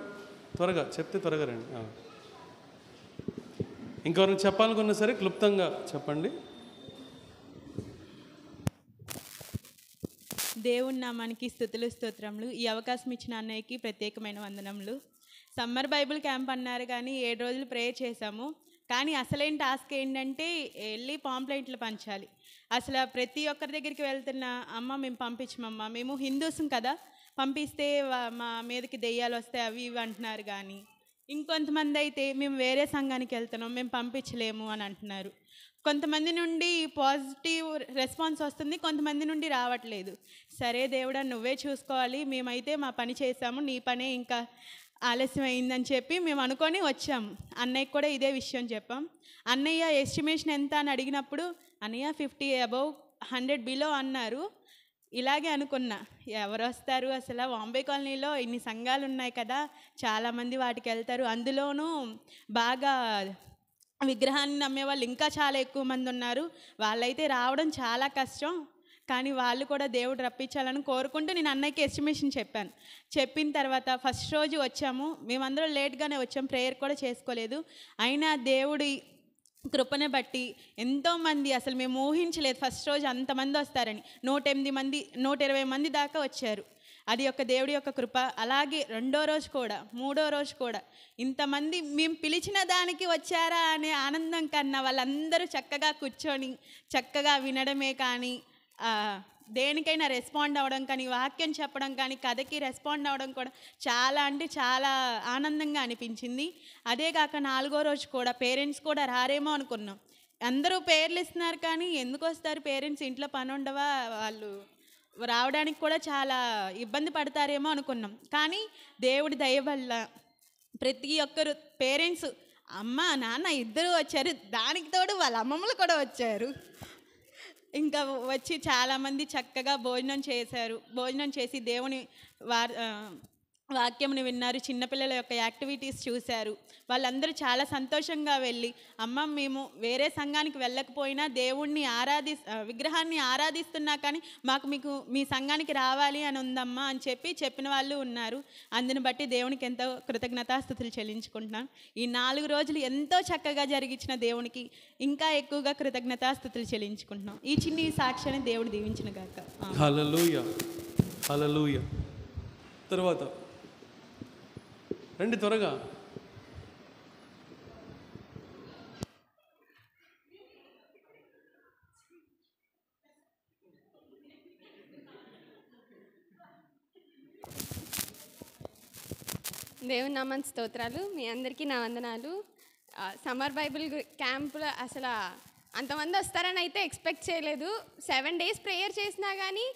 త్వరగా చెప్తే త్వరగా రండి. ఇంకెవరైనా చెప్పాలనుకున్నా సరే క్లుప్తంగా చెప్పండి. దేవుని నామానికి స్తుతులు స్తోత్రములు. ఈ అవకాశం ఇచ్చిన అన్నయ్యకి ప్రత్యేకమైన వందనములు. సమ్మర్ బైబిల్ క్యాంప్ అన్నారు కానీ 7 రోజులు ప్రేయర్ చేశాము. కానీ అసలైన టాస్క్ ఏంటంటే వెళ్ళి పాంప్లెంట్లు పంచాలి. అసలు ప్రతి ఒక్కరి దగ్గరికి వెళ్తున్న అమ్మ మేము పంపించమమ్మ, మేము హిందూసం కదా, పంపిస్తే మా మీదకి దెయ్యాలు వస్తాయి అవి ఇవి అంటున్నారు. కానీ ఇంకొంతమంది అయితే మేము వేరే సంఘానికి వెళ్తున్నాం, మేము పంపించలేము అని అంటున్నారు. కొంతమంది నుండి పాజిటివ్ రెస్పాన్స్ వస్తుంది, కొంతమంది నుండి రావట్లేదు. సరే దేవుడా నువ్వే చూసుకోవాలి, మేమైతే మా పని చేసాము, నీ పనే ఇంకా ఆలస్యం అయిందని చెప్పి మేము అనుకొని వచ్చాము. అన్నయ్యకి కూడా ఇదే విషయం చెప్పాం. అన్నయ్య ఎస్టిమేషన్ ఎంత అని అడిగినప్పుడు అన్నయ్య 50 అబౌవ్ 100 బిలో అన్నారు. ఇలాగే అనుకున్నా, ఎవరు వస్తారు అసలు, బాంబే కాలనీలో ఇన్ని సంఘాలు ఉన్నాయి కదా, చాలామంది వాటికి వెళ్తారు, అందులోనూ బాగా విగ్రహాన్ని నమ్మే వాళ్ళు ఇంకా చాలా ఎక్కువ మంది ఉన్నారు, వాళ్ళైతే రావడం చాలా కష్టం, కానీ వాళ్ళు కూడా దేవుడు రప్పించాలని కోరుకుంటూ నేను అన్నయ్యకి ఎస్టిమేషన్ చెప్పాను. చెప్పిన తర్వాత ఫస్ట్ రోజు వచ్చాము, మేమందరం లేట్గానే వచ్చాం, ప్రేయర్ కూడా చేసుకోలేదు. అయినా దేవుడి కృపను బట్టి ఎంతోమంది, అసలు మేము ఊహించలేదు ఫస్ట్ రోజు అంతమంది వస్తారని. 108 మంది 120 మంది దాకా వచ్చారు. అది ఒక దేవుడి యొక్క కృప. అలాగే 2వ రోజు కూడా 3వ రోజు కూడా ఇంతమంది మేము పిలిచిన దానికి వచ్చారా అనే ఆనందం కన్నా వాళ్ళందరూ చక్కగా కూర్చొని చక్కగా వినడమే కానీ దేనికైనా రెస్పాండ్ అవ్వడం కానీ, వాక్యం చెప్పడం కానీ, కథకి రెస్పాండ్ అవ్వడం కూడా చాలా అంటే చాలా ఆనందంగా అనిపించింది. అదే కాక 4వ రోజు కూడా పేరెంట్స్ కూడా రారేమో అనుకున్నాం. అందరూ పేర్లు ఇస్తున్నారు కానీ ఎందుకు వస్తారు పేరెంట్స్, ఇంట్లో పని ఉండవా, వాళ్ళు రావడానికి కూడా చాలా ఇబ్బంది పడతారేమో అనుకున్నాం. కానీ దేవుడి దయ వల్ల ప్రతి ఒక్కరు పేరెంట్స్ అమ్మ నాన్న ఇద్దరు వచ్చారు, దానికి తోడు వాళ్ళ అమ్మమ్మలు కూడా వచ్చారు. ఇంకా వచ్చి చాలామంది చక్కగా భోజనం చేశారు. భోజనం చేసి దేవుని వాక్యముని విన్నారు, చిన్నపిల్లల యొక్క యాక్టివిటీస్ చూశారు. వాళ్ళందరూ చాలా సంతోషంగా వెళ్ళి అమ్మ మేము వేరే సంఘానికి వెళ్ళకపోయినా దేవుణ్ణి విగ్రహాన్ని ఆరాధిస్తున్నా కానీ మీకు మీ సంఘానికి రావాలి అని ఉందమ్మా అని చెప్పిన వాళ్ళు ఉన్నారు. అందుని బట్టి దేవునికి ఎంతో కృతజ్ఞతాస్తుతులు చెల్లించుకుంటున్నాం. ఈ 4 రోజులు ఎంతో చక్కగా జరిగించిన దేవునికి ఇంకా ఎక్కువగా కృతజ్ఞతాస్తుతులు చెల్లించుకుంటున్నాం. ఈ చిన్ని సాక్ష్యాన్ని దేవుడు దీవించిన గాక. హల్లెలూయా హల్లెలూయా. తర్వాత రండి త్వరగా. దేవుని నామం స్తోత్రాలు. మీ అందరికీ నా వందనాలు. సమ్మర్ బైబిల్ క్యాంపులో అసలు అంతమంది వస్తారని అయితే ఎక్స్పెక్ట్ చేయలేదు. 7 days ప్రేయర్ చేసినా కానీ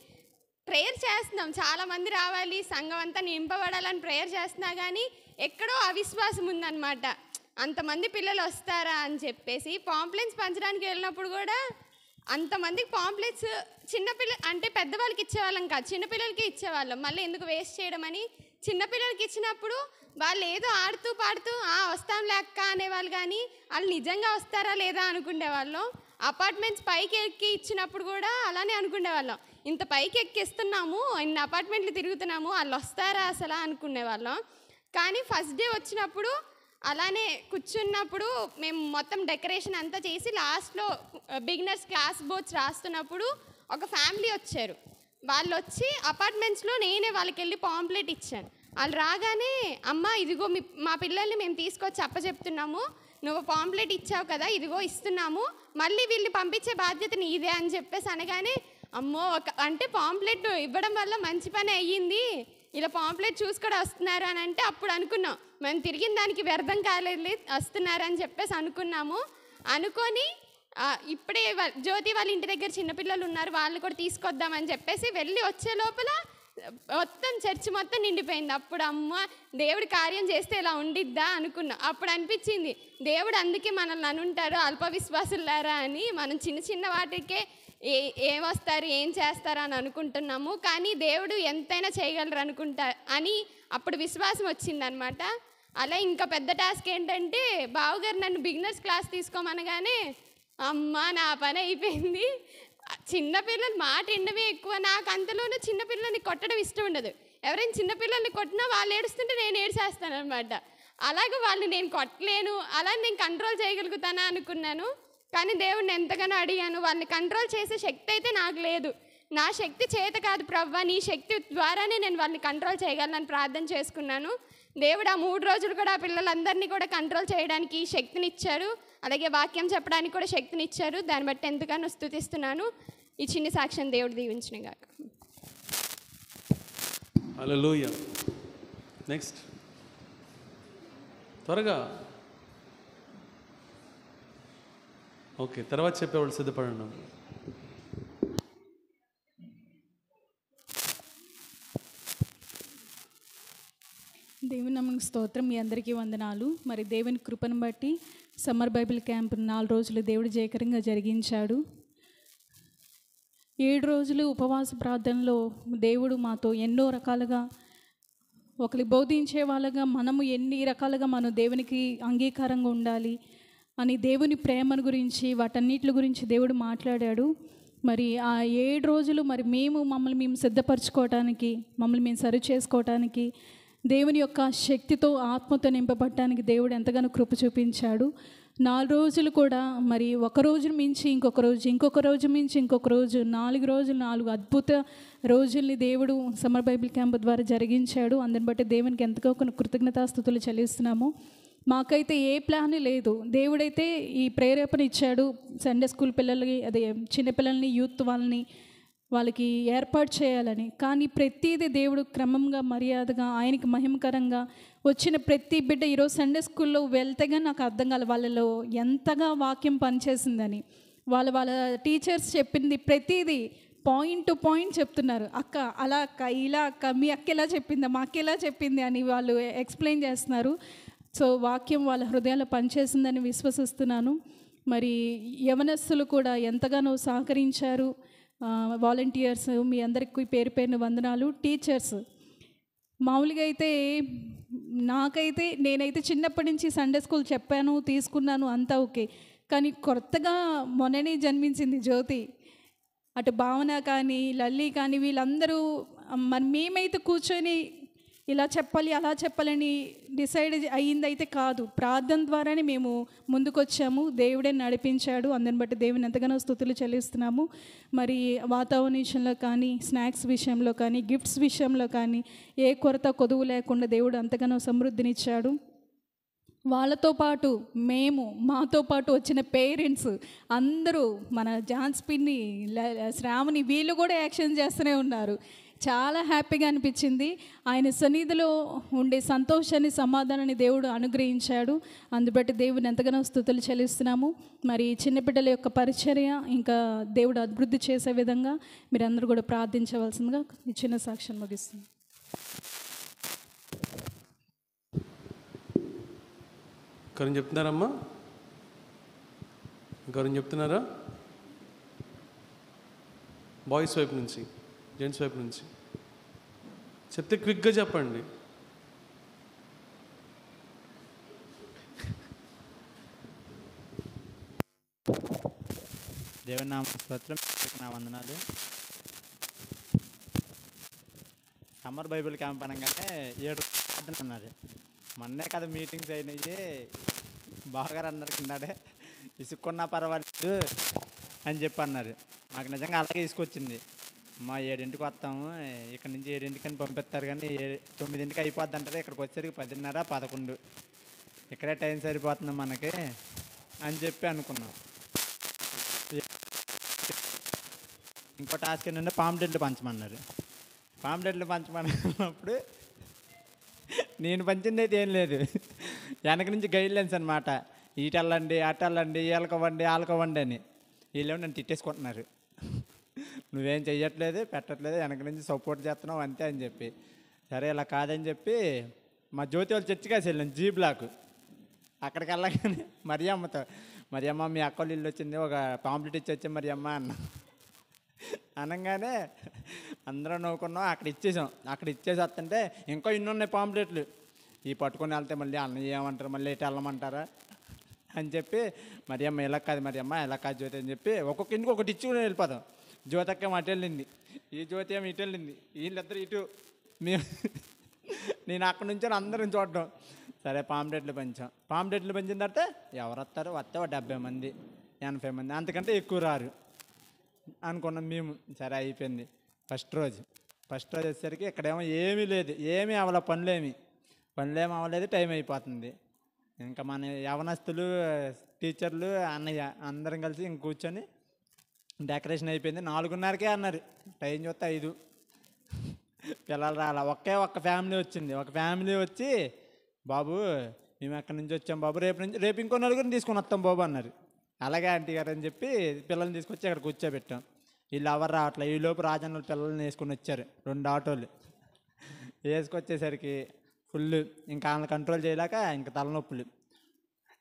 ప్రేయర్ చేస్తున్నాం, చాలామంది రావాలి, సంఘం అంతా నింపబడాలని ప్రేయర్ చేస్తున్నా కానీ ఎక్కడో అవిశ్వాసం ఉందన్నమాట. అంతమంది పిల్లలు వస్తారా అని చెప్పేసి పాంప్లెట్స్ పంచడానికి వెళ్ళినప్పుడు కూడా అంతమందికి పాంప్లెట్స్ అంటే పెద్దవాళ్ళకి ఇచ్చేవాళ్ళం కాదు, చిన్నపిల్లలకి ఇచ్చేవాళ్ళం. మళ్ళీ ఎందుకు వేస్ట్ చేయడం అని చిన్నపిల్లలకి ఇచ్చినప్పుడు వాళ్ళు ఏదో ఆడుతూ పాడుతూ వస్తాం లేక్క అనేవాళ్ళు, కానీ వాళ్ళు నిజంగా వస్తారా లేదా అనుకునేవాళ్ళం. అపార్ట్మెంట్స్ పైకి ఎక్కి ఇచ్చినప్పుడు కూడా అలానే అనుకునేవాళ్ళం, ఇంత పైకి ఎక్కిస్తున్నాము, ఇన్ని అపార్ట్మెంట్లు తిరుగుతున్నాము, వాళ్ళు వస్తారా అసలు అనుకునేవాళ్ళం. కానీ ఫస్ట్ డే వచ్చినప్పుడు అలానే కూర్చున్నప్పుడు మేము మొత్తం డెకరేషన్ అంతా చేసి లాస్ట్లో బిగినర్స్ క్లాస్ బోర్డ్స్ రాస్తున్నప్పుడు ఒక ఫ్యామిలీ వచ్చారు. వాళ్ళు వచ్చి అపార్ట్మెంట్స్లో నేనే వాళ్ళకి వెళ్ళి పాంప్లెట్ ఇచ్చాను. వాళ్ళు రాగానే అమ్మ ఇదిగో మా పిల్లల్ని మేము తీసుకొచ్చి అప్పచెప్తున్నాము, నువ్వు పాంప్లెట్ ఇచ్చావు కదా ఇదిగో ఇస్తున్నాము, మళ్ళీ వీళ్ళని పంపించే బాధ్యత నీదే అని చెప్పేసి అనగానే అమ్మో అంటే పాంప్లెట్ ఇవ్వడం వల్ల మంచి పని అయ్యింది, ఇలా పాంప్లెట్ చూసి కూడా వస్తున్నారు అని అంటే అప్పుడు అనుకున్నాం మేము తిరిగిన దానికి వ్యర్థం కాలేదు వస్తున్నారని చెప్పేసి అనుకున్నాము. అనుకొని ఇప్పుడే జ్యోతి వాళ్ళ ఇంటి దగ్గర చిన్నపిల్లలు ఉన్నారు, వాళ్ళు కూడా తీసుకొద్దామని చెప్పేసి వెళ్ళి వచ్చే లోపల మొత్తం చర్చి మొత్తం నిండిపోయింది. అప్పుడు అమ్మ దేవుడి కార్యం చేస్తే ఇలా ఉండిద్దా అనుకున్నా. అప్పుడు అనిపించింది దేవుడు అందుకే మనల్ని అనుంటారు అల్ప విశ్వాసులారా అని. మనం చిన్న చిన్న వాటికే ఏమొస్తారు ఏం చేస్తారు అని అనుకుంటున్నాము, కానీ దేవుడు ఎంతైనా చేయగలరు అనుకుంటా అని అప్పుడు విశ్వాసం వచ్చిందనమాట. అలా ఇంకా పెద్ద టాస్క్ ఏంటంటే బావగారు నన్ను బిగినర్స్ క్లాస్ తీసుకోమనగానే అమ్మ నా పని అయిపోయింది. చిన్నపిల్లలు మాట ఎండమే ఎక్కువ, నాకు అంతలోనూ చిన్నపిల్లల్ని కొట్టడం ఇష్టం ఉండదు. ఎవరైనా చిన్నపిల్లల్ని కొట్టినా వాళ్ళు ఏడుస్తుంటే నేను ఏడ్చేస్తాను అనమాట. అలాగే వాళ్ళు నేను కొట్టలేను, అలా నేను కంట్రోల్ చేయగలుగుతానా అనుకున్నాను. కానీ దేవుడిని ఎంతగానో అడిగాను, వాళ్ళని కంట్రోల్ చేసే శక్తి అయితే నాకు లేదు. నా శక్తి చేత కాదు ప్రభువా, నీ శక్తి ద్వారానే నేను వాళ్ళని కంట్రోల్ చేయగలను ప్రార్థన చేసుకున్నాను. దేవుడు ఆ 3 రోజులు కూడా ఆ పిల్లలందరినీ కూడా కంట్రోల్ చేయడానికి శక్తినిచ్చారు, అలాగే వాక్యం చెప్పడానికి కూడా శక్తినిచ్చారు. దాన్ని బట్టి ఎంతగానో స్తుతిస్తున్నాను. ఈ చిన్న సాక్ష్యం దేవుడు దీవించిన గాక. హల్లెలూయా. నెక్స్ట్ త్వరగా. ఓకే, తర్వాత చెప్పేవాళ్ళు సిద్ధపడండి. దేవుని నామమునకు స్తోత్రం. మీ అందరికీ వందనాలు. మరి దేవుని కృపను బట్టి సమ్మర్ బైబిల్ క్యాంప్ 4 రోజులు దేవుడు జయకరంగా జరిగించాడు. 7 రోజులు ఉపవాస ప్రార్థనలో దేవుడు మాతో ఎన్నో రకాలుగా ఒకరి బోధించే వాళ్ళగా మనము ఎన్ని రకాలుగా మనం దేవునికి అంగీకారంగా ఉండాలి అని దేవుని ప్రేమను గురించి వాటన్నిటి గురించి దేవుడు మాట్లాడాడు. మరి ఆ 7 రోజులు మరి మమ్మల్ని మేము సిద్ధపరచుకోవటానికి, మమ్మల్ని మేము సరి చేసుకోవటానికి, దేవుని యొక్క శక్తితో ఆత్మతో నింపబడటానికి దేవుడు ఎంతగానో కృప చూపించాడు. 4 రోజులు కూడా మరి ఒక రోజు మించి ఇంకొక రోజు, ఇంకొక రోజు మించి ఇంకొక రోజు, 4 రోజులు 4 అద్భుత రోజుల్ని దేవుడు సమ్మర్ బైబిల్ క్యాంప్ ద్వారా జరిగించాడు. అందుని బట్టి దేవునికి ఎంతగా కృతజ్ఞతాస్తుతులు చెల్లిస్తున్నాము. మాకైతే ఏ ప్లాన్ లేదు. దేవుడైతే ఈ ప్రేరేపణ ఇచ్చాడు. సండే స్కూల్ పిల్లలకి, అదే చిన్నపిల్లల్ని, యూత్ వాళ్ళకి ఏర్పాటు చేయాలని. కానీ ప్రతిదీ దేవుడు క్రమంగా, మర్యాదగా, ఆయనకి మహిమకరంగా వచ్చిన ప్రతి బిడ్డ ఈరోజు సండే స్కూల్లో వెళ్తేగా నాకు అర్థం కాదు వాళ్ళలో ఎంతగా వాక్యం పనిచేసిందని. వాళ్ళ టీచర్స్ చెప్పింది ప్రతిదీ పాయింట్ టు పాయింట్ చెప్తున్నారు. అక్క అలా అక్క, ఇలా అక్క, మీ అక్క ఎలా చెప్పిందా, మా అక్క ఎలా చెప్పింది అని వాళ్ళు ఎక్స్ప్లెయిన్ చేస్తున్నారు. సో వాక్యం వాళ్ళ హృదయాల్లో పనిచేసిందని విశ్వసిస్తున్నాను. మరి యవనస్తులు కూడా ఎంతగానో సహకరించారు. వాలంటీర్స్ మీ అందరికీ పేరు పేరున వందనాలు. టీచర్స్ మామూలుగా అయితే నేనైతే చిన్నప్పటి నుంచి సండే స్కూల్ చెప్పాను, తీసుకున్నాను, అంతా ఓకే. కానీ కొత్తగా మొన్ననే జన్మించింది జ్యోతి. అటు భావన కానీ, లల్లి కానీ, వీళ్ళందరూ మరి మేమైతే కూర్చొని ఇలా చెప్పాలి, అలా చెప్పాలని డిసైడ్ అయ్యిందైతే కాదు. ప్రార్థన ద్వారానే మేము ముందుకొచ్చాము. దేవుడే నడిపించాడు. అందరిని బట్టి దేవుని ఎంతగానో స్తుతులు చెల్లిస్తున్నాము. మరి వాతావరణ విషయంలో కానీ, స్నాక్స్ విషయంలో కానీ, గిఫ్ట్స్ విషయంలో కానీ ఏ కొరత కొదువు లేకుండా దేవుడు అంతగానో సమృద్ధినిచ్చాడు. వాళ్ళతో పాటు మాతో పాటు వచ్చిన పేరెంట్స్ అందరూ, మన జాన్స్ పిన్ని, శ్రావణి, వీళ్ళు కూడా యాక్షన్ చేస్తూనే ఉన్నారు. చాలా హ్యాపీగా అనిపించింది. ఆయన సన్నిధిలో ఉండే సంతోషాన్ని, సమాధానాన్ని దేవుడు అనుగ్రహించాడు. అందుబట్టి దేవుని ఎంతగానో స్తుతులు చెల్లిస్తున్నాము. మరి చిన్నపిల్లల యొక్క పరిచర్య ఇంకా దేవుడు అభివృద్ధి చేసే విధంగా మీరందరూ కూడా ప్రార్థించవలసిందిగా ఈ చిన్న సాక్ష్యం ముగిస్తుంది. ఇంకొకరిని చెప్తున్నారమ్మా? ఇంకొకరిని చెప్తున్నారా? బాయ్స్ వైపు నుంచి, జెంట్స్ వైపు నుంచి చెప్తే క్విక్గా చెప్పండి. దేవుని నామ స్తోత్రం, నా వందనాలు. సమ్మర్ బైబిల్ క్యాంప్ అనగానే 7 రోజులు అన్నారు. మొన్నే కదా మీటింగ్స్ అయినాయి, బాగా అన్నారు కిందడే, ఇసుక్కున్నా పర్వాలేదు అని చెప్పి అన్నారు. మాకు నిజంగా అలాగే తీసుకొచ్చింది. మా 7ంటికి వస్తాము, ఇక్కడ నుంచి 7ంటికని పంపిస్తారు, కానీ 9ంటికి అయిపోద్ది అంటారు. ఇక్కడికి వచ్చేసరికి 10:30, 11 ఇక్కడే టైం సరిపోతుంది మనకి అని చెప్పి అనుకున్నాం. ఇంకో టాస్క్ ఏంటంటే పాంప్లెట్లు పంచమన్నారు. పాంప్లెట్లు పంచమన్నప్పుడు నేను పంచింది అయితే ఏం లేదు, వెనక నుంచి గైడ్లైన్స్ అనమాట. ఈటెళ్ళండి, అటెళ్ళండి, ఏలకవ్వండి, ఆలకవ్వండి అని. వీళ్ళేమో నన్ను తిట్టేసుకుంటున్నారు. నువ్వేం చెయ్యట్లేదు, పెట్టట్లేదు, వెనక నుంచి సపోర్ట్ చేస్తున్నావు అంతే అని చెప్పి. సరే ఇలా కాదని చెప్పి మా జ్యోతి వాళ్ళు చర్చికి వెళ్ళాను, జీ బ్లాక్. అక్కడికి వెళ్ళగానే మరియమ్మ మీ అక్క వాళ్ళు ఇల్లు వచ్చింది, ఒక పాంప్లెట్ ఇచ్చి వచ్చాం మరియమ్మ అన్న. అనగానే అందరం నవ్వుకున్నాం. అక్కడ ఇచ్చేసి వస్తుంటే ఇంకా ఇన్ని ఉన్నాయి పాంప్లెట్లు. ఈ పట్టుకొని వెళ్తే మళ్ళీ అన్నయ్య ఏమంటారు, మళ్ళీ ఇటు వెళ్ళమంటారా అని చెప్పి మరియమ్మ ఇలా కాదు, మరియమ్మ ఇలా కాదు జ్యోతి అని చెప్పి ఒక్కొక్క ఇంటికి ఒకటి ఇచ్చి కూడా వెళ్ళిపోతాం. జ్యోతక్క అటు వెళ్ళింది, ఈ జ్యోతి ఏమో ఇటు వెళ్ళింది, వీళ్ళిద్దరు ఇటు, నేను అక్కడి నుంచి అందరం చూడడం. సరే పాంప్లెట్లు పంచాం. పాంప్లెట్లు పంచిన తర్వాత ఎవరు వస్తారు, వస్తే 70 మంది 80 మంది, అంతకంటే ఎక్కువ రారు. అనుకున్నాం మేము. సరే అయిపోయింది. ఫస్ట్ రోజు వచ్చేసరికి ఇక్కడేమో ఏమీ లేదు, ఏమీ అవ్వలే, పనులేమి అవ్వలేదు, టైం అయిపోతుంది. ఇంకా మన యవనస్తులు, టీచర్లు, అన్నయ్య అందరం కలిసి ఇంక కూర్చొని డెకరేషన్ అయిపోయింది. 4:30కే అన్నారు, టైం చూస్తే 5. పిల్లలు రాలా, ఒక్క ఫ్యామిలీ వచ్చింది. ఒక ఫ్యామిలీ వచ్చి, బాబు మేము ఎక్కడి నుంచి వచ్చాం బాబు, రేపు ఇంకో నలుగురిని తీసుకొని వస్తాం బాబు అన్నారు. అలాగే ఆంటీ గారు అని చెప్పి పిల్లల్ని తీసుకొచ్చి అక్కడ కూర్చోబెట్టాం. వీళ్ళు ఎవరు రావట్లేదు. ఈలోపు రాజన్న పిల్లల్ని వేసుకొని వచ్చారు 2 ఆటోలు. వేసుకొచ్చేసరికి ఫుల్ ఇంకా వాళ్ళని కంట్రోల్ చేయలేక ఇంకా తలనొప్పులు.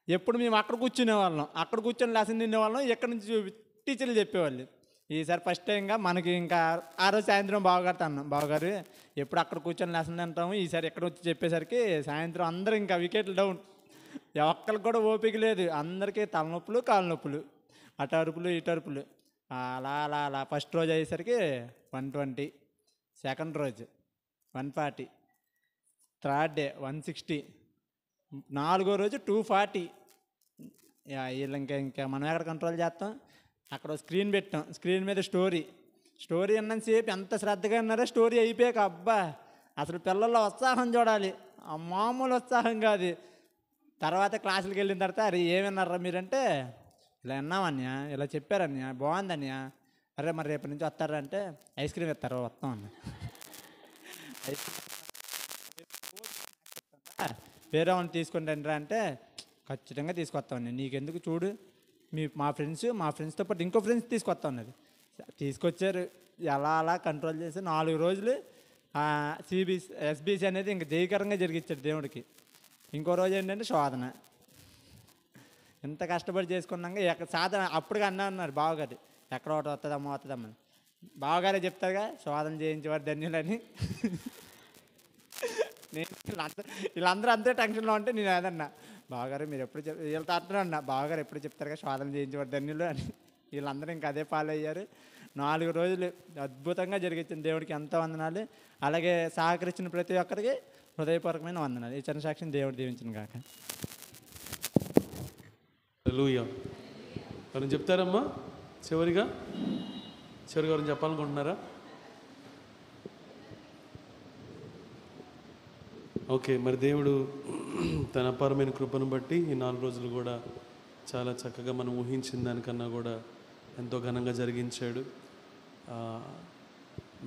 ఎప్పుడు మేము అక్కడ కూర్చునేవాళ్ళం, అక్కడ కూర్చొని లెసన్ తినేవాళ్ళం, ఎక్కడి నుంచి టీచర్లు చెప్పేవాళ్ళు. ఈసారి ఫస్ట్ టైంగా మనకి ఇంకా ఆ రోజు సాయంత్రం బావగారితో అన్నాం, బావగారు ఎప్పుడు అక్కడ కూర్చొని లెసన్ తింటాము, ఈసారి ఎక్కడ వచ్చి చెప్పేసరికి సాయంత్రం అందరూ ఇంకా వికెట్లు డౌన్, ఒక్కరికి కూడా ఓపిక లేదు, అందరికీ తలనొప్పులు, కాళ్ళ నొప్పులు, అటు అరుపులు ఇటు అరుపులు. అలా అలా అలా ఫస్ట్ రోజు అయ్యేసరికి 120, సెకండ్ రోజు 140, థర్డ్ డే 160, 4వ రోజు 240. వీళ్ళు ఇంకా మనం ఎక్కడ కంట్రోల్ చేస్తాం. అక్కడ స్క్రీన్ పెట్టాం, స్క్రీన్ మీద స్టోరీ అన్నంతసేపు ఎంత శ్రద్ధగా ఉన్నారో, స్టోరీ అయిపోయాక అబ్బా అసలు పిల్లల్లో ఉత్సాహం చూడాలి, మామూలు ఉత్సాహం కాదు. తర్వాత క్లాసులకు వెళ్ళిన తర్వాత, అరే ఏమన్నారా మీరంటే, ఇలా విన్నామన్య, ఇలా చెప్పారన్య, బాగుందన్య, అరే మరి రేపటి నుంచి వస్తారా అంటే, ఐస్ క్రీమ్ ఇస్తారా, వస్తాం అన్న. వేరే వాళ్ళని తీసుకొని రండిరా అంటే, ఖచ్చితంగా తీసుకొస్తామని, నీకెందుకు చూడు మా ఫ్రెండ్స్తో పాటు ఇంకో ఫ్రెండ్స్ తీసుకొస్తా ఉన్నది. తీసుకొచ్చారు. ఎలా అలా కంట్రోల్ చేసి 4 రోజులు ఎస్బీసీ అనేది ఇంకా జయకరంగా జరిగించాడు దేవుడికి. ఇంకో రోజు ఏంటంటే శోధన. ఎంత కష్టపడి చేసుకున్నాక సాధన అప్పుడుగా అన్నారు బావగారు, ఎక్కడ ఒకటి వస్తుందమ్మా బావగారే చెప్తారుగా, శోధన చేయించేవారు ధన్యులని. నేను వీళ్ళందరూ అంతే టెన్షన్లో ఉంటే నేను ఏదన్నా, బావగారు మీరు ఎప్పుడు వీళ్ళతో అన్నా, బావగారు ఎప్పుడు చెప్తారుగా శోధన చేయించేవారు ధన్యులు అని. వీళ్ళందరూ ఇంకా అదే ఫాలో అయ్యారు. 4 రోజులు అద్భుతంగా జరిగించింది. దేవుడికి ఎంతో వందనాలు. అలాగే సహకరించిన ప్రతి ఒక్కరికి హృదయపూర్వకమైన వందనాలు. ఈ చిన్న సాక్షిని దేవుడు దీవించిన కాక. హల్లెలూయా. ఎవరైనా చెప్తారమ్మా? చివరిగా ఎవరైనా చెప్పాలనుకుంటున్నారా? ఓకే, మరి దేవుడు తన అపారమైన కృపను బట్టి ఈ 4 రోజులు కూడా చాలా చక్కగా మనం ఊహించిన దానికన్నా కూడా ఎంతో ఘనంగా జరిగించాడు.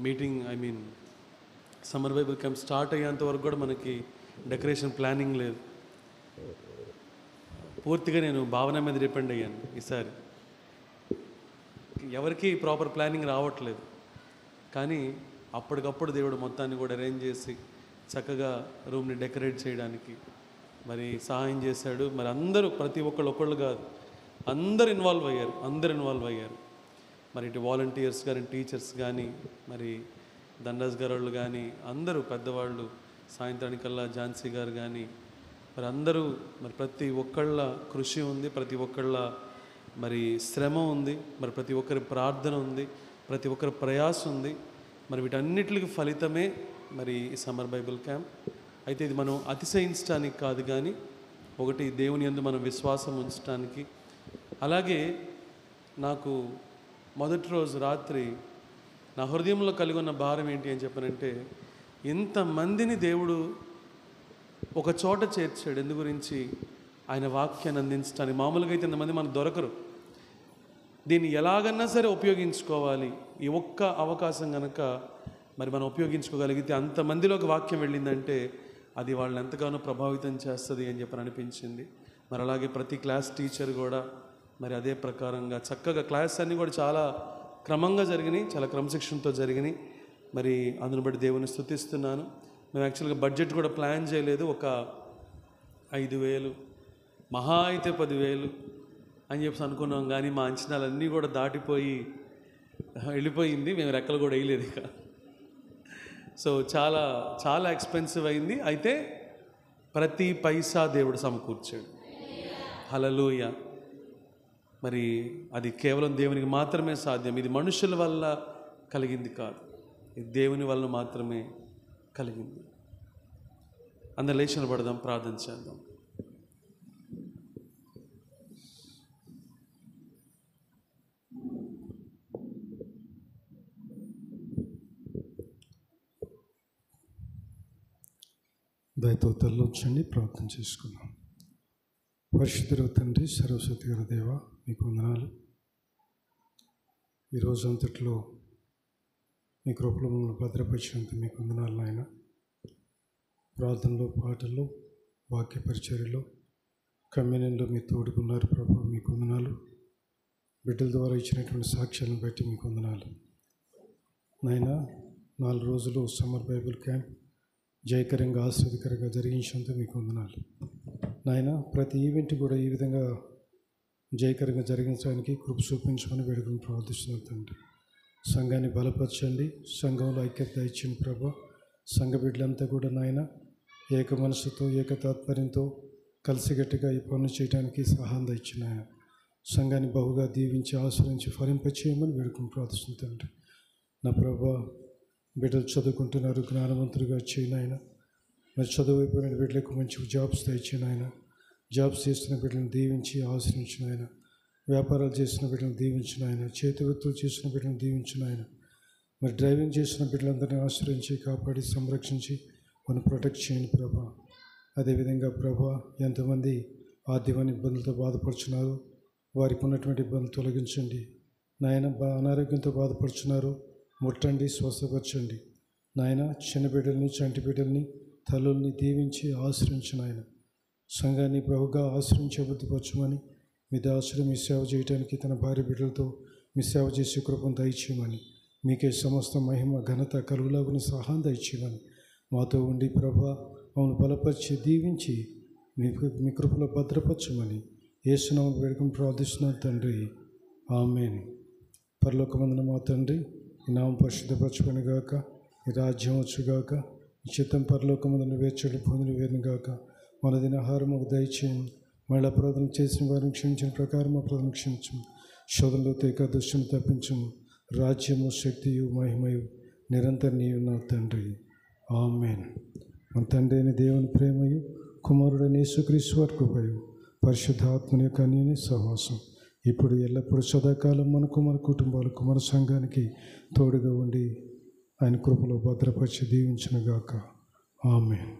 Meeting summer Bible camp start అయ్యేంత వరకు కూడా మనకి డెకరేషన్ ప్లానింగ్ లేదు. పూర్తిగా నేను భావన మీద డిపెండ్ అయ్యాను. ఈసారి ఎవరికి ప్రాపర్ ప్లానింగ్ రావట్లేదు, కానీ అప్పటికప్పుడు దేవుడు మొత్తాన్ని కూడా అరేంజ్ చేసి చక్కగా రూమ్ని డెకరేట్ చేయడానికి మరి సహాయం చేశాడు. మరి అందరూ ప్రతి ఒక్కళ్ళు కాదు, అందరు ఇన్వాల్వ్ అయ్యారు. మరి ఇటు వాలంటీర్స్ కానీ, టీచర్స్ కానీ, మరి దండాస్ గారు వాళ్ళు కానీ, అందరూ పెద్దవాళ్ళు, సాయంత్రానికల్లా ఝాన్సీ గారు కానీ, మరి అందరూ మరి ప్రతి ఒక్కళ్ళ కృషి ఉంది, ప్రతి ఒక్కళ్ళ మరి శ్రమ ఉంది, మరి ప్రతి ఒక్కరి ప్రార్థన ఉంది, ప్రతి ఒక్కరి ప్రయాస ఉంది. మరి వీటన్నిటికి ఫలితమే మరి ఈ సమ్మర్ బైబిల్ క్యాంప్. అయితే ఇది మనం అతిశయించడానికి కాదు, కానీ ఒకటి దేవుని యందు మనం విశ్వాసం ఉంచడానికి. అలాగే నాకు మొదటి రోజు రాత్రి నా హృదయంలో కలిగి ఉన్న భారం ఏంటి అని చెప్పనంటే, ఇంతమందిని దేవుడు ఒక చోట చేర్చాడు. ఎందు గురించి? ఆయన వాక్యాన్ని అందించడానికి. మామూలుగా అయితే ఇంతమంది మనకు దొరకరు. దీన్ని ఎలాగన్నా సరే ఉపయోగించుకోవాలి. ఈ ఒక్క అవకాశం కనుక మరి మనం ఉపయోగించుకోగలిగితే, అంతమందిలోకి వాక్యం వెళ్ళిందంటే అది వాళ్ళని ఎంతగానో ప్రభావితం చేస్తుంది అని చెప్పని అనిపించింది. మరి అలాగే ప్రతి క్లాస్ టీచర్ కూడా మరి అదే ప్రకారంగా చక్కగా క్లాస్ అన్నీ కూడా చాలా క్రమంగా జరిగినాయి, చాలా క్రమశిక్షణతో జరిగినాయి. మరి అందును బట్టి దేవుని స్తుతిస్తున్నాను. మేము యాక్చువల్గా బడ్జెట్ కూడా ప్లాన్ చేయలేదు. ఒక 5,000 మహా అయితే 10,000 అని చెప్పి అనుకున్నాం, కానీ మా అంచనాలన్నీ కూడా దాటిపోయి వెళ్ళిపోయింది. మేము రెక్కలు కూడా వేయలేదు ఇక. సో చాలా చాలా ఎక్స్పెన్సివ్ అయింది. అయితే ప్రతి పైసా దేవుడు సమకూర్చాడు. హల్లెలూయా. మరి అది కేవలం దేవునికి మాత్రమే సాధ్యం. ఇది మనుషుల వల్ల కలిగింది కాదు, ఇది దేవుని వల్ల మాత్రమే కలిగింది. అందరు లేచి నిలబడదాం, ప్రార్థన చేద్దాం. దయతో తల్లోంచండి, ప్రార్థన చేసుకుందాం. పరిశుద్ధుడు తండ్రి, సర్వశక్తి గల దేవ, మీకు వందనాలు. ఈ రోజు అంతట్లో మీ కృపలో మమ్మల్ని భద్రపరిచినందుకు మీకు వందనాలు నాయన. ప్రార్థనలో, పాటల్లో, వాక్య పరిచర్యలో, కమ్యూనియన్లో మీరు తోడుకున్నారు ప్రభు, మీకు వందనాలు. బిడ్డల ద్వారా ఇచ్చినటువంటి సాక్ష్యాలను బట్టి మీకు వందనాలు నాయన. 4 రోజులు సమ్మర్ బైబిల్ క్యాంప్ జయకరంగా, ఆశ్చర్యకరంగా జరిగించినందుకు మీకు వందనాలు నాయన. ప్రతి ఈవెంట్ కూడా ఈ విధంగా జయకరంగా జరిగించడానికి కృప చూపించమని వేడుకను ప్రార్థిస్తున్నాను తండ్రి. సంఘాన్ని బలపరచండి, సంఘంలో ఐక్యత ఇచ్చిన ప్రభు. సంఘ బిడ్డలంతా కూడా నాయన ఏక మనసుతో, ఏక తాత్పర్యంతో కలిసిగట్టుగా ఈ పనులు చేయడానికి సహాయం ఇచ్చిన సంఘాన్ని బహుగా దీవించి, ఆశ్రయించి, ఫలింపచేయమని వేడుకను ప్రార్థిస్తున్నాను తండ్రి. నా ప్రభు, బిడ్డలు చదువుకుంటున్నారు, జ్ఞానవంతులుగా చేయనాయన. మరి చదువు అయిపోయిన బిడ్డలకు మంచి జాబ్స్ తెచ్చిన ఆయన, జాబ్స్ చేస్తున్న బిడ్డలను దీవించి ఆశ్రయించిన ఆయన, వ్యాపారాలు చేసిన బిడ్డలను దీవించిన ఆయన, చేతి వృత్తులు చేసిన బిడ్డలను దీవించిన ఆయన. మరి డ్రైవింగ్ చేసిన బిడ్డలందరినీ ఆశ్రయించి, కాపాడి, సంరక్షించి మనం ప్రొటెక్ట్ చేయండి ప్రభా. అదేవిధంగా ప్రభా, ఎంతమంది ఆర్థికమైన ఇబ్బందులతో బాధపడుచున్నారు, వారికి ఉన్నటువంటి ఇబ్బందులు తొలగించండి నాయన. అనారోగ్యంతో బాధపడుచున్నారు, ముట్టండి, స్వస్థపరచండి నాయన. చిన్న బిడ్డల్ని, చంటి బిడ్డల్ని, తల్లుల్ని దీవించి ఆశ్రయించిన ఆయన. సంఘాన్ని బహుగా ఆశ్రయించి అభివృద్ధిపరచమని, మీ దాసుడు మీ సేవ చేయడానికి తన భార్య బిడ్డలతో మీ సేవ చేసే కృపను దయచేయమని, మీకే సమస్త మహిమ ఘనత కలుగులాగుని సహాయం దయచేయమని, మాతో ఉండి ప్రభా మమ్మల్ని బలపరిచి దీవించి మీ కృపలో భద్రపరచమని యేసునామమున వేడుకను ప్రార్థిస్తున్నాను తండ్రి, ఆమేన్. పరలోకమందున మా తండ్రి, ఈ నామం పరిశుద్ధపరచుకొని గాక, ఈ రాజ్యం వచ్చుగాక, ఈ చిత్తం పరలోకమందున వేర్చడు పొందిన వేరుగాక. మన దినాహారం మాకు దయచేయండి, మళ్ళీ అపరాధం చేసిన వారిని క్షమించిన ప్రకారం అపరాధం క్షమించము, శోధనలో తేక దుష్టుని తప్పించము. రాజ్యము, శక్తియు, మహిమయు నిరంతరం నీవు నా తండ్రి, ఆమేన్. మన తండ్రి అయిన దేవుని ప్రేమయు, కుమారుడైన యేసుక్రీస్తు వారి కృపయు, పరిశుద్ధాత్మని యొక్క అన్యోన్య సహవాసం ఇప్పుడు ఎల్లప్పుడూ సదాకాలం మనకు, మన కుటుంబాలకు, మన సంఘానికి తోడుగా ఉండి ఆయన కృపలో భద్రపరిచి దీవించునుగాక, ఆమేన్.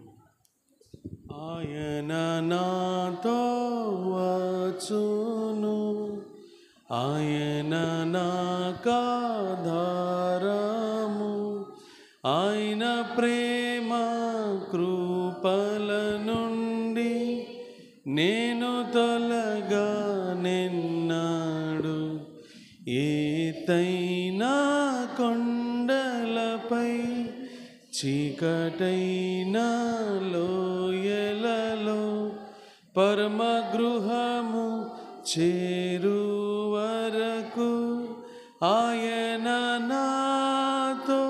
ఆయన నాతో వచ్చును, ఆయన నాకాధారము, ఆయన ప్రేమ కృపల నుండి నేను తొలగా నిన్నాడు. ఏతైనా కొండలపై, చీకటైన లోయలలో, పరమ గృహము చేరు వరకు ఆయన నాతో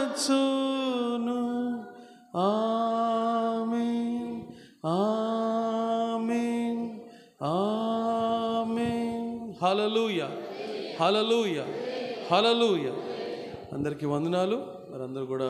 వచ్చును. ఆమేన్, ఆమేన్, ఆమేన్. హల్లెలూయా, హల్లెలూయా, హల్లెలూయా. అందరికీ వందనాలు. మరి అందరూ కూడా